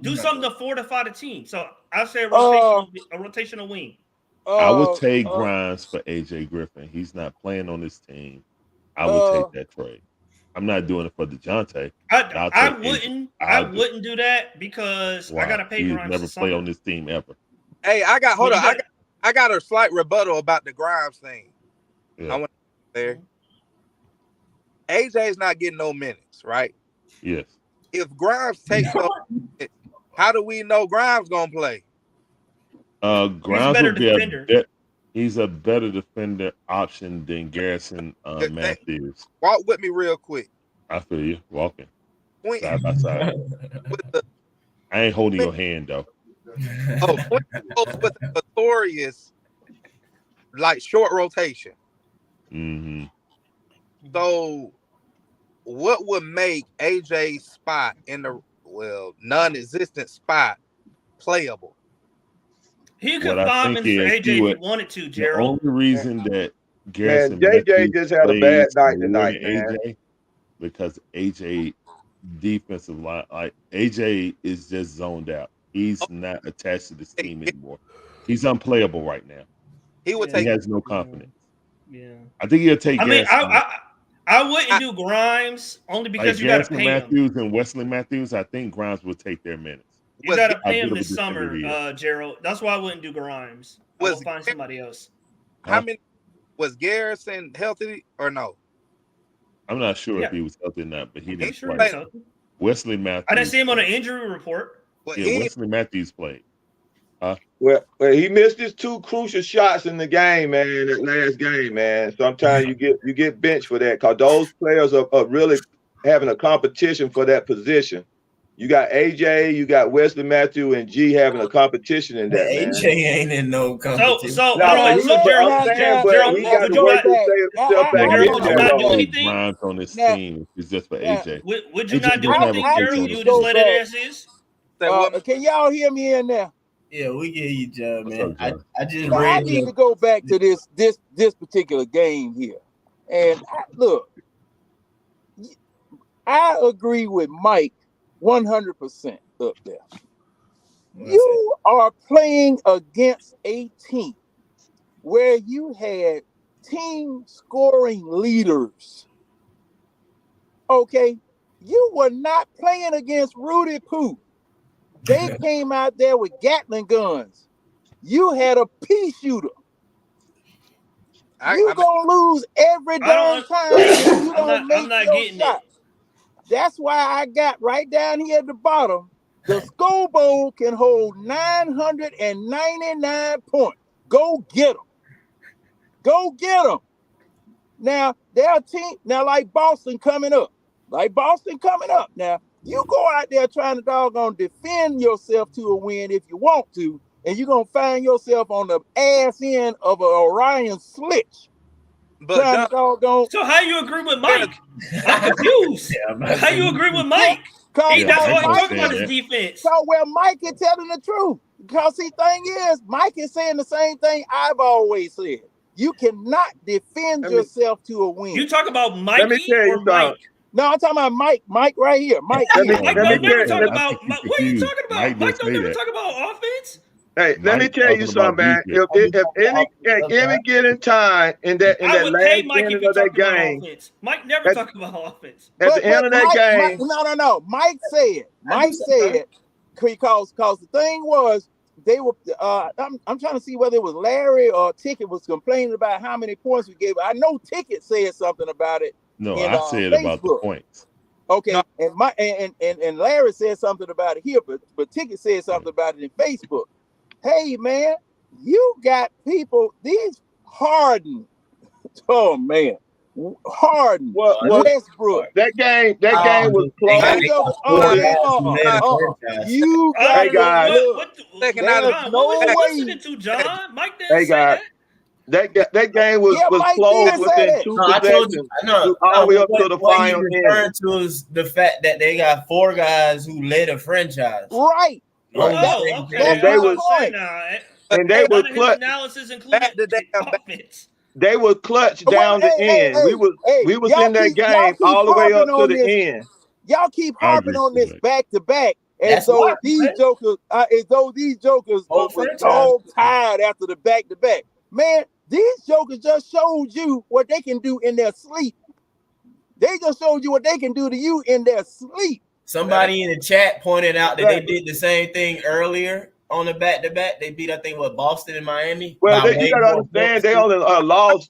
Do something to fortify the team. So I say a rotational wing. I would take Grimes for AJ Griffin. He's not playing on this team. I would take that trade. I'm not doing it for DeJounte. I wouldn't do that because I gotta pay Grimes. Never play on this team ever. Hey, I got a slight rebuttal about the Grimes thing. Yeah. I went there. AJ's not getting no minutes, right? Yes. If Grimes takes no minutes, how do we know Grimes gonna play? Grimes would be he's a better defender option than Garrison Matthews. Walk with me real quick. I feel you. Walking side by side. I ain't holding your hand though. With the notorious like short rotation. Mm-hmm. So what would make AJ's spot in the non-existent spot playable? He could find minutes for AJ if he wanted to, Gerald. The only reason that Garrison JJ just had a bad night tonight, man. AJ, because AJ defensive line, like AJ is just zoned out. He's not attached to this team anymore. He's unplayable right now. He has no confidence. Yeah. I think he'll take. I wouldn't do Grimes only because you got to pay Matthews and Wesley Matthews. I think Grimes will take their minutes. You got to pay him this summer, Gerald. That's why I wouldn't do Grimes. I will find somebody else. How many was Garrison healthy or no? I'm not sure if he was healthy or not, but he didn't play. Wesley Matthews. I didn't see him on an injury report. Wesley Matthews played. Well, he missed his 2 crucial shots in the game, man. That last game, man. Sometimes you get benched for that because those players are really having a competition for that position. You got AJ, you got Wesley Matthews, and G having a competition in that. AJ ain't in no competition. So Gerald, would you not do anything? Grimes on this team is just for AJ. Would you not do anything, Gerald? You would just let it as is? Can y'all hear me in there? Yeah, we get you, John, man. I just I need to go back to this particular game here. And look, I agree with Mike 100% up there. You are playing against a team where you had team scoring leaders. Okay, you were not playing against Rudy Poo. They came out there with Gatling guns. You had a pea shooter. You're gonna lose every damn time if you don't make your shot. That's why I got right down here at the bottom. The Skull Bowl can hold 999 points. Go get them. Go get them. Now, their team, like Boston coming up. Now, you go out there trying to doggone defend yourself to a win if you want to, and you're going to find yourself on the ass end of an Orion switch. But so how you agree with Mike? I'm confused. How you agree with Mike? That's all he talking about his defense. So Mike is telling the truth. Because the thing is, Mike is saying the same thing I've always said. You cannot defend yourself to a win. You talk about Mikey or Mike? No, I'm talking about Mike. Mike right here. Mike. Mike don't never talk about. What are you talking about? Mike don't never talk about offense. Hey, let me tell you something, man. If any given time in that last minute of that game, Mike never talked about offense. At the end of that game, no. Mike said, because the thing was, they were. I'm trying to see whether it was Larry or Ticket was complaining about how many points we gave. I know Ticket said something about it. No, I said Facebook. about the points. Okay, No. and my and Larry said something about it here, but Ticket said something about it in Facebook. Hey man, you got people, these Harden. Oh man, Harden, Well, Westbrook. that game was close. You I got Hey guys, John, what was you listening to, John? Mike didn't hey say guys, that. that game was Mike close did say within that. 2 No, I told you. possessions, all the way up to the What he final referring end. to is the fact that they got 4 guys who led a franchise. Right. Oh, okay. And they was None of his clutch. analysis included offense. They were clutch down the end. We was y'all in that keep- y'all game keep all the way up harping to on the this. end. Y'all keep I harping agree on with this that. back to back as That's though why, these man. jokers, Whole were franchise. all tired after the back to back. Man, these jokers just showed you what they can do in their sleep. They just showed you what they can do to you in their sleep. Somebody in the chat pointed out that they did the same thing earlier on the back-to-back. They beat, I think, Boston and Miami. Well, by you way gotta more understand points. they only lost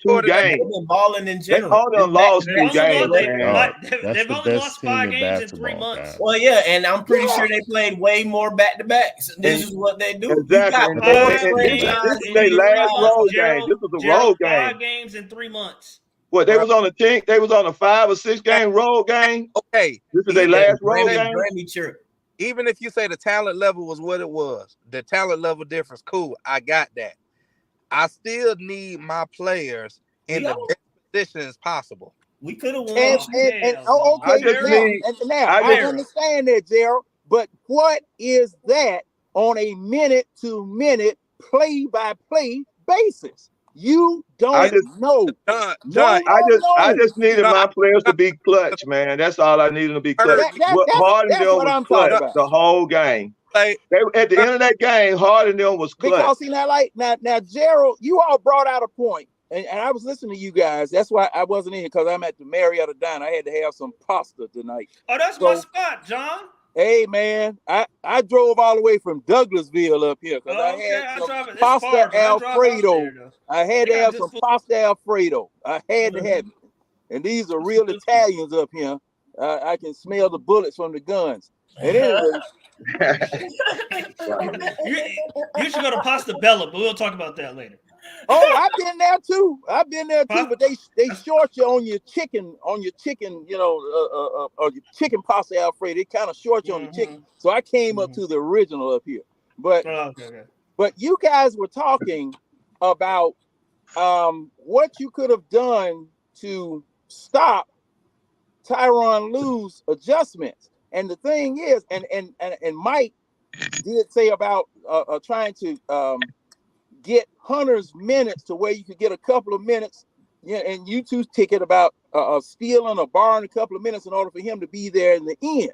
2 games. They've been balling in They general. only lost They 2 also games, lost, man. they've only lost 5 games in 3 months. Well, yeah, and I'm pretty sure they played way more back-to-backs. This is what they do. Exactly. You got And four this franchises is in their 3 last months. road game. This was a road game. 5 games in 3 months. What they was on a 10, they was on a 5 or 6 game road game. Okay, This is their last road Grammy, game. Grammy chirp. even if you say the talent level was what it was, the talent level difference, cool, I got that. I still need my players in the best positions possible. We could have won. Okay, I just need- I understand that, Gerald, but what is that on a minute-to-minute, play-by-play basis? You don't know. John, I just needed my players to be clutch, man. That's all I needed them to be clutch. Harden that's what was I'm talking clutch about. the whole game. At the end of that game, Harden was clutch. Because see now, Gerald, you all brought out a point, and I was listening to you guys. That's why I wasn't in because I'm at the Marietta Diner. I had to have some pasta tonight. Oh, that's my spot, John. Hey man, I drove all the way from Douglasville up here because I had some pasta Alfredo. I had to have some pasta Alfredo. I had to have it. And these are real Italians up here. I can smell the bullets from the guns. And anyway, You should go to Pasta Bella, but we'll talk about that later. oh, I've been there too. But they short you on your chicken, you know, or your chicken pasta Alfredo. They kind of short you on the chicken. So I came up to the original up here. But but you guys were talking about what you could have done to stop Tyronn Lue's adjustments. And the thing is, and Mike did say about trying to get Hunter's minutes to where you could get a couple of minutes, and you two's ticket about stealing or borrowing a couple of minutes in order for him to be there in the end.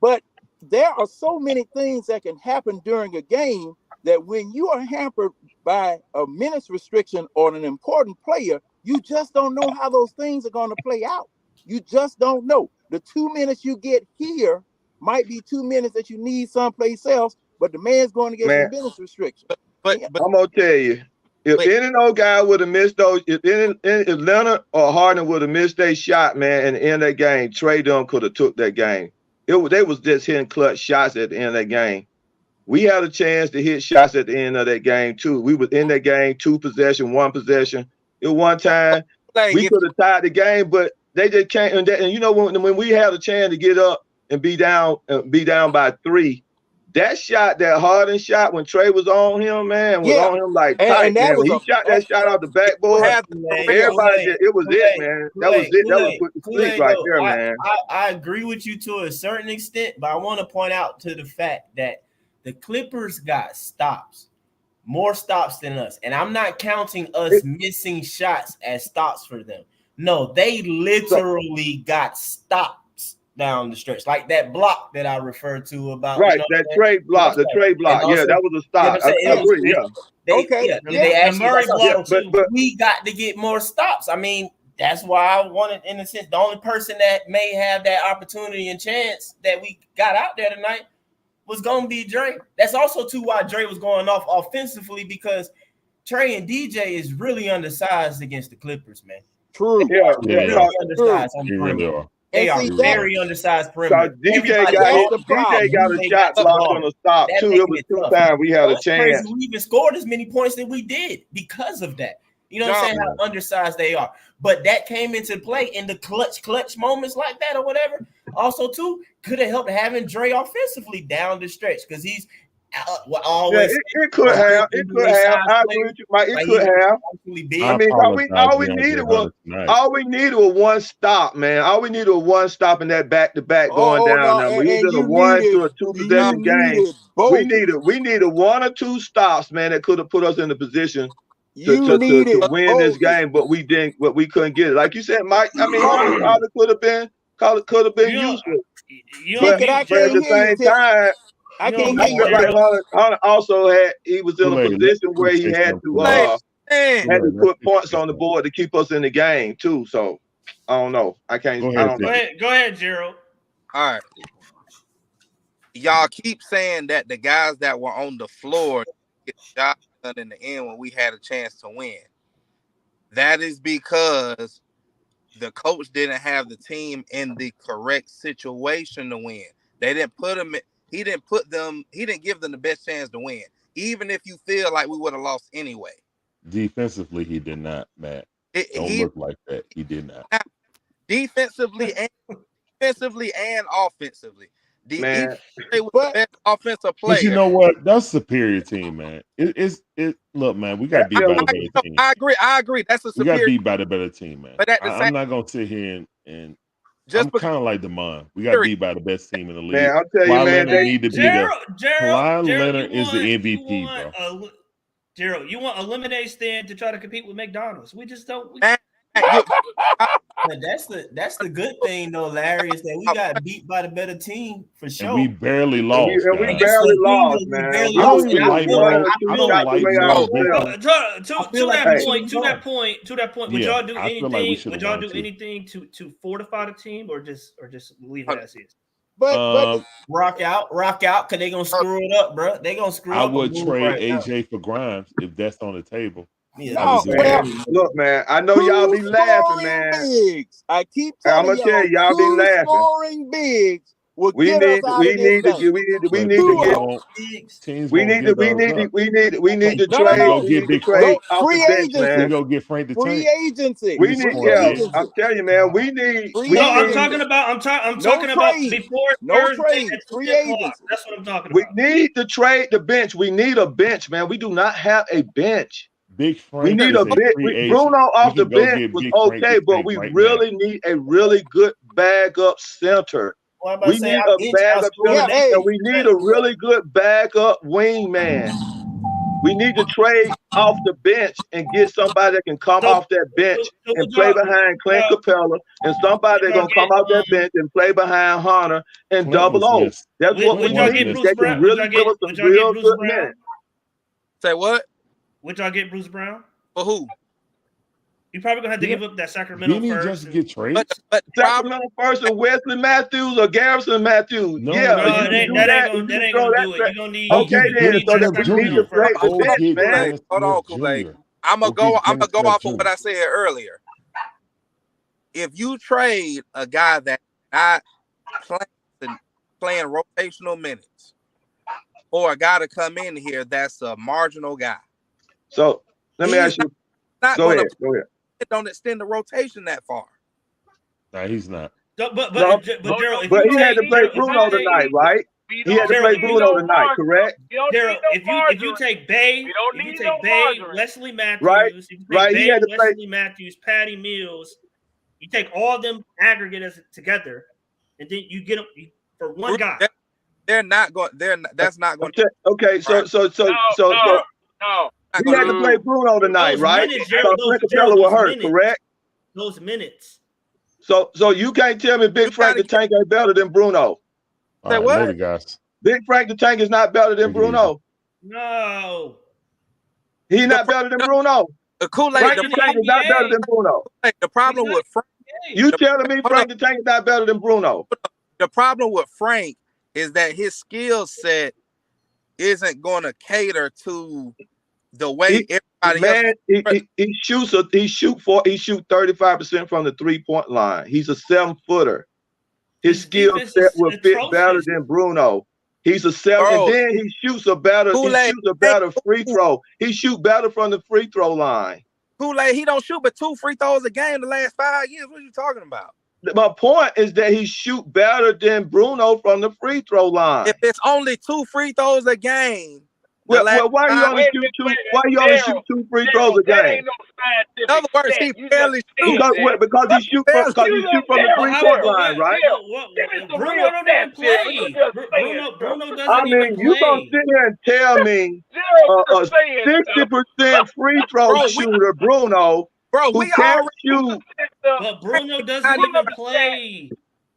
But there are so many things that can happen during a game that when you are hampered by a minutes restriction on an important player, you just don't know how those things are going to play out. You just don't know. The 2 minutes you get here might be 2 minutes that you need someplace else, but the man's going to get some minutes restriction. But I'm gonna tell you, if any old guy would have missed those, if Leonard or Harden would have missed their shot, man, and in that game, Trae Young could have took that game. They was just hitting clutch shots at the end of that game. We had a chance to hit shots at the end of that game too. We was in that game, 2 possession, 1 possession. At one time, we could have tied the game, but they just can't. And you know, when we had a chance to get up and be down by 3. That shot, that Harden shot when Trae was on him, man, was on him like tight, man. When he shot that shot out the backboard, everybody said it was it, man. That was it. That was put to sleep right there, man. I agree with you to a certain extent, but I want to point out to the fact that the Clippers got stops, more stops than us. And I'm not counting us missing shots as stops for them. No, they literally got stops down the stretch, like that block that I referred to about. Right, you know that Trae block, the Trae block. Yeah, that was a stop. I agree, They actually, Murray block too. but we got to get more stops. I mean, that's why I wanted, in a sense, the only person that may have that opportunity and chance that we got out there tonight was going to be Dre. That's also too why Dre was going off offensively, because Trae and DJ is really undersized against the Clippers, man. True. Yeah. Really undersized on the They really perimeter. are. They And are see, very undersized So perimeter. DJ Everybody got that's the DJ problem. got a they shot got blocked ball. on a stop That too. making It was it 2 tough. times we had a It's crazy. chance. We even scored as many points that we did because of that. You know what I'm John, saying? How undersized they are. But that came into play in the clutch moments like that or whatever. Also, too, could have helped having Dre offensively down the stretch because he's Yeah, always it could have. It could have. I agree with you, Mike. It like could he's have. actually I big. mean, all we DeAndre needed Hunter was tonight. all we needed was one stop, man. All we needed was one stop in that back-to-back going Oh down no, there. We was and in a you 1 needed to a 2 possession game. needed both. We needed 1 or 2 stops, man, that could have put us in the position to You needed win this both. game, but we didn't. But we couldn't get it. Like you said, Mike. I mean, Hunter probably could have been useful. But Chicken, I at can't the hear you. same Tim. time, I can't I hear feel you. like Hunter also he was in a Kool-Aid, position let where he me say had something, to Kool-Aid. had to Kool-Aid, let put me points say on the something. board to keep us in the game too. So I don't know. I can't. Go I ahead, don't know. Tim. Go ahead, Gerald. all right. Y'all keep saying that the guys that were on the floor get the job done in the end when we had a chance to win. That is because the coach didn't have the team in the correct situation to win. They didn't put them. He didn't put them. He didn't give them the best chance to win, even if you feel like we would have lost anyway. Defensively, he did not, Matt. Don't look like that. He did not. Defensively and offensively. Man, They were the best offensive player. But you know what? That's superior team, man. Look, man, we got beat by the better team. I agree. That's a We got superior. beat by the better team, man. But at the I'm same, not gonna sit here and just I'm kind of like Demond. We got beat by the best team in the league. Man, I'll tell you, Kawhi man, Leonard need to be there. Kawhi Gerald, Leonard you is the want- MVP, bro. Gerald, you want a lemonade stand to try to compete with McDonald's? We just don't. But that's the good thing though, Larry, is that we got beat by the better team for sure. And we barely lost. And we guys. barely lost, man. barely I lost. don't even like no. I don't like no victory. To that point, would Yeah, y'all do I feel like we anything? should've Would y'all won do too. anything to fortify the team, or just leave it as is? But rock out, cause they gonna screw it up, bro. They gonna screw I up. would the move trade right now. AJ for Grimes if that's on the table. Yeah, I would do man, that. look, man. I know y'all be laughing, man. bigs. I keep I'm telling gonna tell you, y'all be two laughing. scoring bigs will We get need us out we of this need to thing. get we need to But get teams we won't need to give we those need to up. we need to No, trade Go we get need to Big trade Frank. off Free the bench, agency. We man. go get Frank the Free Tank. agency. We need Free agency. I'm telling you, man, we need Free No, I'm agency. talking about. I'm No talking about trade. before No Thursday trade. at Free 3 o'clock. agency. That's what I'm talking we about. need to trade the bench. We need a bench, man. We do not have a bench. Big We Frank need is a a bench. free agent. Bruno We off the can go bench get was Big Frank okay, the but Tank we right really need a really good bag up center. Well, I'm about We to say, need our a bench bag up outscored center, hey, and we need a really good bag up wing man. We need to trade off the bench and get somebody that can come off that bench and play behind Clint Capella, and somebody that's gonna come off that bench and play behind Hunter and Clint double was O. missed. That's what we Would y'all need. get They Bruce can Brown? Would really y'all give us get? some Would y'all real get Bruce good Brown? minutes. Say what? Would y'all get Bruce Brown? For who? You probably gonna have to give up that Sacramento Didn't he first. just get traded? But Sacramento first and Wesley Matthews or Garrison Matthews. No, Yeah, No, you that can ain't do that that. ain't gonna You that ain't throw gonna that do it. back. You're gonna need. Okay, you then. need So that that we need Sacramento to trade first. the Go bench, get man. Dennis Hold on, Smith Kool-Aid. Jr. I'm gonna Go get I'm gonna Dennis go Smith off of Jr. what I said earlier. If you trade a guy that not playing rotational minutes, or a guy to come in here that's a marginal guy, So let me ask you. not Go gonna ahead. Go ahead. don't extend the rotation that far. Nah, he's not. But No, Gerald, if but you he had take to play Bruno tonight, right? He had to play Bruno tonight, correct? Gerald, if you take Bay, Leslie Matthews, Right? if you take Right. Bay, He had to play. Leslie Matthews, Patty Mills, you take all of them aggregate as together, and then you get them for one guy. They're not going. That's not going. Okay. So he had to play Bruno tonight, Those right? minutes, So Gerald, Clint those Capella was hurt, minutes. correct? Those minutes. So you can't tell me Big Frank the Tank ain't better than Bruno. All right, later, guys. Big Frank the Tank is not better than Take it Bruno. No. He's not better than Bruno. The Kool-Aid. Frank the Tank is not better than Bruno. The problem with Frank. You telling me Frank the Tank is not better than Bruno? The problem with Frank is that his skill set isn't going to cater to the way everybody else. He shoot 35% from the 3-point line. He's a 7-footer. His skill defense set is will fit better atrocious. than Bruno. He's a seven, Bro, and then he shoots a better free throw. He shoot better from the free throw line. Kool-Aid, he don't shoot but 2 free throws a game the last 5 years. What are you talking about? My point is that he shoot better than Bruno from the free throw line. If it's only 2 free throws a game, Well, why you only shoot 2? Why you only shoot 2 free throws a game? In other words, he barely shoots. Because he shoot from the free throw line, right? Bruno doesn't play. Bruno doesn't I mean, even you play. gonna sit here and tell me a 60% free throw shooter, Bruno, who can't shoot. But Bruno doesn't even play.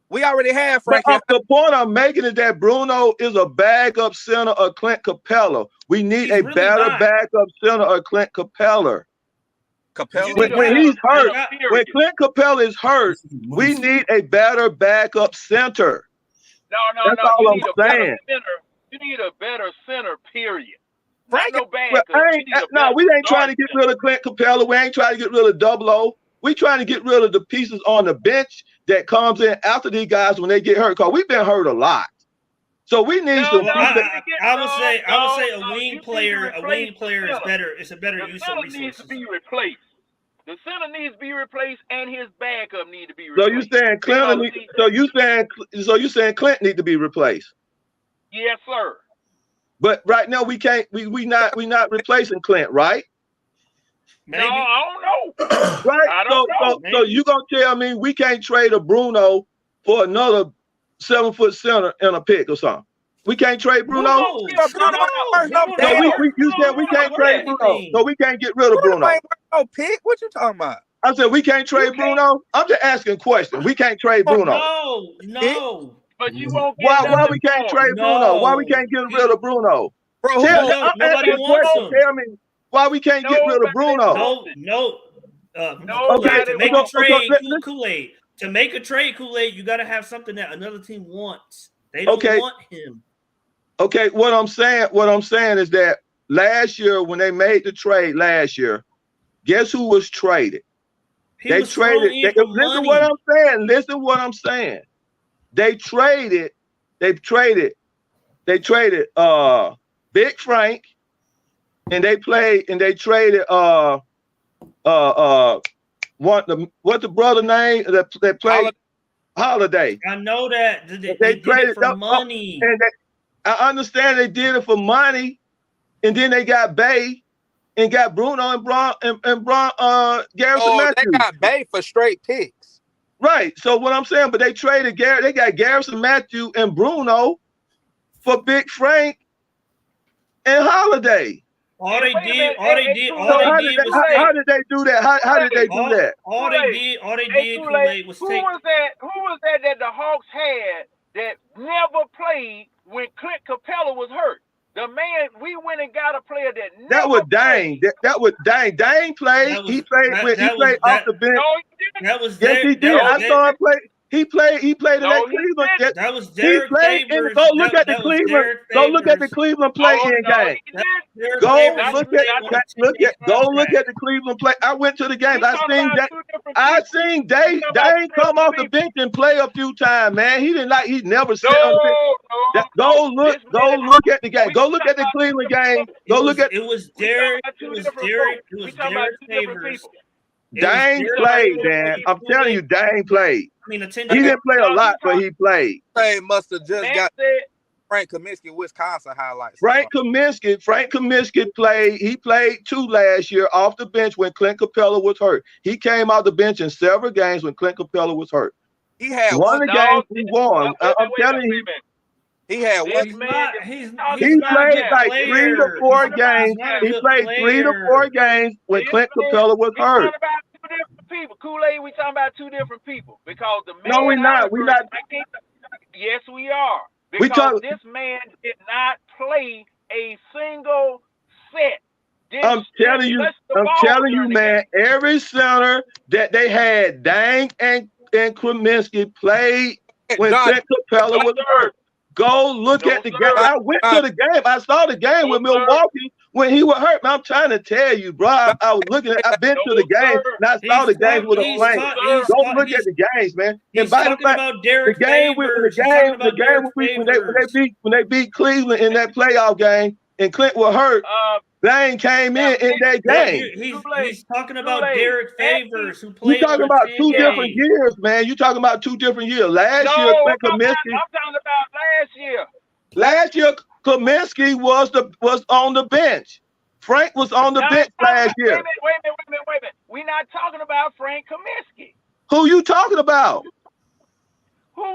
We already have But Frank. the point I'm making is that Bruno is a backup center of Clint Capella. We need a really better not. backup center of Clint Capella. Capella. When he's hurt, when Clint Capella is hurt, we need a better backup center. That's all You I'm need a better saying. center. You need a better center, period. Frank, Not no bad. Well, we ain't trying to get rid of Clint Capella. We ain't trying to get rid of Double O. We trying to get rid of the pieces on the bench that comes in after these guys when they get hurt. Because we've been hurt a lot. So we need some. I would say a wing player is better. It's a better The use of center needs to resources. be replaced. The center needs to be replaced, and his backup need to be So replaced. you saying Clint? So you saying Clint need to be replaced? Yes, sir. But right now we can't. We not replacing Clint, right? No, I don't know. Right. I don't know. So you gonna tell me we can't trade a Bruno for another 7-foot center and a pick or something? We can't trade Bruno. No, You said we can't trade Bruno, so we can't get rid of Bruno. No pick. What you talking about? I said we can't trade Bruno. I'm just asking a question. We can't trade Bruno. No. But you won't get Why we can't trade Bruno? Why we can't get rid of Bruno? Bro, I'm asking a question. Tell me why we can't get rid of Bruno. No. Okay, To make so- a trade, so Kool-Aid. To make a trade, Kool-Aid, you got to have something that another team wants. They don't Okay. want him. Okay, what I'm saying is that last year when they made the trade last year, guess who was traded? He was thrown in for Listen money. what I'm saying. Listen what I'm saying. They traded Big Frank, and they traded what's the brother name that played Holiday. I know that they did traded it for money. And I understand they did it for money, and then they got Bay and got Bruno and Garrison Matthews. They got Bay for straight picks. Right. So what I'm saying, but they traded they got Garrison Matthews and Bruno for Big Frank and Holiday. All they did How did they do that? How did they do that? All they did, Kool-Aid, was Who take. was that the Hawks had that never played when Clint Capella was hurt? The man, we went and got a player that never That was Dang. That was Dang. Dang played. He played off the bench. That was Yes, he did. I saw him play. He played in that Cleveland. That was He Derek played in. Favors. Go look at the That was Cleveland. Derek Go look at the Favors. Cleveland play in game. Go look at the Cleveland play. I went to the games. I seen Dang come off the bench and play a few times, man. He never sat on the bench. Go look at the game. Go look at the Cleveland game. It was Derek Favors. Dang played, man. I'm telling you, Dang played. He didn't play a lot, but he played. They must have just got Frank Kaminsky, Wisconsin highlights. Frank Kaminsky played. He played 2 last year off the bench when Clint Capella was hurt. He came off the bench in several games when Clint Capella was hurt. He had one of the games we won. I'm telling you. He had one. He played like 3 to 4 games. He played 3 to 4 games when Clint Capella was hurt. People, Kool-Aid, we talking about 2 different people because the man. No, we're not. We're not. Yes, we are. We Because this man did not play a single set. I'm telling you, man. Every center that they had, Dang and Kaminsky played when Clint Capella was hurt. Go look at the game. I went to the game. I saw the game with Milwaukee when he was hurt. Man, I'm trying to tell you, bro. I was looking at. I've been to the game and I saw the games with a flame. Go look at the games, man. And by the fact, the game when they beat Cleveland in that playoff game and Clint was hurt, Lane came in that game. He's talking about Derek Favors, who played. You talking about two different years, man. You talking about 2 different years. Last year, Clint Kaminsky. I'm talking about last year. Last year, Kaminsky was on the bench. Frank was on the bench last year. Wait a minute. We're not talking about Frank Kaminsky. Who you talking about?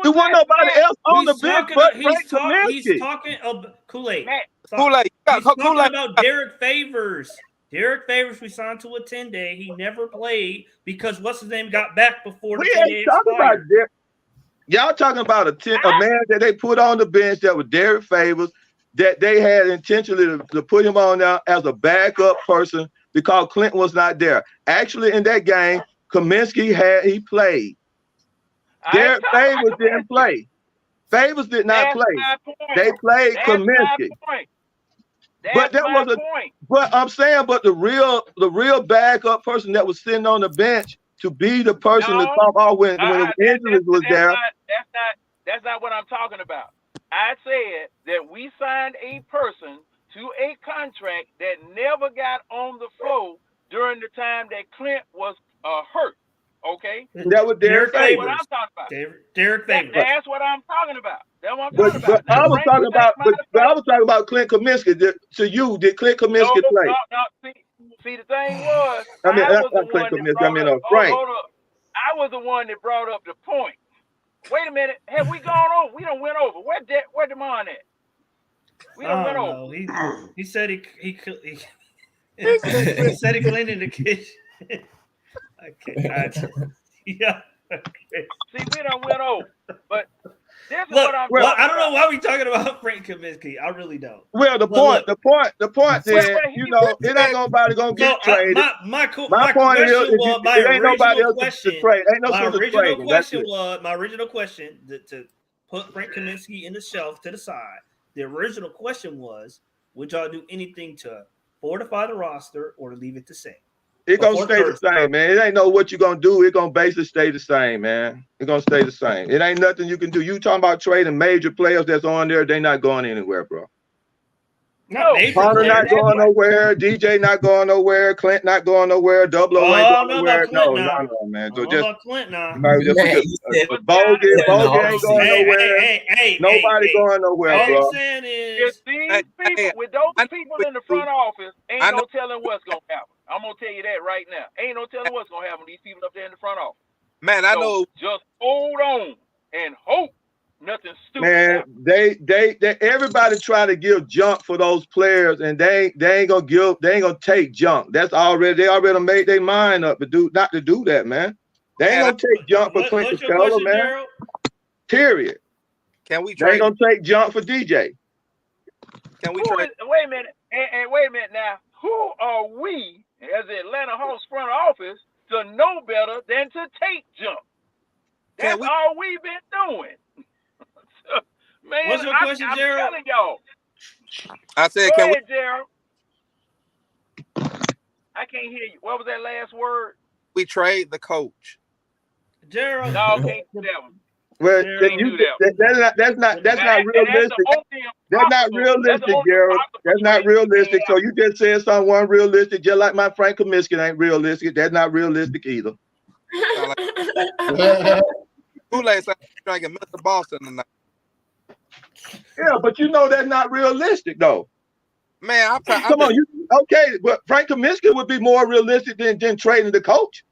There wasn't nobody else on the bench but Frank Kaminsky. He's talking about Kool-Aid. Kool-Aid. He's talking about Derek Favors. Derek Favors, we signed to a 10-day. He never played because what's his name got back before the 10-day expired. Y'all talking about a man that they put on the bench that was Derek Favors, that they had intentionally to put him on now as a backup person because Clinton was not there. Actually, in that game, Kaminsky he played. Derek Favors didn't play. Favors did not play. They played Kaminsky. But that was point. But I'm saying, but the real backup person that was sitting on the bench to be the person to come off when the injuries was there. That's not what I'm talking about. I said that we signed a person to a contract that never got on the floor during the time that Clint was hurt. Okay, that was Derek Favors. That's what I'm talking about. Derek Favors. That's what I'm talking about. That's what I'm talking about. But I was talking about Clint Kaminsky. To you, did Clint Kaminsky play? No. See, the thing was, Frank. I was the one that brought up the point. Wait a minute, have we gone over? We done went over. Where Demond at? We done went over. He said he said he cleaned in the kitchen. Okay, yeah. Okay. See, we done went over, but this is Look, what I'm. Well, I don't know why we talking about Frank Kaminsky. I really don't. Well, the point is, it ain't nobody gonna get traded. My point is, it ain't nobody else to trade. Ain't no sense of trading. My original question to put Frank Kaminsky in the shelf to the side. The original question was, would y'all do anything to fortify the roster or to leave it the same? It's gonna stay the same, man. It ain't know what you're gonna do. It's gonna basically stay the same, man. It's gonna stay the same. It ain't nothing you can do. You talking about trading major players that's on there, they not going anywhere, bro. Hunter not going nowhere, DJ not going nowhere, Clint not going nowhere, Double O ain't going nowhere. No, man. So just Clint now. Bogey ain't going nowhere. Nobody going nowhere, bro. All I'm saying is, with those people in the front office, ain't no telling what's gonna happen. I'm gonna tell you that right now. Ain't no telling what's gonna happen. These people up there in the front office. Man, I know. Just hold on and hope nothing stupid. Man, they everybody try to give junk for those players, and they ain't gonna take junk. That's already they already made their mind up not to do that, man. They ain't gonna take junk for Clint Capella, man. Gerald? Period. Can we They trade? ain't gonna take junk for DJ. Can we Wait trade? a minute, and wait a minute now. Who are we as the Atlanta Hawks front office to know better than to take jump? That's all we've been doing. Man, What's your question, I'm Gerald? telling y'all. I said, Go can ahead, Gerald. I can't hear you. What was that last word? we trade the coach? Gerald. No, can't do that one. Well, that's not realistic. That's not realistic, Gerald. That's not realistic. So you just said someone realistic, just like my Frank Kaminsky ain't realistic. That's not realistic either. Kool-Aid said drinking Mr. Boston tonight. Yeah, but you know that's not realistic, though. Man, Come on, okay, but Frank Kaminsky would be more realistic than trading the coach.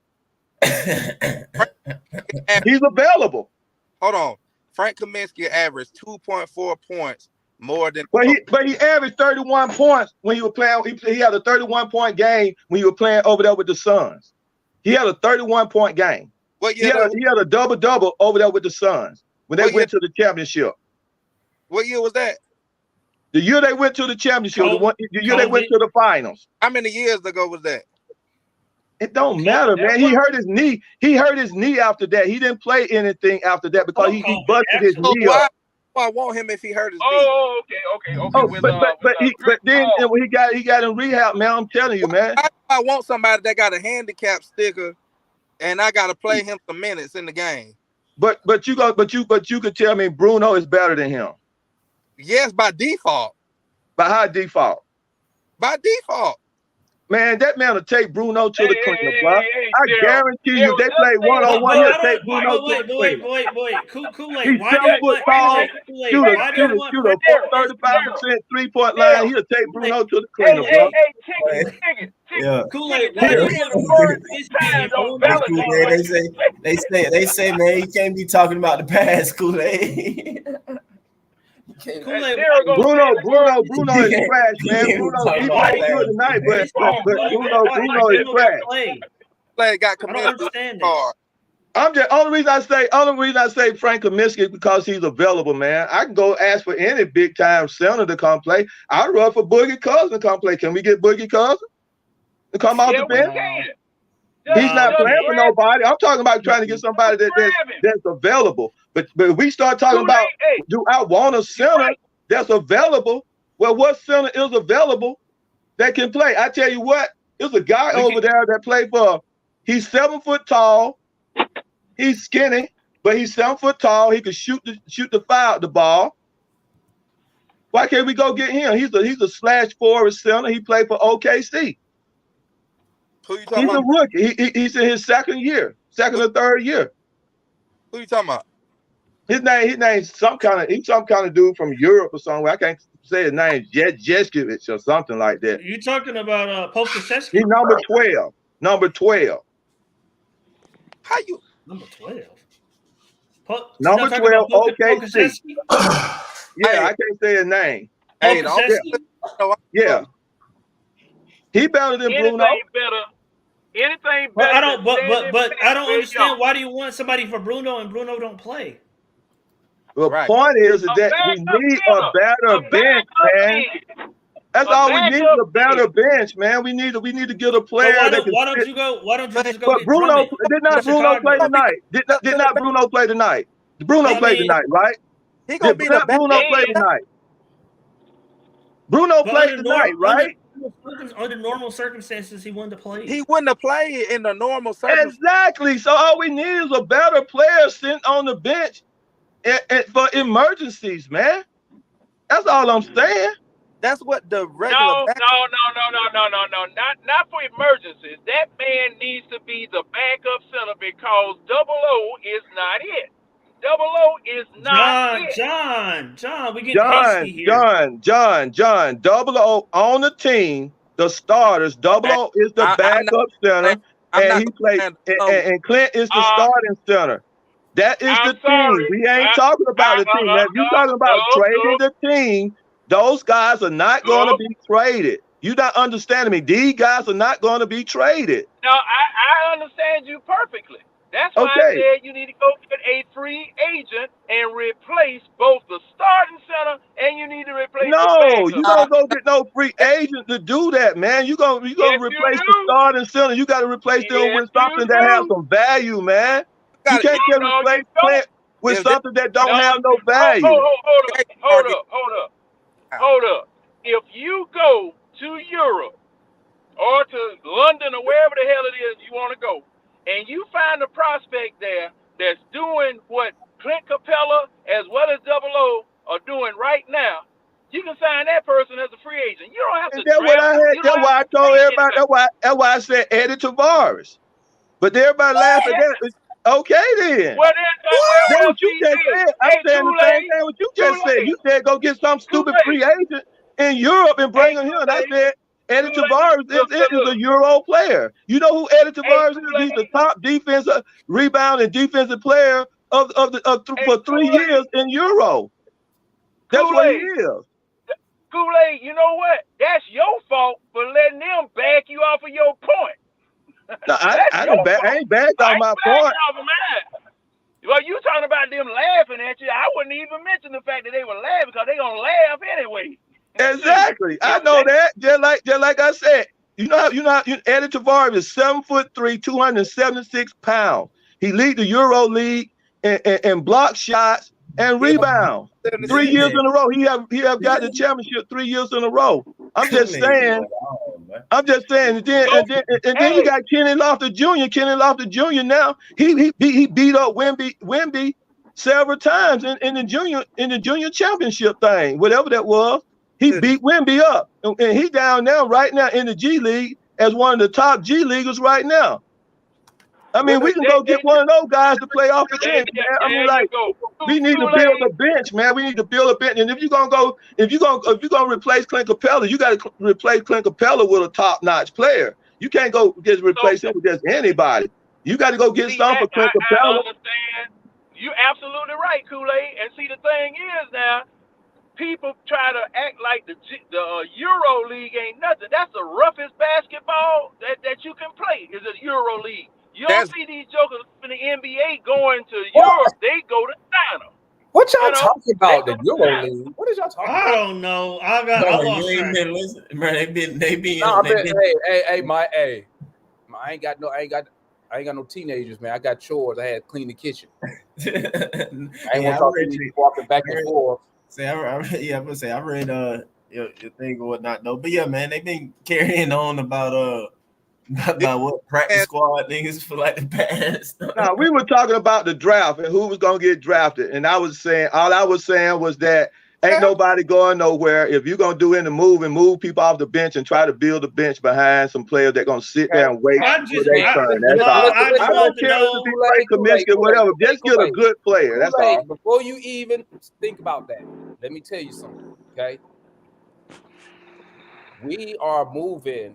He's available. Hold on. Frank Kaminsky averaged 2.4 points more than. But he averaged 31 points when he was playing. He had a 31-point game when he was playing over there with the Suns. He had a 31-point game. What year? He had a double-double over there with the Suns when they went to the championship. What year was that? The year they went to the championship. The year they went to the finals. How many years ago was that? It don't matter, man. He hurt his knee. He hurt his knee after that. He didn't play anything after that because he busted his knee up. I want him if he hurt his knee. Oh, okay. Oh, but then when he got in rehab, man. I'm telling you, man. I want somebody that got a handicap sticker, and I got to play him some minutes in the game. But you could tell me Bruno is better than him. Yes, by default. By how default? By default. Man, that man will take Bruno to the cleaner, bro. I guarantee you, they play one-on-one. He'll take Bruno to the cleaner. Kool-Aid. He's 7 foot tall, shoot a 35% 3-point line. He'll take Bruno to the cleaner, bro. Yeah. Kool-Aid. They say, man, you can't be talking about the past, Kool-Aid. Bruno is trash, man. Bruno, he played good tonight, but Bruno is trash. Play got committed. I'm just only reason I say Frank Kaminsky because he's available, man. I can go ask for any big time center to come play. I'd run for Boogie Cousins to come play. Can we get Boogie Cousins to come off the bench? He's not playing for nobody. I'm talking about trying to get somebody that's available. But if we start talking about, do I want a center that's available? Well, what center is available that can play? I tell you what, there's a guy over there that played for. He's 7 foot tall. He's skinny, but he's 7 foot tall. He can shoot the ball. Why can't we go get him? He's a slash forward center. He played for OKC. Who you talking about? He's a rookie. He's in his second or third year. Who you talking about? His name's some kind of dude from Europe or somewhere. I can't say his name, Jeskevich or something like that. You talking about Pokusevski? He's number 12. Number 12. How you? Number 12. Number 12. OKC. Yeah, I can't say his name. Hey, yeah. He better than Bruno. Anything better. But I don't understand. Why do you want somebody for Bruno and Bruno don't play? The point is that we need a better bench, man. That's all we need is a better bench, man. We need to get a player. Why don't you just go? But Bruno did not play tonight. Did not Bruno play tonight? Bruno played tonight, right? He gonna be the best. Bruno played tonight. Bruno played tonight, right? Under normal circumstances, he wouldn't have played. He wouldn't have played in the normal circumstances. Exactly. So all we need is a better player sitting on the bench for emergencies, man. That's all I'm saying. That's what the regular. No. Not for emergencies. That man needs to be the backup center because Double O is not it. Double O is not it. John, we get hasty here. John. Double O on the team, the starters. Double O is the backup center, and he played. And Clint is the starting center. That is the team. We ain't talking about the team. Now, you talking about trading the team. Those guys are not going to be traded. You're not understanding me. These guys are not going to be traded. No, I understand you perfectly. That's why I said you need to go get a free agent and replace both the starting center and you need to replace No, you don't go get no free agent to do that, man. You're gonna replace the starting center. You got to replace them with something that has some value, man. You can't get replaced with something that don't have no value. Hold up. If you go to Europe or to London or wherever the hell it is you want to go, and you find a prospect there that's doing what Clint Capella as well as Double O are doing right now, you can sign that person as a free agent. You don't have to. That's why I told everybody. That's why I said Eddie Tavares. But everybody laughing at that. Okay then. Well, that's what you just said. I'm saying the same thing what you just said. You said go get some stupid free agent in Europe and bring him here. And I said Eddie Tavares is a Euro player. You know who Eddie Tavares is? He's the top defensive rebound and defensive player for 3 years in Euro. That's what he is. Kool-Aid, you know what? That's your fault for letting them back you off of your point. No, I ain't backed on my point. Well, you talking about them laughing at you. I wouldn't even mention the fact that they were laughing because they're gonna laugh anyway. Exactly. I know that. Just like I said, Eddie Tavares is 7'3", 276 pounds. He lead the Euro League and block shots and rebounds. 3 years in a row. He have got the championship 3 years in a row. I'm just saying. And then you got Kenny Lofton Jr. Kenny Lofton Jr. Now he beat up Wemby several times in the junior championship thing, whatever that was. He beat Wemby up, and he down now right now in the G League as one of the top G leaguers right now. I mean, we can go get one of those guys to play off the bench, man. I mean, like, we need to build a bench, man. We need to build a bench. And if you're gonna replace Clint Capella, you got to replace Clint Capella with a top-notch player. You can't go just replace him with just anybody. You got to go get something for Clint Capella. I understand. You're absolutely right, Kool-Aid. And see, the thing is now, people try to act like the Euro League ain't nothing. That's the roughest basketball that you can play. Is a Euro League. You don't see these jokers in the NBA going to Europe. They go to China. What y'all talking about? The Euro League? What is y'all talking about? I don't know. I lost you ain't track. been listening, man. They be. Nah, man, hey, I ain't got no teenagers, man. I got chores. I had to clean the kitchen. I ain't want to talk to you walking back and forth. I'm gonna say I read your thing or whatnot though. But yeah, man, they been carrying on about what practice squad niggas for like the past. No, we were talking about the draft and who was gonna get drafted, and all I was saying was that ain't nobody going nowhere. If you're gonna do any move people off the bench and try to build a bench behind some players that gonna sit there and wait for their turn. That's all. I don't care if it's Frank Kaminsky, whatever. Just get a good player. That's all. Before you even think about that, let me tell you something. Okay, we are moving.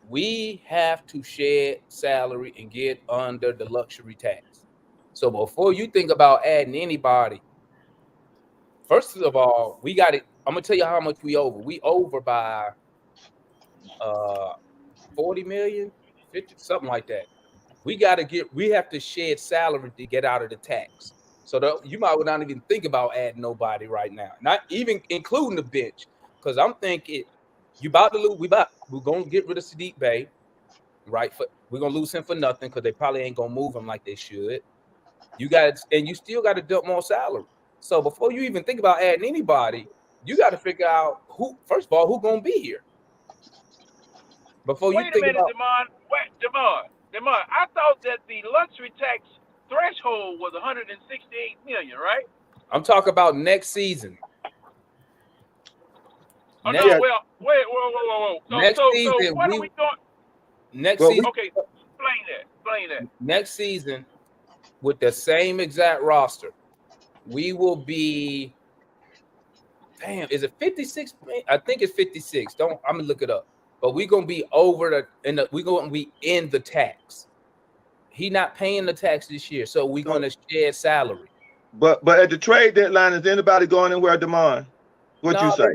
We have to shed salary and get under the luxury tax. So before you think about adding anybody, first of all, we got it. I'm gonna tell you how much we over. We over by 40 million, 50, something like that. We have to shed salary to get out of the tax. So you might not even think about adding nobody right now, not even including the bench, because I'm thinking you about to lose. We're gonna get rid of Sadiq Bey, right? We're gonna lose him for nothing because they probably ain't gonna move him like they should. You still got to dump more salary. So before you even think about adding anybody, you got to figure out first of all, who's gonna be here. Before you think about. Demond, I thought that the luxury tax threshold was 168 million, right? I'm talking about next season. Oh, no, well, wait, whoa. So what are we doing? Next season. Okay, explain that. Next season, with the same exact roster, we will be. Damn, is it 56? I think it's 56. I'm gonna look it up. But we're gonna be we're gonna be in the tax. He not paying the tax this year, so we're gonna share salary. But at the trade deadline, is anybody going anywhere, Damon? What you say?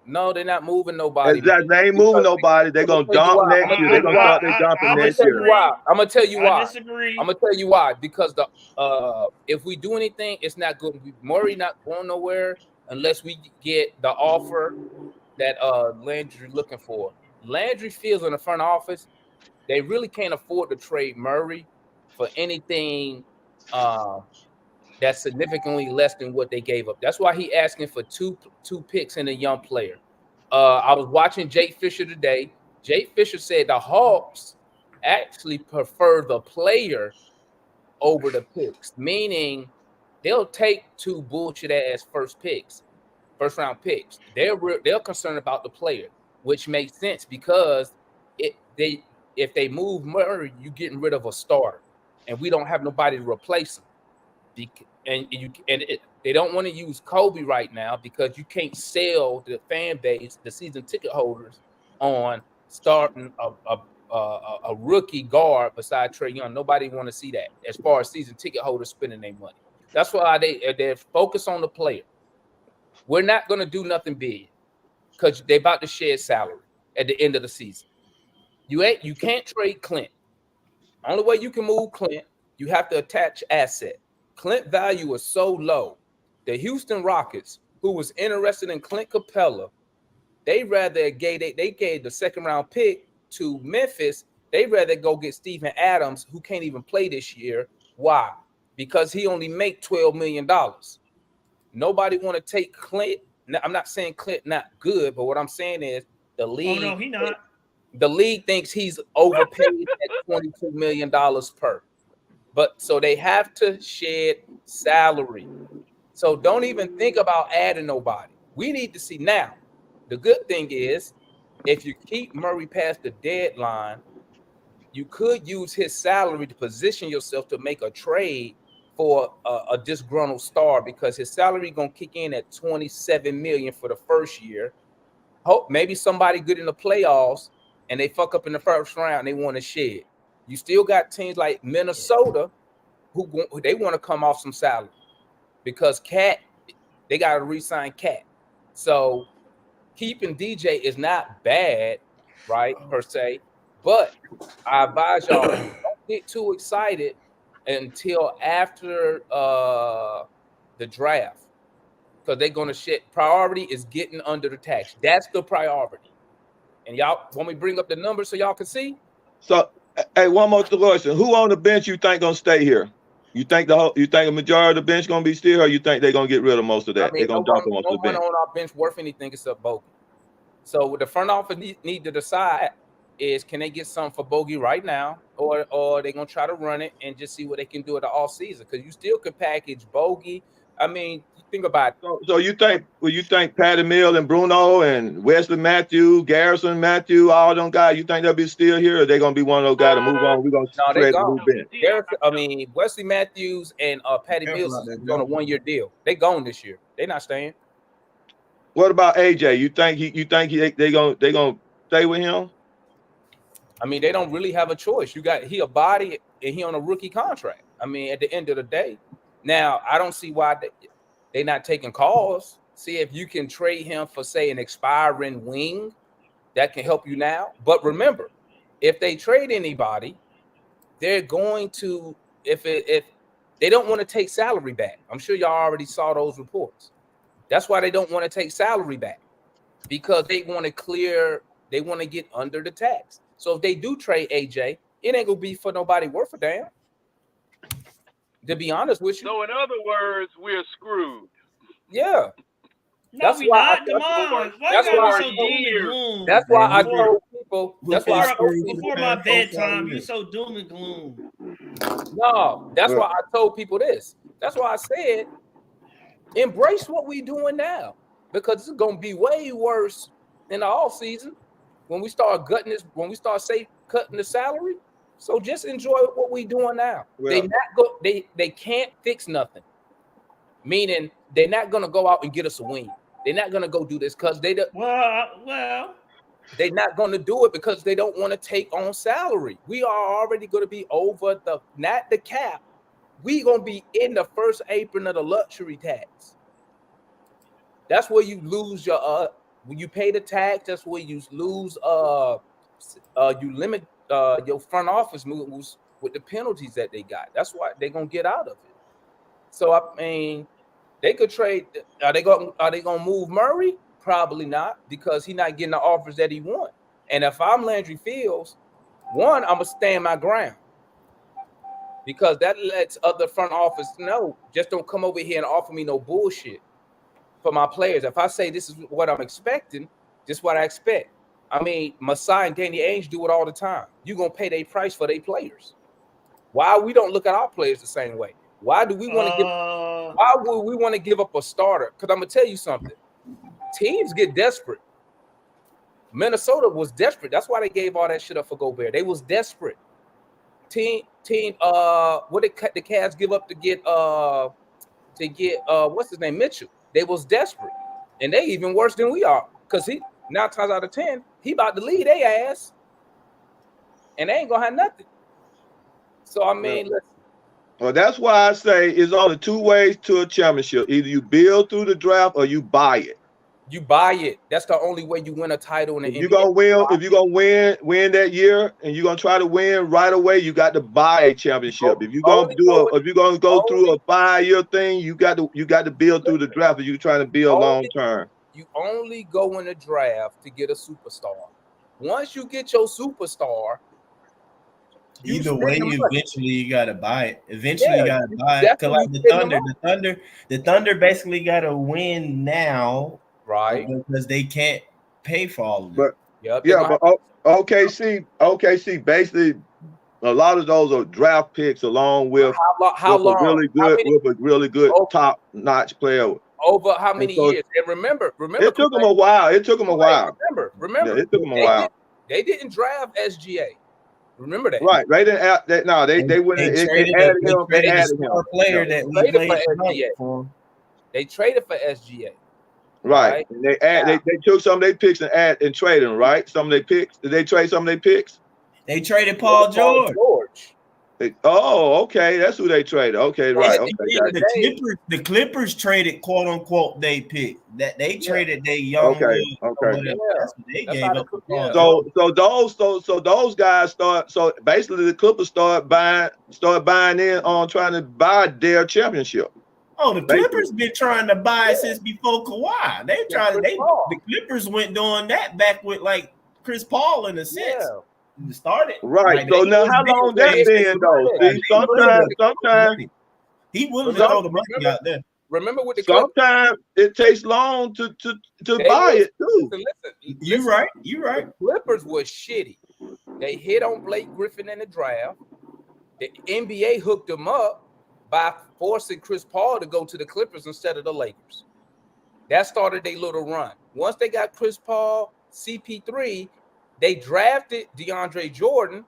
No, they're not moving nobody. Exactly. They ain't moving nobody. They're gonna dump next year. They're gonna start their dumping next year. I'm gonna tell you why. I disagree. I'm gonna tell you why. Because if we do anything, it's not good. Murray not going nowhere unless we get the offer that Landry looking for. Landry feels in the front office they really can't afford to trade Murray for anything that's significantly less than what they gave up. That's why he asking for two picks and a young player. I was watching Jake Fisher today. Jake Fisher said the Hawks actually prefer the player over the picks, meaning they'll take two bullshit ass first round picks. They're concerned about the player, which makes sense because if they move Murray, you're getting rid of a starter, and we don't have nobody to replace him. They don't want to use Kobe right now because you can't sell the fan base, the season ticket holders, on starting a rookie guard beside Trae Young. Nobody want to see that as far as season ticket holders spending their money. That's why they're focused on the player. We're not going to do nothing big because they're about to share salary at the end of the season. You can't trade Clint. Only way you can move Clint, you have to attach asset. Clint value is so low. The Houston Rockets, who was interested in Clint Capella, they gave the second round pick to Memphis. They rather go get Steven Adams, who can't even play this year. Why? because he only make $12 million. Nobody want to take Clint. Now, I'm not saying Clint not good, but what I'm saying is the Oh league. no, he not. The league thinks he's overpaid at $22 million per. But so they have to shed salary. So don't even think about adding nobody. We need to see now. The good thing is, if you keep Murray past the deadline, you could use his salary to position yourself to make a trade for a disgruntled star, because his salary gonna kick in at $27 million for the first year. Hope maybe somebody good in the playoffs and they fuck up in the first round, they want to shed. You still got teams like Minnesota who they want to come off some salary because Cat, they got to re-sign Cat. So keeping DJ is not bad, right, per se, but I advise y'all, don't get too excited until after the draft, because they're going to shit. Priority is getting under the tax. That's the priority. And y'all want me to bring up the numbers so y'all can see? So, hey, one more question. Who on the bench you think gonna stay here? You think a majority of the bench gonna be still, or you think they're gonna get rid of most of that? I mean, They're gonna drop them off no the one bench. on our bench worth anything except Bogey. So what the front office need to decide is, can they get something for Bogey right now, or they're gonna try to run it and just see what they can do at the off season, because you still could package Bogey. I mean, think about it. So you think Patty Mill and Bruno and Wesley Matthews, Garrison Matthews, all them guys, you think they'll be still here, or they gonna be one of those guys to move on? We're gonna No, they create a gone. new bench. I mean, Wesley Matthews and Patty Mills is on a 1-year deal. They gone this year. They not staying. What about AJ? You think they gonna stay with him? I mean, they don't really have a choice. He a body and he on a rookie contract. I mean, at the end of the day. Now, I don't see why they not taking calls. See if you can trade him for, say, an expiring wing that can help you now. But remember, if they trade anybody, they're going to, if they don't want to take salary back. I'm sure y'all already saw those reports. That's why they don't want to take salary back, because they want to get under the tax. So if they do trade AJ, it ain't gonna be for nobody worth a damn. To be honest with you. So in other words, we're screwed. Yeah. No, That's we why not, Demond. Why that's you gotta why be so doom and gloom? That's why I told people. That's why I told people Before my bedtime, you so doom and gloom. No, that's why I told people this. That's why I said, embrace what we doing now, because it's gonna be way worse in the off season when we start cutting the salary. So just enjoy what we doing now. Well, They can't fix nothing. Meaning they're not gonna go out and get us a win. They're not gonna go do this because they're not gonna do it because they don't want to take on salary. We are already gonna be over not the cap. We gonna be in the first apron of the luxury tax. That's where you lose your when you pay the tax. That's where you lose you limit your front office moves with the penalties that they got. That's why they're gonna get out of it. So I mean, they could trade. Are they gonna move Murray? Probably not, because he's not getting the offers that he wants. And if I'm Landry Fields, I'm gonna stand my ground, because that lets other front office know, just don't come over here and offer me no bullshit for my players. If I say this is what I'm expecting, this is what I expect. I mean, Masai and Danny Ainge do it all the time. You're gonna pay their price for their players. Why we don't look at our players the same way? Why do we want to give? Why would we want to give up a starter? Because I'm gonna tell you something. Teams get desperate. Minnesota was desperate. That's why they gave all that shit up for Gobert. They was desperate. Team. What did the Cavs give up to get what's his name, Mitchell? They was desperate, and they even worse than we are, because he 9 times out of 10 he about to lead their ass, and they ain't gonna have nothing. So I mean, listen. Well, that's why I say it's only 2 ways to a championship. Either you build through the draft or you buy it. You buy it. That's the only way you win a title in the NBA. If you're gonna win that year, and you're gonna try to win right away, you got to buy a championship. If you're gonna go through a 5-year thing, you got to build through the draft if you're trying to build long term. You only go in the draft to get a superstar. Once you get your superstar, You Either spend way, the money. eventually you gotta buy it. Eventually Yeah, you gotta you buy it. Cause like definitely spend the Thunder basically gotta win now, right? Because they can't pay for all of it. But Yep, yeah, but OKC basically a lot of those are draft picks along with How with long? a really How good many? with a really good top notch player. Over how And many so years? And remember, it took them a while. It took them a while. Remember, Yeah, it took them a while. they didn't draft SGA. Remember that. Right. They didn't add that. No, they went. They traded added they him. They traded a added star him. player Yeah. that we Traded played for tonight SGA. for. They traded for SGA. Right. Right. And they took some of their picks and traded them. Right. Some of their picks. Did they trade some of their picks? They traded Paul George. Oh, okay. That's who they traded. Okay, right. Okay. The Clippers traded quote unquote they pick. That they traded their young. Okay. Okay. That's what they gave up. For Paul George. So those guys start. So basically, the Clippers start buying in on trying to buy their championship. Oh, the Clippers been trying to buy it since before Kawhi. The Clippers went doing that back with like Chris Paul in a sense. Started Right. Like, So they now, was how big long on that that. been though? See, sometimes he willing to throw the money out there. Remember with the sometimes it takes long to buy it too. You right. You right. The Clippers was shitty. They hit on Blake Griffin in the draft. The NBA hooked them up by forcing Chris Paul to go to the Clippers instead of the Lakers. That started their little run. Once they got Chris Paul, CP3, they drafted DeAndre Jordan.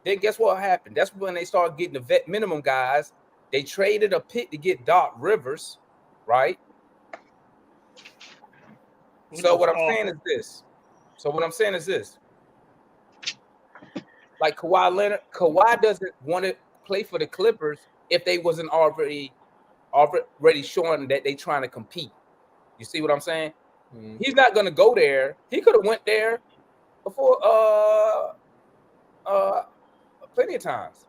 Then guess what happened? That's when they started getting the vet minimum guys. They traded a pick to get Doc Rivers, right? So what I'm saying is this. Like Kawhi Leonard, Kawhi doesn't want to play for the Clippers if they wasn't already showing that they trying to compete. You see what I'm saying? He's not gonna go there. He could have went there before plenty of times.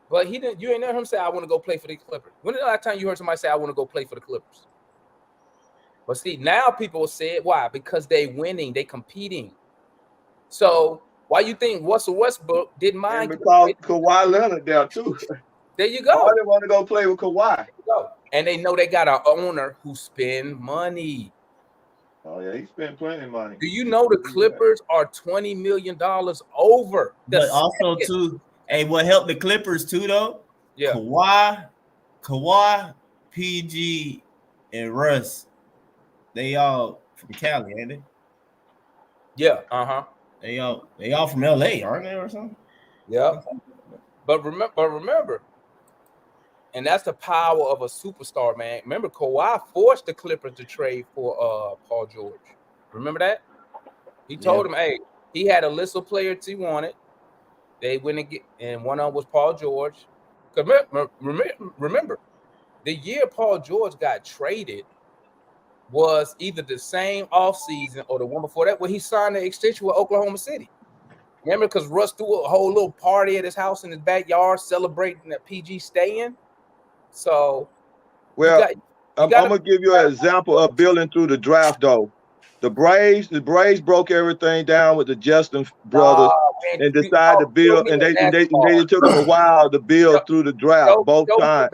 But he didn't. You ain't heard him say, I want to go play for the Clippers. When the last time you heard somebody say, I want to go play for the Clippers? But see, now people say it. Why? Because they winning, they competing. So why you think Russell Westbrook didn't mind? And because Kawhi Leonard there too. There you go. I didn't want to go play with Kawhi. There you go. And they know they got an owner who spend money. Oh yeah, he spent plenty of money. Do you know the Clippers are $20 million over? But also too, hey, what helped the Clippers too though? Yeah. Kawhi, PG, and Russ, they all from Cali, ain't they? Yeah. They all from LA, aren't they, or something? Yeah. But remember, and that's the power of a superstar, man. Remember, Kawhi forced the Clippers to trade for Paul George. Remember that? He told him, hey, he had a list of players he wanted. They went and and one of them was Paul George. Remember, the year Paul George got traded was either the same offseason or the one before that where he signed the extension with Oklahoma City. Remember, because Russ threw a whole little party at his house in his backyard celebrating that PG staying. So, well, I'm gonna give you an example of building through the draft, though. The Braves broke everything down with the Justin brothers and decided to build, and they took them a while to build through the draft both times.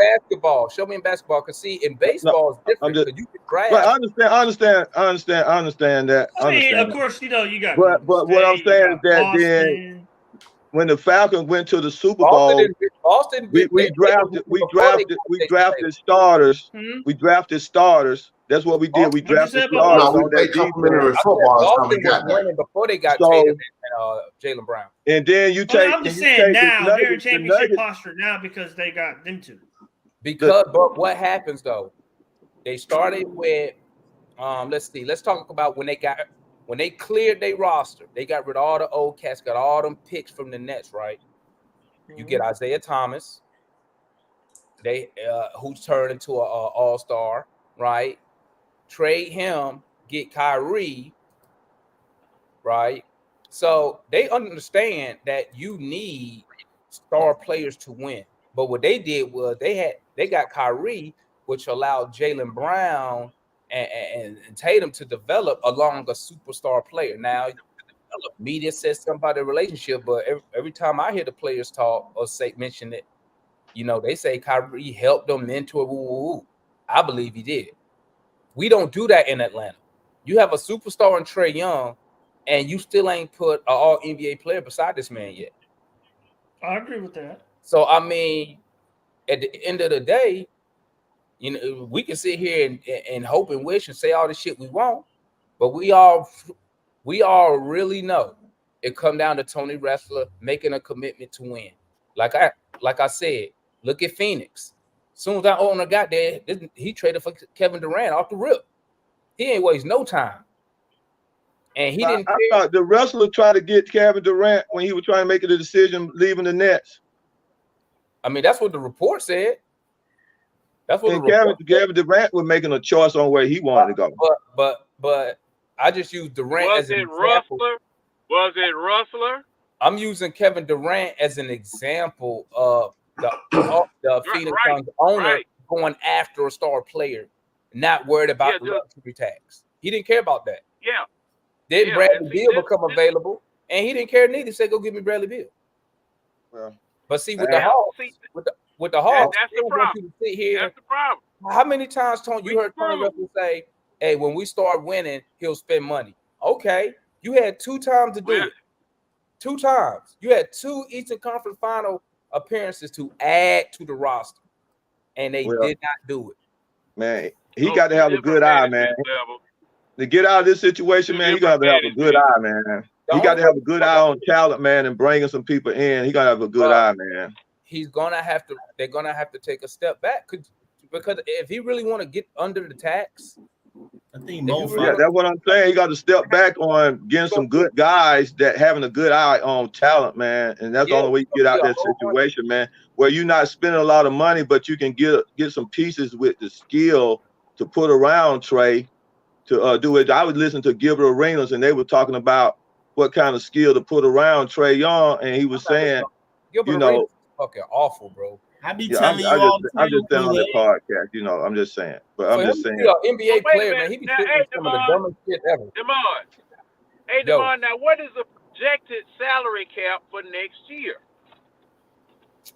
Show me in basketball, because see, in baseball it's different. Because you can draft. But I understand that. I mean, of course, you know you got. But what I'm saying is that then, when the Falcons went to the Super Bowl, we drafted starters. We drafted starters. That's what we did. We drafted starters on that defense. Boston was winning before they got traded Jaylen Brown. And then you take. I'm just saying now they're in championship posture now because they got them two. But what happens though? They started with let's talk about when they cleared their roster. They got rid of all the old cats, got all them picks from the Nets, right? You get Isaiah Thomas, who's turned into an all-star, right? Trade him, get Kyrie, right? So they understand that you need star players to win. But what they did was they got Kyrie, which allowed Jaylen Brown and Tatum to develop along a superstar player. Now, media says something about the relationship, but every time I hear the players talk or say mention it, you know, they say Kyrie helped them mentor. Woo, woo, woo. I believe he did. We don't do that in Atlanta. You have a superstar in Trae Young, and you still ain't put an all NBA player beside this man yet. I agree with that. So I mean, at the end of the day, you know, we can sit here and hope and wish and say all the shit we want, but we all really know it come down to Tony Wrestler making a commitment to win. Like I said, look at Phoenix. As soon as that owner got there, he traded for Kevin Durant off the rip. He ain't waste no time. And he didn't. I thought the wrestler tried to get Kevin Durant when he was trying to make a decision leaving the Nets. I mean, that's what the report said. That's what and Kevin Durant was making a choice on where he wanted to go. But I just used Durant Was as an it example. Rustler? Was it Rustler? I'm using Kevin Durant as an example of the Phoenix Suns owner going after a star player, not worried about the luxury tax. He didn't care about that. Yeah. Then Bradley Beal become available, and he didn't care neither. He said, "Go get me Bradley Beal." Well, but see, with the Hawks, with the Hawks, that's the problem. Sit here. That's the problem. How many times, Tony, you heard Tony Russell say, "Hey, when we start winning, he'll spend money." Okay, you had 2 times to do it. 2 times. You had 2 Eastern Conference Final appearances to add to the roster, and they did not do it. Man, he got to have a good eye, man. To get out of this situation, man, he got to have a good eye, man. He got to have a good eye on talent, man, and bringing some people in. He got to have a good eye, man. He's gonna have to. They're gonna have to take a step back because if he really want to get under the tax, I think that's what I'm saying. He got to step back on getting some good guys that having a good eye on talent, man. And that's the only way you get out of that situation, man. Where you're not spending a lot of money, but you can get some pieces with the skill to put around Trae to do it. I was listening to Gilbert Arenas, and they were talking about what kind of skill to put around Trae Young, and he was saying, Gilbert Arenas is fucking awful, bro. I be Yeah, telling you all I'm just saying on the too, podcast, you know. I'm just saying, but I'm just saying. NBA player, man. He be sitting in some of the dumbest shit ever. Demond. Hey, Yo. Demond, now what is the projected salary cap for next year?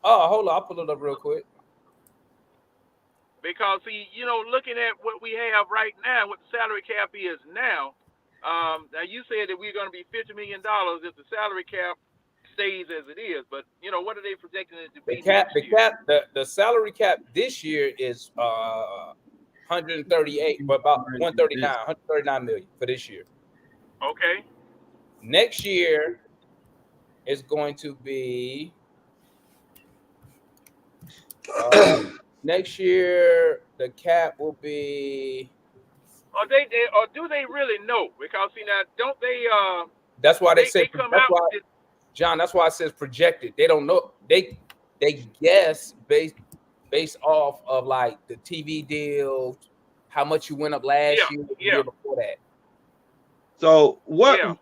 Oh, hold on. I'll pull it up real quick. Because, see, you know, looking at what we have right now, what the salary cap is now, now you said that we're going to be $50 million if the salary cap stays as it is. But, you know, what are they projecting it to be The salary cap this year is 138, but about 139 million for this year. Okay. Next year is going to be next year the cap will be. Or do they really know? Because see now, don't they? That's why they say. come That's out why, with John. That's why it says projected. They don't know. They guess based off of like the TV deal, how much you went up last year, the year before that. So what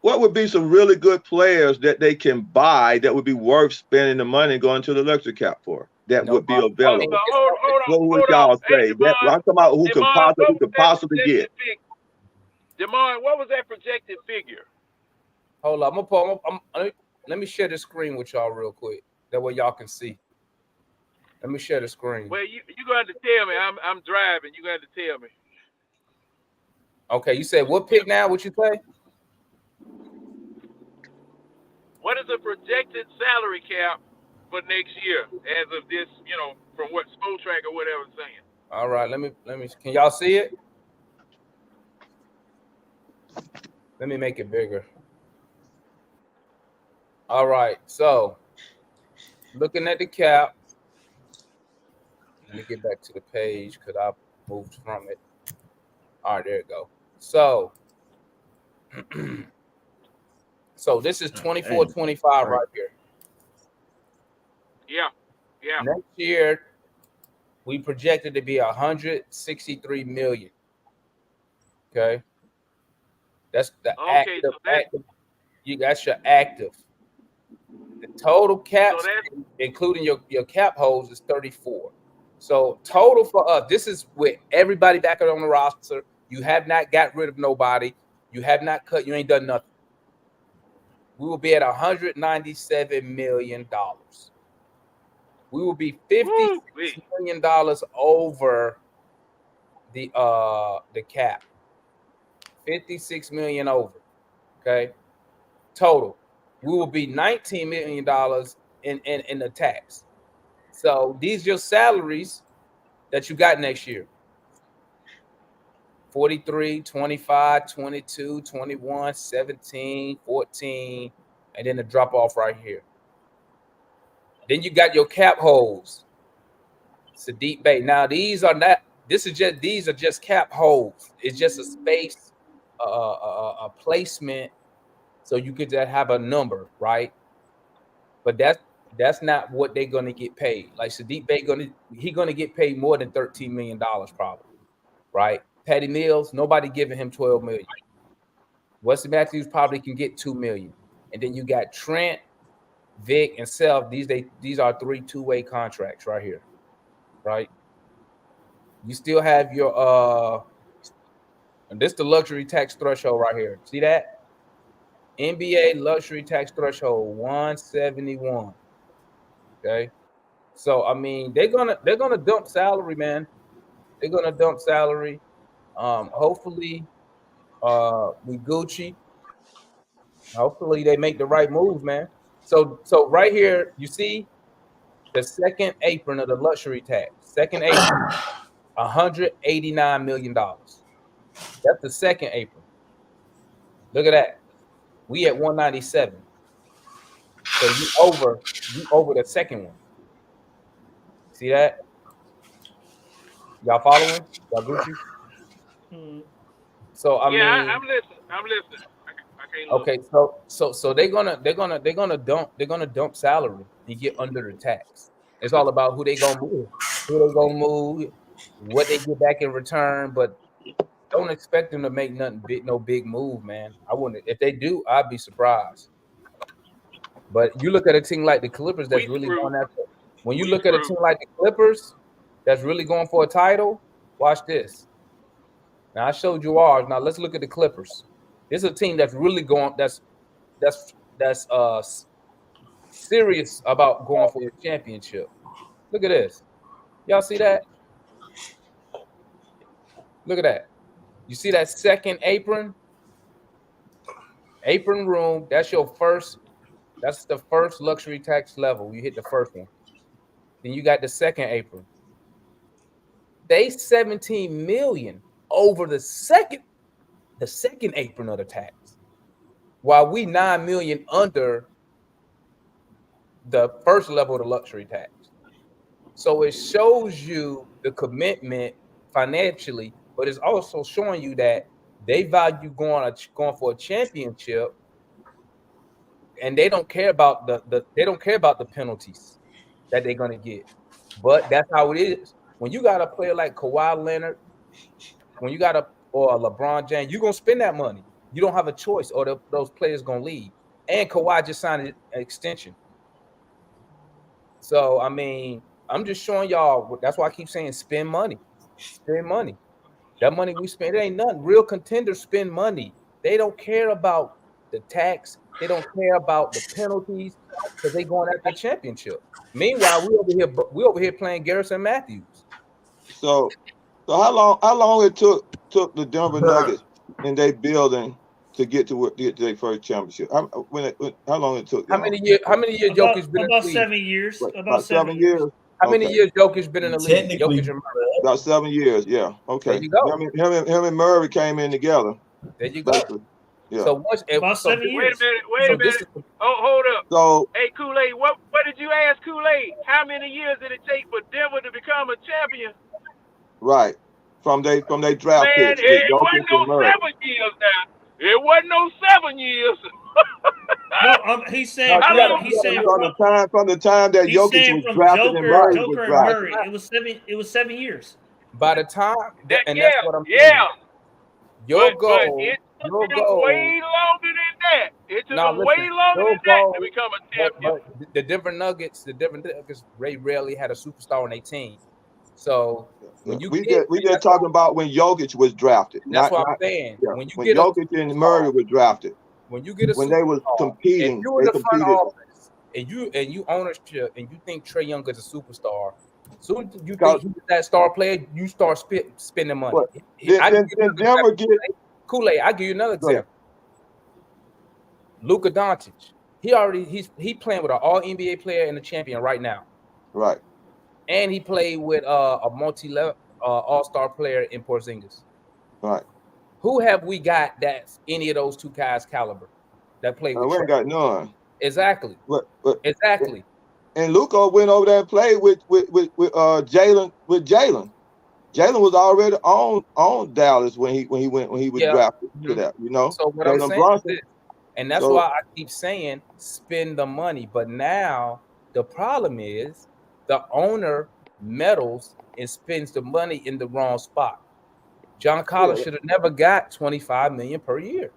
would be some really good players that they can buy that would be worth spending the money going to the luxury cap for? That would be available. What would y'all say? I'm talking about who can possibly get. Demond, what was that projected figure? Hold on, let me share the screen with y'all real quick. That way y'all can see. Let me share the screen. Well, you going to tell me. I'm driving. You going to tell me. Okay, you said what pick now? What you say? What is the projected salary cap for next year as of this, you know, from what Spotrac or whatever is saying? All right, let me. Can y'all see it? Let me make it bigger. All right, so looking at the cap. Let me get back to the page because I moved from it. All right, there it go. So, this is 24-25 right here. Yeah. Next year, we projected to be 163 million. Okay, that's the active. That's your active. The total cap, including your cap holds, is 34. So total for us, this is with everybody back on the roster. You have not got rid of nobody. You have not cut. You ain't done nothing. we will be at $197 million. We will be $56 million over the cap. 56 million over. Okay. Total. We will be $19 million in the tax. So these are your salaries that you got next year. 43, 25, 22, 21, 17, 14, and then the drop off right here. Then you got your cap holes. Sadiq Bey. Now these are just cap holes. It's just a space, a placement, so you could just have a number, right? But that's not what they're gonna get paid. Like Sadiq Bey gonna get paid more than $13 million probably, right? Patty Mills, nobody giving him $12 million. Wesley Matthews probably can get $2 million, and then you got Trent, Vic, and Self. These are 3 two-way contracts right here, right? You still have your and this the luxury tax threshold right here. See that? NBA luxury tax threshold 171. Okay, so I mean they're gonna dump salary, man. They're gonna dump salary. Hopefully, we Gucci. Hopefully they make the right moves, man. So right here, you see the second apron of the luxury tax. Second apron, $189 million. That's the second apron. Look at that. We at 197. So you over the second one. See that? Y'all following? Y'all Gucci? So I mean, I'm listening. I can't look. okay, so they're gonna dump salary and get under the tax. It's all about who they gonna move, what they get back in return, but don't expect them to make no big move, man. I wouldn't. If they do, I'd be surprised. But you look at a team like the Clippers that's really going after. When you look at a team like the Clippers that's really going for a title, watch this. Now I showed you ours. Now let's look at the Clippers. This is a team that's really going. That's serious about going for a championship. Look at this. Y'all see that? Look at that. You see that second apron? Apron room. That's your first. That's the first luxury tax level. You hit the first one. Then you got the second apron. They 17 million over the second apron of the tax, while we 9 million under the first level of the luxury tax. So it shows you the commitment financially, but it's also showing you that they value going for a championship, and they don't care about the penalties that they're gonna get. But that's how it is. When you got a player like Kawhi Leonard, when you got a LeBron James, you're gonna spend that money. You don't have a choice, or those players gonna leave. And Kawhi just signed an extension. So I mean, I'm just showing y'all. That's why I keep saying spend money. Spend money. That money we spend, it ain't nothing. Real contenders spend money. They don't care about the tax. They don't care about the penalties because they going after the championship. Meanwhile, we over here playing Garrison Matthews. So how long it took the Denver Nuggets in their building to get to their first championship? How long it took? How many years Jokic been in the league? 7 years. About 7 years. How many years Jokic been in the league? Jokic and Murray. About 7 years. Yeah. Okay. There you go. Him and Murray came in together. There you go. Basically. Yeah. So once About 7 years. Wait a minute. Oh, hold up. So Hey, Kool-Aid, what did you ask Kool-Aid? How many years did it take for Denver to become a champion? right from they draft Man, picks. it wasn't no 7 years now. It wasn't no 7 years. No, he's saying From the time that he's Jokic saying was from drafted and Murray was Joker and drafted. Murray. It was 7 years. by the time, and Yeah, that's what I'm saying. yeah. Your But goal, it took your them goal. way longer than that. It took Now them way listen, longer your than that goal, to become a champion. but the Denver Nuggets, Ray rarely had a superstar on their team. So when you We get, just talking about when Jokic was drafted. that's Not what I'm saying. yeah, When you when get Jokic and Murray were drafted. when you get a when they was superstar, if competing, you're in they the front competed. office and you ownership and you think Trae Young is a superstar, soon as you Because think he's that star player, you start spending money. what? I give you Then another Denver example, get Kool-Aid. I give you another go ahead. example. Luka Doncic. He playing with an All NBA player and a champion right now, right. and he played with a multi-level All-Star player in Porzingis. Right. Who have we got that's any of those two guys' caliber that play with We ain't Trae? got none. Exactly. Exactly. And Luka went over there and played with Jalen. With Jalen, Jalen was already on Dallas when he was Yeah. drafted to that. You know, So what I'm Jalen saying is Brunson. this, and that's So why I keep saying spend the money. But now the problem is the owner meddles and spends the money in the wrong spot. John Collins yeah, should have never got $25 million per year.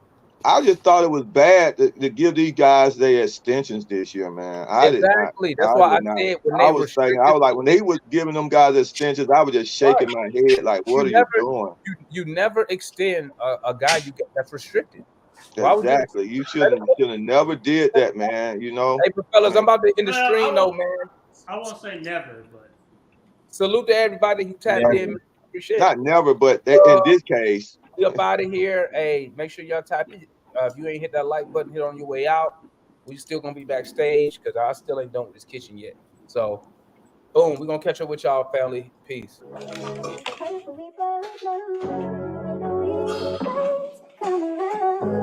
I just thought it was bad to give these guys their extensions this year, man. I did not. Exactly. That's why I did not. said when I they was thinking, restricted I was like, when they was giving them guys extensions, I was just shaking my head like, what are you doing? You never extend a guy you get that's restricted. Why would you? Exactly. You should have never did that, man. You know. Hey, fellas, I'm about to end the Well, stream though, man. I won't say never, but Salute to everybody who tapped in. Man. Appreciate Not it. never, but in this case, We up out of here. Hey, make sure y'all tap in. If you ain't hit that like button, hit on your way out. We still gonna be backstage because I still ain't done with this kitchen yet. So, boom, we're gonna catch up with y'all, family. Peace. Hopefully, both know we always come around.